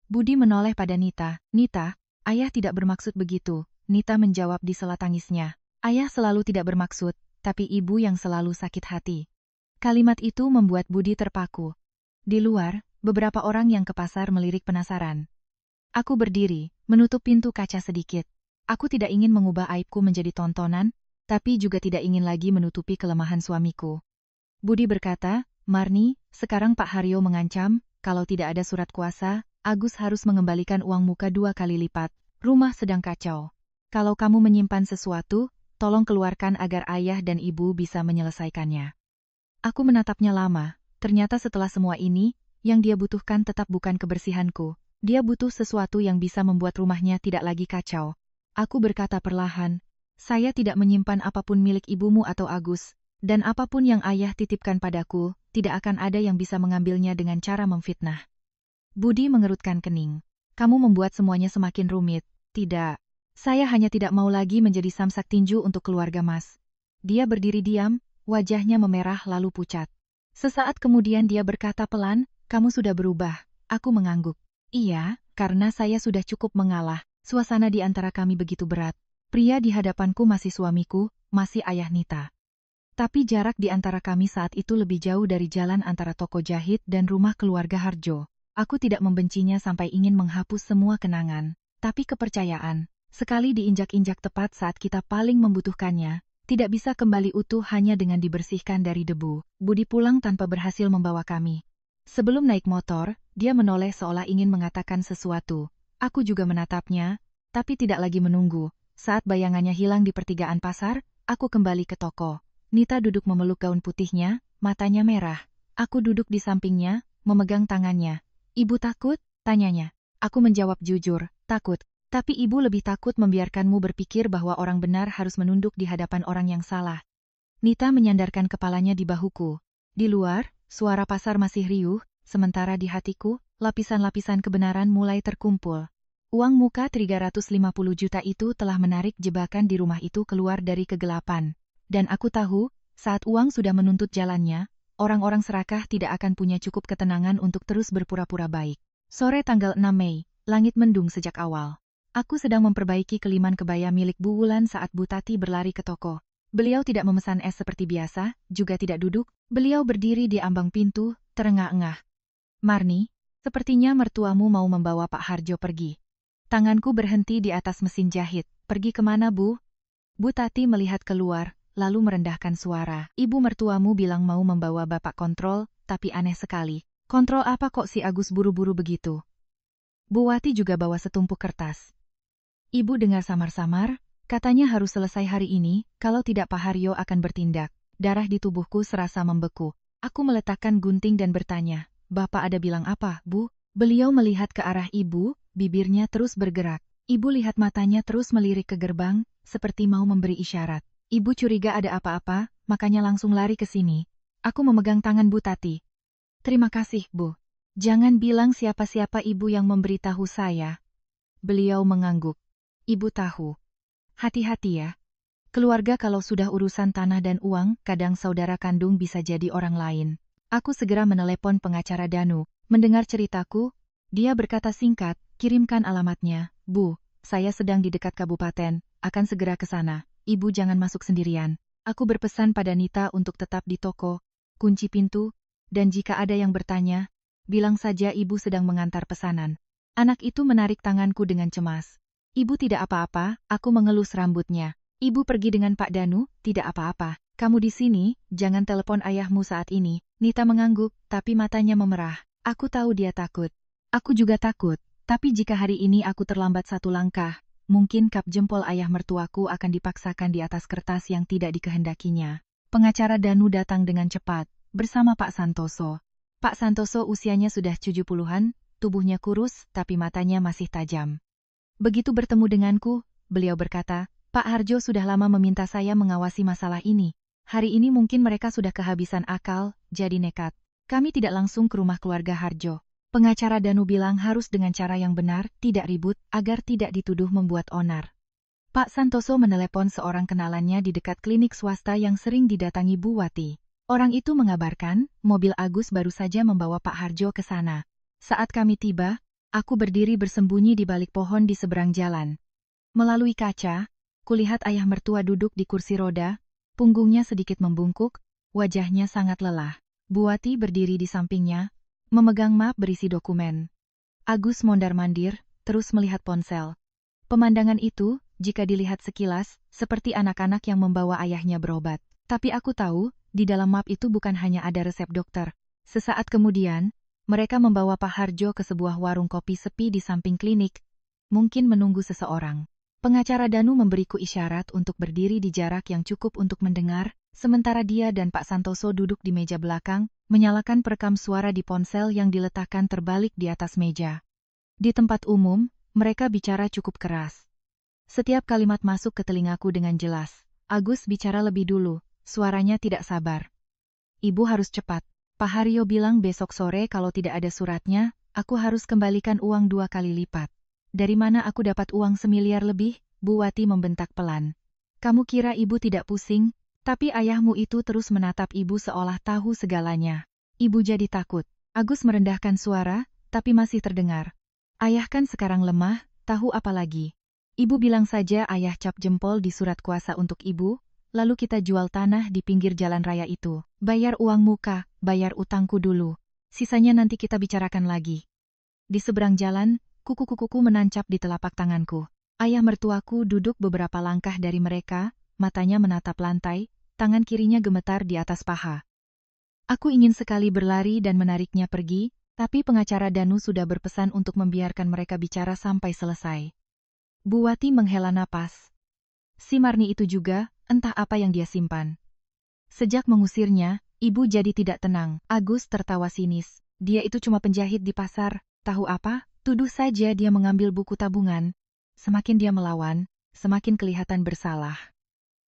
Budi menoleh pada Nita. Nita, ayah tidak bermaksud begitu. Nita menjawab di sela tangisnya. Ayah selalu tidak bermaksud, tapi ibu yang selalu sakit hati. Kalimat itu membuat Budi terpaku. Di luar, beberapa orang yang ke pasar melirik penasaran. Aku berdiri, menutup pintu kaca sedikit. Aku tidak ingin mengubah aibku menjadi tontonan, tapi juga tidak ingin lagi menutupi kelemahan suamiku. Budi berkata, Marni, sekarang Pak Haryo mengancam, kalau tidak ada surat kuasa, Agus harus mengembalikan uang muka 2 kali lipat. Rumah sedang kacau. Kalau kamu menyimpan sesuatu, tolong keluarkan agar ayah dan ibu bisa menyelesaikannya. Aku menatapnya lama. Ternyata setelah semua ini, yang dia butuhkan tetap bukan kebersihanku. Dia butuh sesuatu yang bisa membuat rumahnya tidak lagi kacau. Aku berkata perlahan, saya tidak menyimpan apapun milik ibumu atau Agus, dan apapun yang ayah titipkan padaku, tidak akan ada yang bisa mengambilnya dengan cara memfitnah. Budi mengerutkan kening. Kamu membuat semuanya semakin rumit. Tidak. Saya hanya tidak mau lagi menjadi samsak tinju untuk keluarga Mas. Dia berdiri diam, wajahnya memerah lalu pucat. Sesaat kemudian dia berkata pelan, kamu sudah berubah. Aku mengangguk. Iya, karena saya sudah cukup mengalah. Suasana di antara kami begitu berat. Pria di hadapanku masih suamiku, masih ayah Nita. Tapi jarak di antara kami saat itu lebih jauh dari jalan antara toko jahit dan rumah keluarga Harjo. Aku tidak membencinya sampai ingin menghapus semua kenangan. Tapi kepercayaan, sekali diinjak-injak tepat saat kita paling membutuhkannya, tidak bisa kembali utuh hanya dengan dibersihkan dari debu. Budi pulang tanpa berhasil membawa kami. Sebelum naik motor, dia menoleh seolah ingin mengatakan sesuatu. Aku juga menatapnya, tapi tidak lagi menunggu. Saat bayangannya hilang di pertigaan pasar, aku kembali ke toko. Nita duduk memeluk gaun putihnya, matanya merah. Aku duduk di sampingnya, memegang tangannya. Ibu takut? Tanyanya. Aku menjawab jujur, takut. Tapi ibu lebih takut membiarkanmu berpikir bahwa orang benar harus menunduk di hadapan orang yang salah. Nita menyandarkan kepalanya di bahuku. Di luar, suara pasar masih riuh, sementara di hatiku, lapisan-lapisan kebenaran mulai terkumpul. Uang muka 350 juta itu telah menarik jebakan di rumah itu keluar dari kegelapan. Dan aku tahu, saat uang sudah menuntut jalannya, orang-orang serakah tidak akan punya cukup ketenangan untuk terus berpura-pura baik. Sore tanggal 6 Mei, langit mendung sejak awal. Aku sedang memperbaiki keliman kebaya milik Bu Wulan saat Bu Tati berlari ke toko. Beliau tidak memesan es seperti biasa, juga tidak duduk. Beliau berdiri di ambang pintu, terengah-engah. Marni, sepertinya mertuamu mau membawa Pak Harjo pergi. Tanganku berhenti di atas mesin jahit. Pergi kemana, Bu? Bu Tati melihat keluar, lalu merendahkan suara. Ibu mertuamu bilang mau membawa Bapak kontrol, tapi aneh sekali. Kontrol apa kok si Agus buru-buru begitu? Bu Wati juga bawa setumpuk kertas. Ibu dengar samar-samar, katanya harus selesai hari ini, kalau tidak Pak Haryo akan bertindak. Darah di tubuhku serasa membeku. Aku meletakkan gunting dan bertanya, Bapak ada bilang apa, Bu? Beliau melihat ke arah ibu, bibirnya terus bergerak. Ibu lihat matanya terus melirik ke gerbang, seperti mau memberi isyarat. Ibu curiga ada apa-apa, makanya langsung lari ke sini. Aku memegang tangan Bu Tati. Terima kasih, Bu. Jangan bilang siapa-siapa ibu yang memberitahu saya. Beliau mengangguk. Ibu tahu. Hati-hati ya. Keluarga kalau sudah urusan tanah dan uang, kadang saudara kandung bisa jadi orang lain. Aku segera menelepon pengacara Danu. Mendengar ceritaku, dia berkata singkat, kirimkan alamatnya. Bu, saya sedang di dekat kabupaten, akan segera ke sana. Ibu jangan masuk sendirian. Aku berpesan pada Nita untuk tetap di toko, kunci pintu, dan jika ada yang bertanya, bilang saja ibu sedang mengantar pesanan. Anak itu menarik tanganku dengan cemas. Ibu tidak apa-apa, aku mengelus rambutnya. Ibu pergi dengan Pak Danu, tidak apa-apa. Kamu di sini, jangan telepon ayahmu saat ini. Nita mengangguk, tapi matanya memerah. Aku tahu dia takut. Aku juga takut, tapi jika hari ini aku terlambat satu langkah, mungkin kap jempol ayah mertuaku akan dipaksakan di atas kertas yang tidak dikehendakinya. Pengacara Danu datang dengan cepat, bersama Pak Santoso. Pak Santoso usianya sudah 70-an, tubuhnya kurus, tapi matanya masih tajam. Begitu bertemu denganku, beliau berkata, Pak Harjo sudah lama meminta saya mengawasi masalah ini. Hari ini mungkin mereka sudah kehabisan akal, jadi nekat. Kami tidak langsung ke rumah keluarga Harjo. Pengacara Danu bilang harus dengan cara yang benar, tidak ribut, agar tidak dituduh membuat onar. Pak Santoso menelepon seorang kenalannya di dekat klinik swasta yang sering didatangi Bu Wati. Orang itu mengabarkan, mobil Agus baru saja membawa Pak Harjo ke sana. Saat kami tiba, Aku berdiri bersembunyi di balik pohon di seberang jalan. Melalui kaca, kulihat ayah mertua duduk di kursi roda, punggungnya sedikit membungkuk, wajahnya sangat lelah. Buati berdiri di sampingnya, memegang map berisi dokumen. Agus mondar-mandir, terus melihat ponsel. Pemandangan itu, jika dilihat sekilas, seperti anak-anak yang membawa ayahnya berobat. Tapi aku tahu, di dalam map itu bukan hanya ada resep dokter. Sesaat kemudian, mereka membawa Pak Harjo ke sebuah warung kopi sepi di samping klinik, mungkin menunggu seseorang. Pengacara Danu memberiku isyarat untuk berdiri di jarak yang cukup untuk mendengar, sementara dia dan Pak Santoso duduk di meja belakang, menyalakan perekam suara di ponsel yang diletakkan terbalik di atas meja. Di tempat umum, mereka bicara cukup keras. Setiap kalimat masuk ke telingaku dengan jelas. Agus bicara lebih dulu, suaranya tidak sabar. Ibu harus cepat. Pak Haryo bilang besok sore kalau tidak ada suratnya, aku harus kembalikan uang 2 kali lipat. Dari mana aku dapat uang 1 miliar lebih? Bu Wati membentak pelan. Kamu kira ibu tidak pusing? Tapi ayahmu itu terus menatap ibu seolah tahu segalanya. Ibu jadi takut. Agus merendahkan suara, tapi masih terdengar. Ayah kan sekarang lemah, tahu apa lagi. Ibu bilang saja ayah cap jempol di surat kuasa untuk ibu, lalu kita jual tanah di pinggir jalan raya itu. Bayar uang muka, bayar utangku dulu. Sisanya nanti kita bicarakan lagi. Di seberang jalan, kuku-kukuku menancap di telapak tanganku. Ayah mertuaku duduk beberapa langkah dari mereka, matanya menatap lantai, tangan kirinya gemetar di atas paha. Aku ingin sekali berlari dan menariknya pergi, tapi pengacara Danu sudah berpesan untuk membiarkan mereka bicara sampai selesai. Bu Wati menghela napas. Si Marni itu juga, entah apa yang dia simpan. Sejak mengusirnya, ibu jadi tidak tenang. Agus tertawa sinis. Dia itu cuma penjahit di pasar, tahu apa? Tuduh saja dia mengambil buku tabungan. Semakin dia melawan, semakin kelihatan bersalah.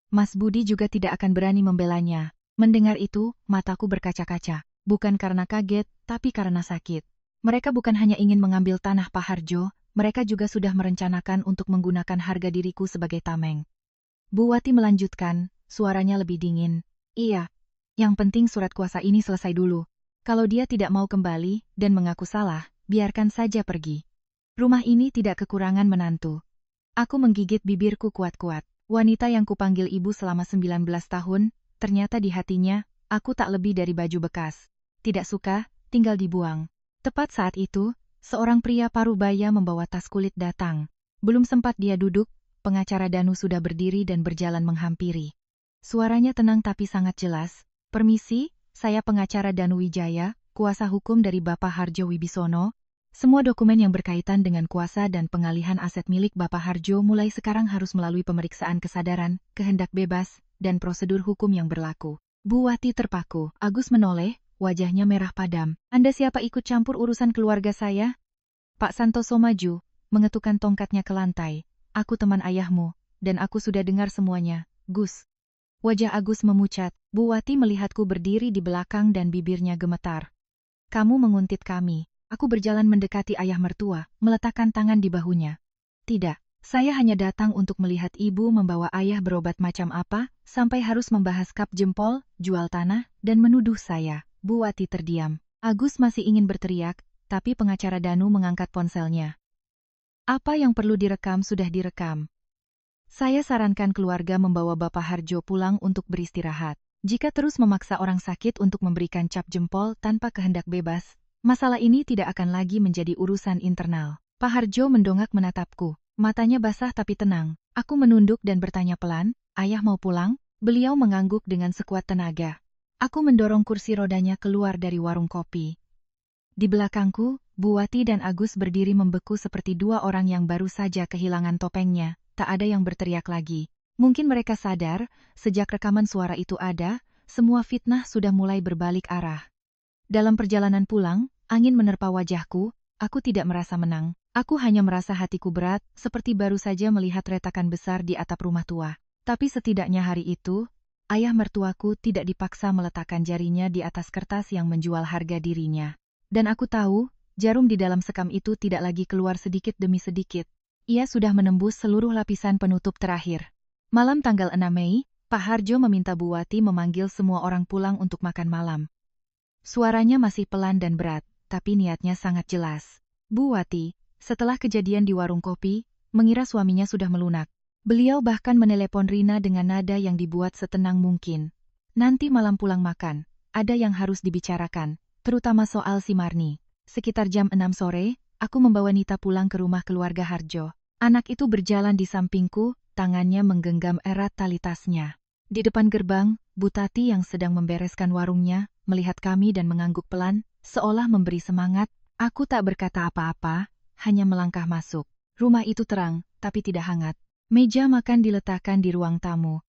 Mas Budi juga tidak akan berani membelanya. Mendengar itu, mataku berkaca-kaca. Bukan karena kaget, tapi karena sakit. Mereka bukan hanya ingin mengambil tanah Pak Harjo, mereka juga sudah merencanakan untuk menggunakan harga diriku sebagai tameng. Bu Wati melanjutkan, suaranya lebih dingin. Iya, yang penting surat kuasa ini selesai dulu. Kalau dia tidak mau kembali dan mengaku salah, biarkan saja pergi. Rumah ini tidak kekurangan menantu. Aku menggigit bibirku kuat-kuat. Wanita yang kupanggil ibu selama 19 tahun, ternyata di hatinya, aku tak lebih dari baju bekas. Tidak suka, tinggal dibuang. Tepat saat itu, seorang pria parubaya membawa tas kulit datang. Belum sempat dia duduk, pengacara Danu sudah berdiri dan berjalan menghampiri. Suaranya tenang tapi sangat jelas. Permisi, saya pengacara Danu Wijaya, kuasa hukum dari Bapak Harjo Wibisono. Semua dokumen yang berkaitan dengan kuasa dan pengalihan aset milik Bapak Harjo mulai sekarang harus melalui pemeriksaan kesadaran, kehendak bebas, dan prosedur hukum yang berlaku. Bu Wati terpaku. Agus menoleh, wajahnya merah padam. Anda siapa ikut campur urusan keluarga saya? Pak Santoso maju, mengetukkan tongkatnya ke lantai. Aku teman ayahmu, dan aku sudah dengar semuanya, Gus. Wajah Agus memucat. Bu Wati melihatku berdiri di belakang dan bibirnya gemetar. Kamu menguntit kami. Aku berjalan mendekati ayah mertua, meletakkan tangan di bahunya. Tidak, saya hanya datang untuk melihat ibu membawa ayah berobat macam apa, sampai harus membahas kap jempol, jual tanah, dan menuduh saya. Bu Wati terdiam. Agus masih ingin berteriak, tapi pengacara Danu mengangkat ponselnya. Apa yang perlu direkam sudah direkam. Saya sarankan keluarga membawa Bapak Harjo pulang untuk beristirahat. Jika terus memaksa orang sakit untuk memberikan cap jempol tanpa kehendak bebas, masalah ini tidak akan lagi menjadi urusan internal. Pak Harjo mendongak menatapku. Matanya basah tapi tenang. Aku menunduk dan bertanya pelan, ayah mau pulang? Beliau mengangguk dengan sekuat tenaga. Aku mendorong kursi rodanya keluar dari warung kopi. Di belakangku, Bu Wati dan Agus berdiri membeku seperti dua orang yang baru saja kehilangan topengnya. Tak ada yang berteriak lagi. Mungkin mereka sadar, sejak rekaman suara itu ada, semua fitnah sudah mulai berbalik arah. Dalam perjalanan pulang, angin menerpa wajahku, aku tidak merasa menang. Aku hanya merasa hatiku berat, seperti baru saja melihat retakan besar di atap rumah tua. Tapi setidaknya hari itu, ayah mertuaku tidak dipaksa meletakkan jarinya di atas kertas yang menjual harga dirinya. Dan aku tahu, jarum di dalam sekam itu tidak lagi keluar sedikit demi sedikit. Ia sudah menembus seluruh lapisan penutup terakhir. Malam tanggal 6 Mei, Pak Harjo meminta Bu Wati memanggil semua orang pulang untuk makan malam. Suaranya masih pelan dan berat, tapi niatnya sangat jelas. Bu Wati, setelah kejadian di warung kopi, mengira suaminya sudah melunak. Beliau bahkan menelepon Rina dengan nada yang dibuat setenang mungkin. Nanti malam pulang makan, ada yang harus dibicarakan, terutama soal si Marni. Sekitar jam 6 sore, aku membawa Nita pulang ke rumah keluarga Harjo. Anak itu berjalan di sampingku, tangannya menggenggam erat tali tasnya. Di depan gerbang, Bu Tati yang sedang membereskan warungnya, melihat kami dan mengangguk pelan, seolah memberi semangat. Aku tak berkata apa-apa, hanya melangkah masuk. Rumah itu terang, tapi tidak hangat. Meja makan diletakkan di ruang tamu.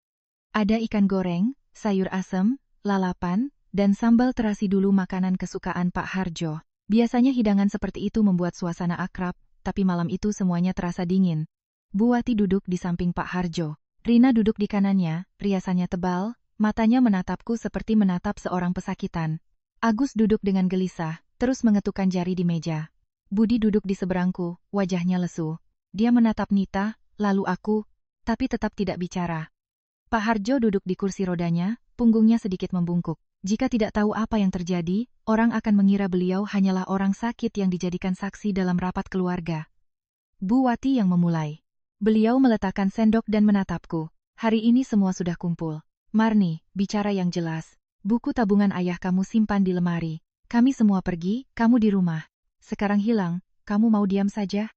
Ada ikan goreng, sayur asem, lalapan, dan sambal terasi dulu makanan kesukaan Pak Harjo. Biasanya hidangan seperti itu membuat suasana akrab, tapi malam itu semuanya terasa dingin. Bu Wati duduk di samping Pak Harjo. Rina duduk di kanannya, riasannya tebal, matanya menatapku seperti menatap seorang pesakitan. Agus duduk dengan gelisah, terus mengetukkan jari di meja. Budi duduk di seberangku, wajahnya lesu. Dia menatap Nita, lalu aku, tapi tetap tidak bicara. Pak Harjo duduk di kursi rodanya, punggungnya sedikit membungkuk. Jika tidak tahu apa yang terjadi, orang akan mengira beliau hanyalah orang sakit yang dijadikan saksi dalam rapat keluarga. Bu Wati yang memulai. Beliau meletakkan sendok dan menatapku. Hari ini semua sudah kumpul. Marni, bicara yang jelas. Buku tabungan ayah kamu simpan di lemari. Kami semua pergi, kamu di rumah. Sekarang hilang, kamu mau diam saja?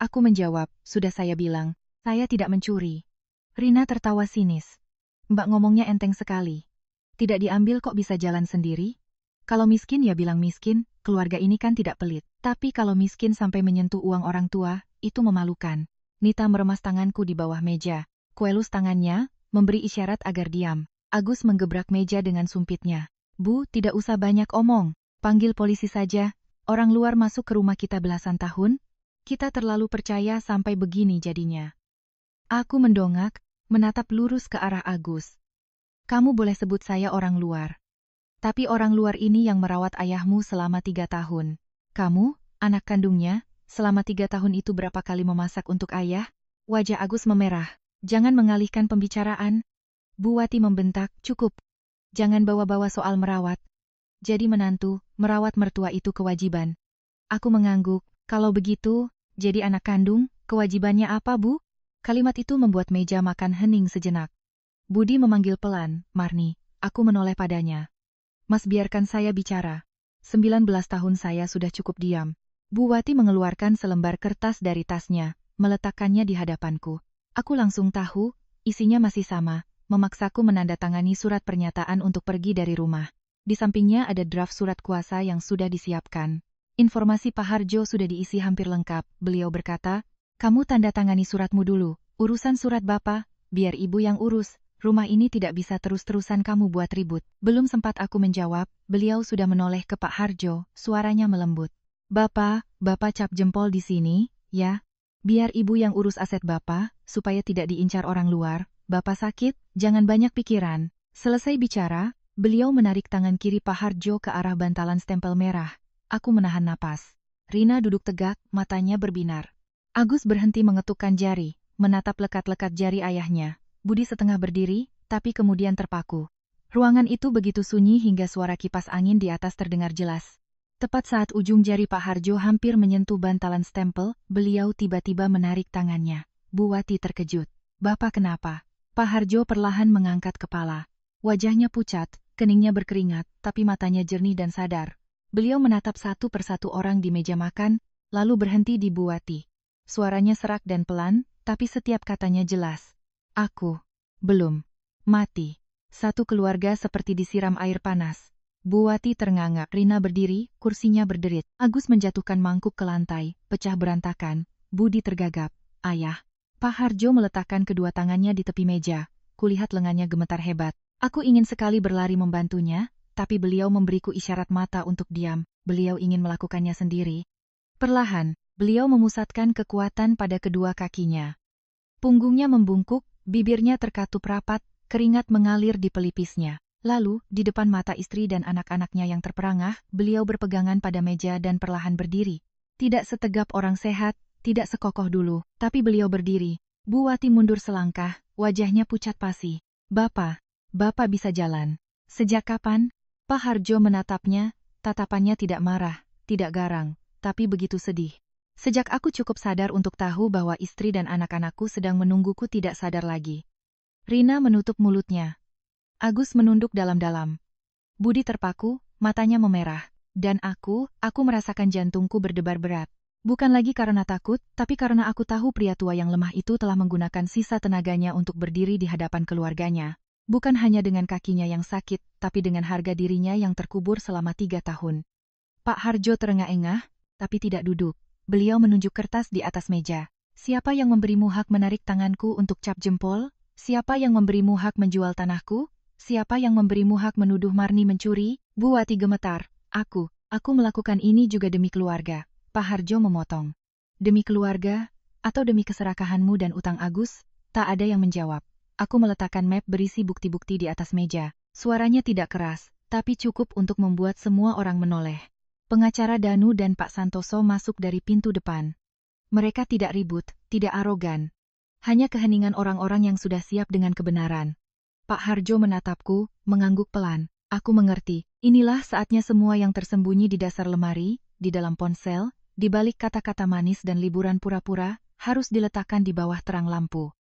Aku menjawab, sudah saya bilang. Saya tidak mencuri. Rina tertawa sinis. Mbak ngomongnya enteng sekali. Tidak diambil kok bisa jalan sendiri? Kalau miskin ya bilang miskin, keluarga ini kan tidak pelit. Tapi kalau miskin sampai menyentuh uang orang tua, itu memalukan. Nita meremas tanganku di bawah meja. Kuelus tangannya, memberi isyarat agar diam. Agus menggebrak meja dengan sumpitnya. Bu, tidak usah banyak omong. Panggil polisi saja. Orang luar masuk ke rumah kita belasan tahun. Kita terlalu percaya sampai begini jadinya. Aku mendongak, menatap lurus ke arah Agus. Kamu boleh sebut saya orang luar. Tapi orang luar ini yang merawat ayahmu selama 3 tahun. Kamu, anak kandungnya, selama 3 tahun itu berapa kali memasak untuk ayah? Wajah Agus memerah. Jangan mengalihkan pembicaraan. Bu Wati membentak, cukup. Jangan bawa-bawa soal merawat. Jadi menantu, merawat mertua itu kewajiban. Aku mengangguk, kalau begitu, jadi anak kandung, kewajibannya apa Bu? Kalimat itu membuat meja makan hening sejenak. Budi memanggil pelan, Marni, aku menoleh padanya. Mas biarkan saya bicara. 19 tahun saya sudah cukup diam. Bu Wati mengeluarkan selembar kertas dari tasnya, meletakkannya di hadapanku. Aku langsung tahu, isinya masih sama, memaksaku menandatangani surat pernyataan untuk pergi dari rumah. Di sampingnya ada draft surat kuasa yang sudah disiapkan. Informasi Pak Harjo sudah diisi hampir lengkap, beliau berkata, kamu tanda tangani suratmu dulu, urusan surat Bapak, biar ibu yang urus, rumah ini tidak bisa terus-terusan kamu buat ribut. Belum sempat aku menjawab, beliau sudah menoleh ke Pak Harjo, suaranya melembut. Bapak cap jempol di sini, ya. Biar ibu yang urus aset Bapak, supaya tidak diincar orang luar, Bapak sakit, jangan banyak pikiran. Selesai bicara, beliau menarik tangan kiri Pak Harjo ke arah bantalan stempel merah. Aku menahan napas. Rina duduk tegak, matanya berbinar. Agus berhenti mengetukkan jari, menatap lekat-lekat jari ayahnya. Budi setengah berdiri, tapi kemudian terpaku. Ruangan itu begitu sunyi hingga suara kipas angin di atas terdengar jelas. Tepat saat ujung jari Pak Harjo hampir menyentuh bantalan stempel, beliau tiba-tiba menarik tangannya. Bu Wati terkejut. Bapak kenapa? Pak Harjo perlahan mengangkat kepala. Wajahnya pucat, keningnya berkeringat, tapi matanya jernih dan sadar. Beliau menatap satu persatu orang di meja makan, lalu berhenti di Bu Wati. Suaranya serak dan pelan, tapi setiap katanya jelas. Aku belum mati. Satu keluarga seperti disiram air panas. Bu Wati ternganga. Rina berdiri, kursinya berderit. Agus menjatuhkan mangkuk ke lantai, pecah berantakan. Budi tergagap. Ayah. Pak Harjo meletakkan kedua tangannya di tepi meja. Kulihat lengannya gemetar hebat. Aku ingin sekali berlari membantunya, tapi beliau memberiku isyarat mata untuk diam. Beliau ingin melakukannya sendiri. Perlahan, beliau memusatkan kekuatan pada kedua kakinya. Punggungnya membungkuk, bibirnya terkatup rapat, keringat mengalir di pelipisnya. Lalu, di depan mata istri dan anak-anaknya yang terperangah, beliau berpegangan pada meja dan perlahan berdiri. Tidak setegap orang sehat, tidak sekokoh dulu, tapi beliau berdiri. Bu Wati mundur selangkah, wajahnya pucat pasi. Bapak bisa jalan. Sejak kapan? Pak Harjo menatapnya, tatapannya tidak marah, tidak garang, tapi begitu sedih. Sejak aku cukup sadar untuk tahu bahwa istri dan anak-anakku sedang menungguku tidak sadar lagi. Rina menutup mulutnya. Agus menunduk dalam-dalam. Budi terpaku, matanya memerah. Dan aku merasakan jantungku berdebar berat. Bukan lagi karena takut, tapi karena aku tahu pria tua yang lemah itu telah menggunakan sisa tenaganya untuk berdiri di hadapan keluarganya. Bukan hanya dengan kakinya yang sakit, tapi dengan harga dirinya yang terkubur selama 3 tahun. Pak Harjo terengah-engah, tapi tidak duduk. Beliau menunjuk kertas di atas meja. Siapa yang memberimu hak menarik tanganku untuk cap jempol? Siapa yang memberimu hak menjual tanahku? Siapa yang memberimu hak menuduh Marni mencuri? Bu Wati gemetar. Aku melakukan ini juga demi keluarga. Pak Harjo memotong. Demi keluarga? Atau demi keserakahanmu dan utang Agus? Tak ada yang menjawab. Aku meletakkan map berisi bukti-bukti di atas meja. Suaranya tidak keras, tapi cukup untuk membuat semua orang menoleh. Pengacara Danu dan Pak Santoso masuk dari pintu depan. Mereka tidak ribut, tidak arogan. Hanya keheningan orang-orang yang sudah siap dengan kebenaran. Pak Harjo menatapku, mengangguk pelan. Aku mengerti, inilah saatnya semua yang tersembunyi di dasar lemari, di dalam ponsel, di balik kata-kata manis dan liburan pura-pura, harus diletakkan di bawah terang lampu.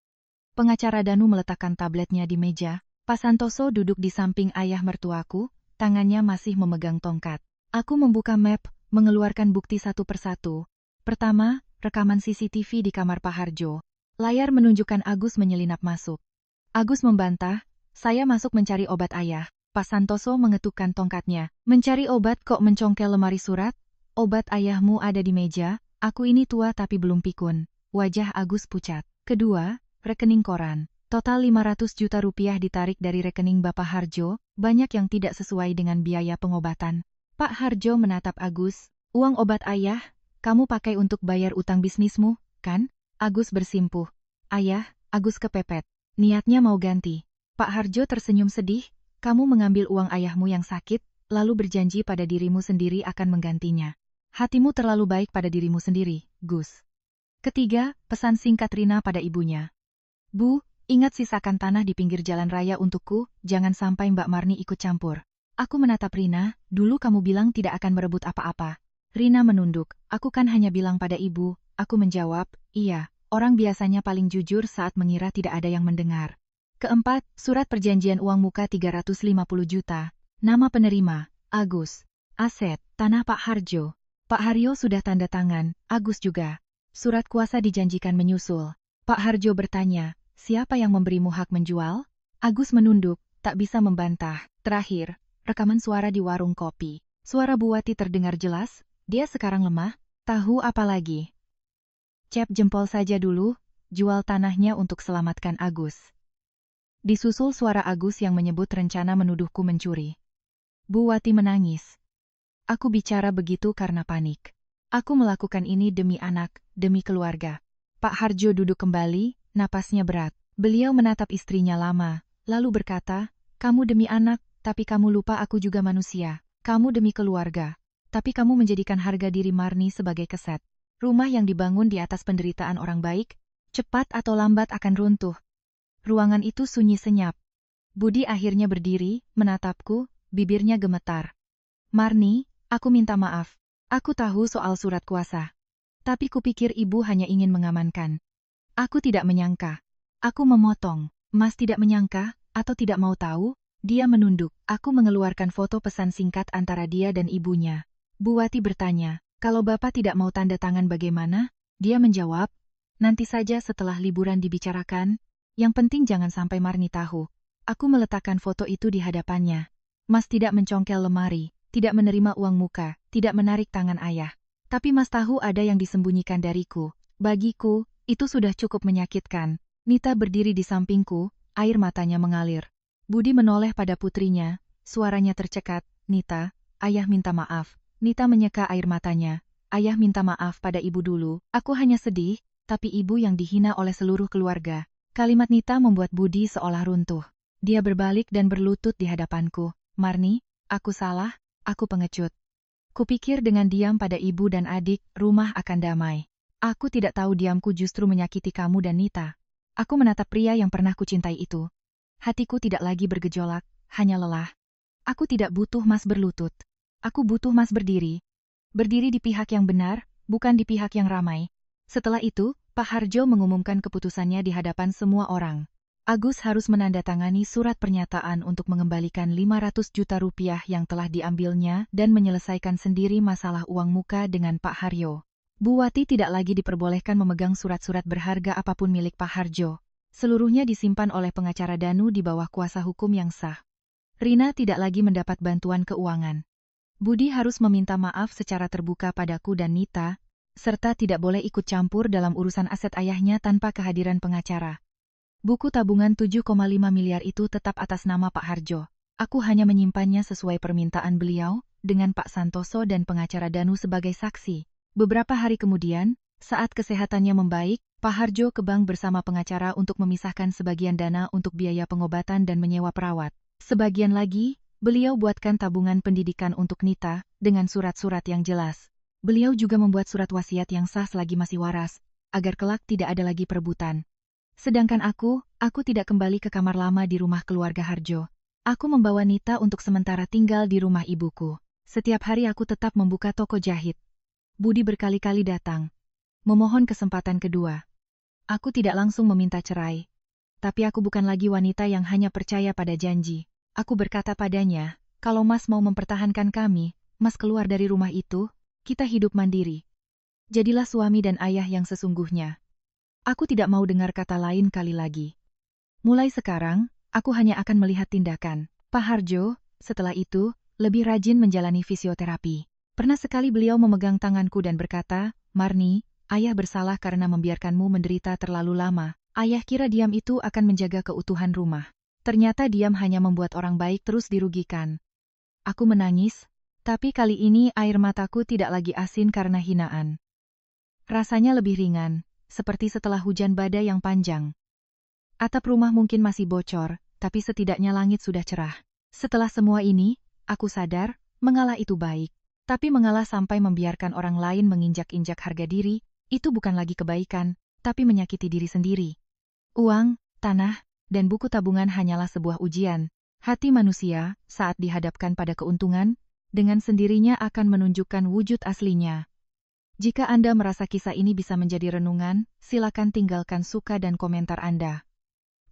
Pengacara Danu meletakkan tabletnya di meja. Pak Santoso duduk di samping ayah mertuaku, tangannya masih memegang tongkat. Aku membuka map, mengeluarkan bukti satu persatu. Pertama, rekaman CCTV di kamar Pak Harjo. Layar menunjukkan Agus menyelinap masuk. Agus membantah, saya masuk mencari obat ayah. Pak Santoso mengetukkan tongkatnya. Mencari obat kok mencongkel lemari surat? Obat ayahmu ada di meja, aku ini tua tapi belum pikun. Wajah Agus pucat. Kedua, rekening koran. Total 500 juta rupiah ditarik dari rekening Bapak Harjo, banyak yang tidak sesuai dengan biaya pengobatan. Pak Harjo menatap Agus. Uang obat ayah, kamu pakai untuk bayar utang bisnismu, kan? Agus bersimpuh. Ayah, Agus kepepet. Niatnya mau ganti. Pak Harjo tersenyum sedih. Kamu mengambil uang ayahmu yang sakit, lalu berjanji pada dirimu sendiri akan menggantinya. Hatimu terlalu baik pada dirimu sendiri, Gus. Ketiga, pesan singkat Rina pada ibunya. Bu, ingat sisakan tanah di pinggir jalan raya untukku, jangan sampai Mbak Marni ikut campur. Aku menatap Rina, dulu kamu bilang tidak akan merebut apa-apa. Rina menunduk, aku kan hanya bilang pada ibu. Aku menjawab, iya, orang biasanya paling jujur saat mengira tidak ada yang mendengar. Keempat, surat perjanjian uang muka 350 juta. Nama penerima, Agus. Aset, tanah Pak Harjo. Pak Haryo sudah tanda tangan, Agus juga. Surat kuasa dijanjikan menyusul. Pak Harjo bertanya, siapa yang memberimu hak menjual? Agus menunduk, tak bisa membantah. Terakhir, rekaman suara di warung kopi. Suara Bu Wati terdengar jelas, dia sekarang lemah, tahu apa lagi. Cap jempol saja dulu, jual tanahnya untuk selamatkan Agus. Disusul suara Agus yang menyebut rencana menuduhku mencuri. Bu Wati menangis. Aku bicara begitu karena panik. Aku melakukan ini demi anak, demi keluarga. Pak Harjo duduk kembali, napasnya berat. Beliau menatap istrinya lama, lalu berkata, kamu demi anak, tapi kamu lupa aku juga manusia. Kamu demi keluarga, tapi kamu menjadikan harga diri Marni sebagai keset. Rumah yang dibangun di atas penderitaan orang baik, cepat atau lambat akan runtuh. Ruangan itu sunyi senyap. Budi akhirnya berdiri, menatapku, bibirnya gemetar. Marni, aku minta maaf. Aku tahu soal surat kuasa. Tapi kupikir ibu hanya ingin mengamankan. Aku tidak menyangka. Aku memotong. Mas tidak menyangka, atau tidak mau tahu? Dia menunduk. Aku mengeluarkan foto pesan singkat antara dia dan ibunya. Bu Wati bertanya, kalau Bapak tidak mau tanda tangan bagaimana? Dia menjawab, nanti saja setelah liburan dibicarakan. Yang penting jangan sampai Marni tahu. Aku meletakkan foto itu di hadapannya. Mas tidak mencongkel lemari, tidak menerima uang muka, tidak menarik tangan ayah. Tapi Mas tahu ada yang disembunyikan dariku. Bagiku, itu sudah cukup menyakitkan. Nita berdiri di sampingku, air matanya mengalir. Budi menoleh pada putrinya, suaranya tercekat, Nita, ayah minta maaf. Nita menyeka air matanya, ayah minta maaf pada ibu dulu, aku hanya sedih, tapi ibu yang dihina oleh seluruh keluarga. Kalimat Nita membuat Budi seolah runtuh. Dia berbalik dan berlutut di hadapanku. Marni, aku salah, aku pengecut. Kupikir dengan diam pada ibu dan adik, rumah akan damai. Aku tidak tahu diamku justru menyakiti kamu dan Nita. Aku menatap pria yang pernah kucintai itu. Hatiku tidak lagi bergejolak, hanya lelah. Aku tidak butuh Mas berlutut. Aku butuh Mas berdiri. Berdiri di pihak yang benar, bukan di pihak yang ramai. Setelah itu, Pak Harjo mengumumkan keputusannya di hadapan semua orang. Agus harus menandatangani surat pernyataan untuk mengembalikan 500 juta rupiah yang telah diambilnya dan menyelesaikan sendiri masalah uang muka dengan Pak Haryo. Bu Wati tidak lagi diperbolehkan memegang surat-surat berharga apapun milik Pak Harjo. Seluruhnya disimpan oleh pengacara Danu di bawah kuasa hukum yang sah. Rina tidak lagi mendapat bantuan keuangan. Budi harus meminta maaf secara terbuka padaku dan Nita, serta tidak boleh ikut campur dalam urusan aset ayahnya tanpa kehadiran pengacara. Buku tabungan 7,5 miliar itu tetap atas nama Pak Harjo. Aku hanya menyimpannya sesuai permintaan beliau, dengan Pak Santoso dan pengacara Danu sebagai saksi. Beberapa hari kemudian, saat kesehatannya membaik, Pak Harjo ke bank bersama pengacara untuk memisahkan sebagian dana untuk biaya pengobatan dan menyewa perawat. Sebagian lagi, beliau buatkan tabungan pendidikan untuk Nita, dengan surat-surat yang jelas. Beliau juga membuat surat wasiat yang sah selagi masih waras, agar kelak tidak ada lagi perebutan. Sedangkan aku tidak kembali ke kamar lama di rumah keluarga Harjo. Aku membawa Nita untuk sementara tinggal di rumah ibuku. Setiap hari aku tetap membuka toko jahit. Budi berkali-kali datang, memohon kesempatan kedua. Aku tidak langsung meminta cerai. Tapi aku bukan lagi wanita yang hanya percaya pada janji. Aku berkata padanya, kalau Mas mau mempertahankan kami, Mas keluar dari rumah itu, kita hidup mandiri. Jadilah suami dan ayah yang sesungguhnya. Aku tidak mau dengar kata lain kali lagi. Mulai sekarang, aku hanya akan melihat tindakan. Pak Harjo, setelah itu, lebih rajin menjalani fisioterapi. Pernah sekali beliau memegang tanganku dan berkata, Marni, ayah bersalah karena membiarkanmu menderita terlalu lama. Ayah kira diam itu akan menjaga keutuhan rumah. Ternyata diam hanya membuat orang baik terus dirugikan. Aku menangis, tapi kali ini air mataku tidak lagi asin karena hinaan. Rasanya lebih ringan, seperti setelah hujan badai yang panjang. Atap rumah mungkin masih bocor, tapi setidaknya langit sudah cerah. Setelah semua ini, aku sadar, mengalah itu baik. Tapi mengalah sampai membiarkan orang lain menginjak-injak harga diri, itu bukan lagi kebaikan, tapi menyakiti diri sendiri. Uang, tanah, dan buku tabungan hanyalah sebuah ujian. Hati manusia, saat dihadapkan pada keuntungan, dengan sendirinya akan menunjukkan wujud aslinya. Jika Anda merasa kisah ini bisa menjadi renungan, silakan tinggalkan suka dan komentar Anda.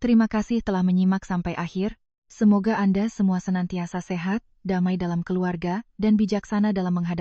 Terima kasih telah menyimak sampai akhir. Semoga Anda semua senantiasa sehat, damai dalam keluarga, dan bijaksana dalam menghadapi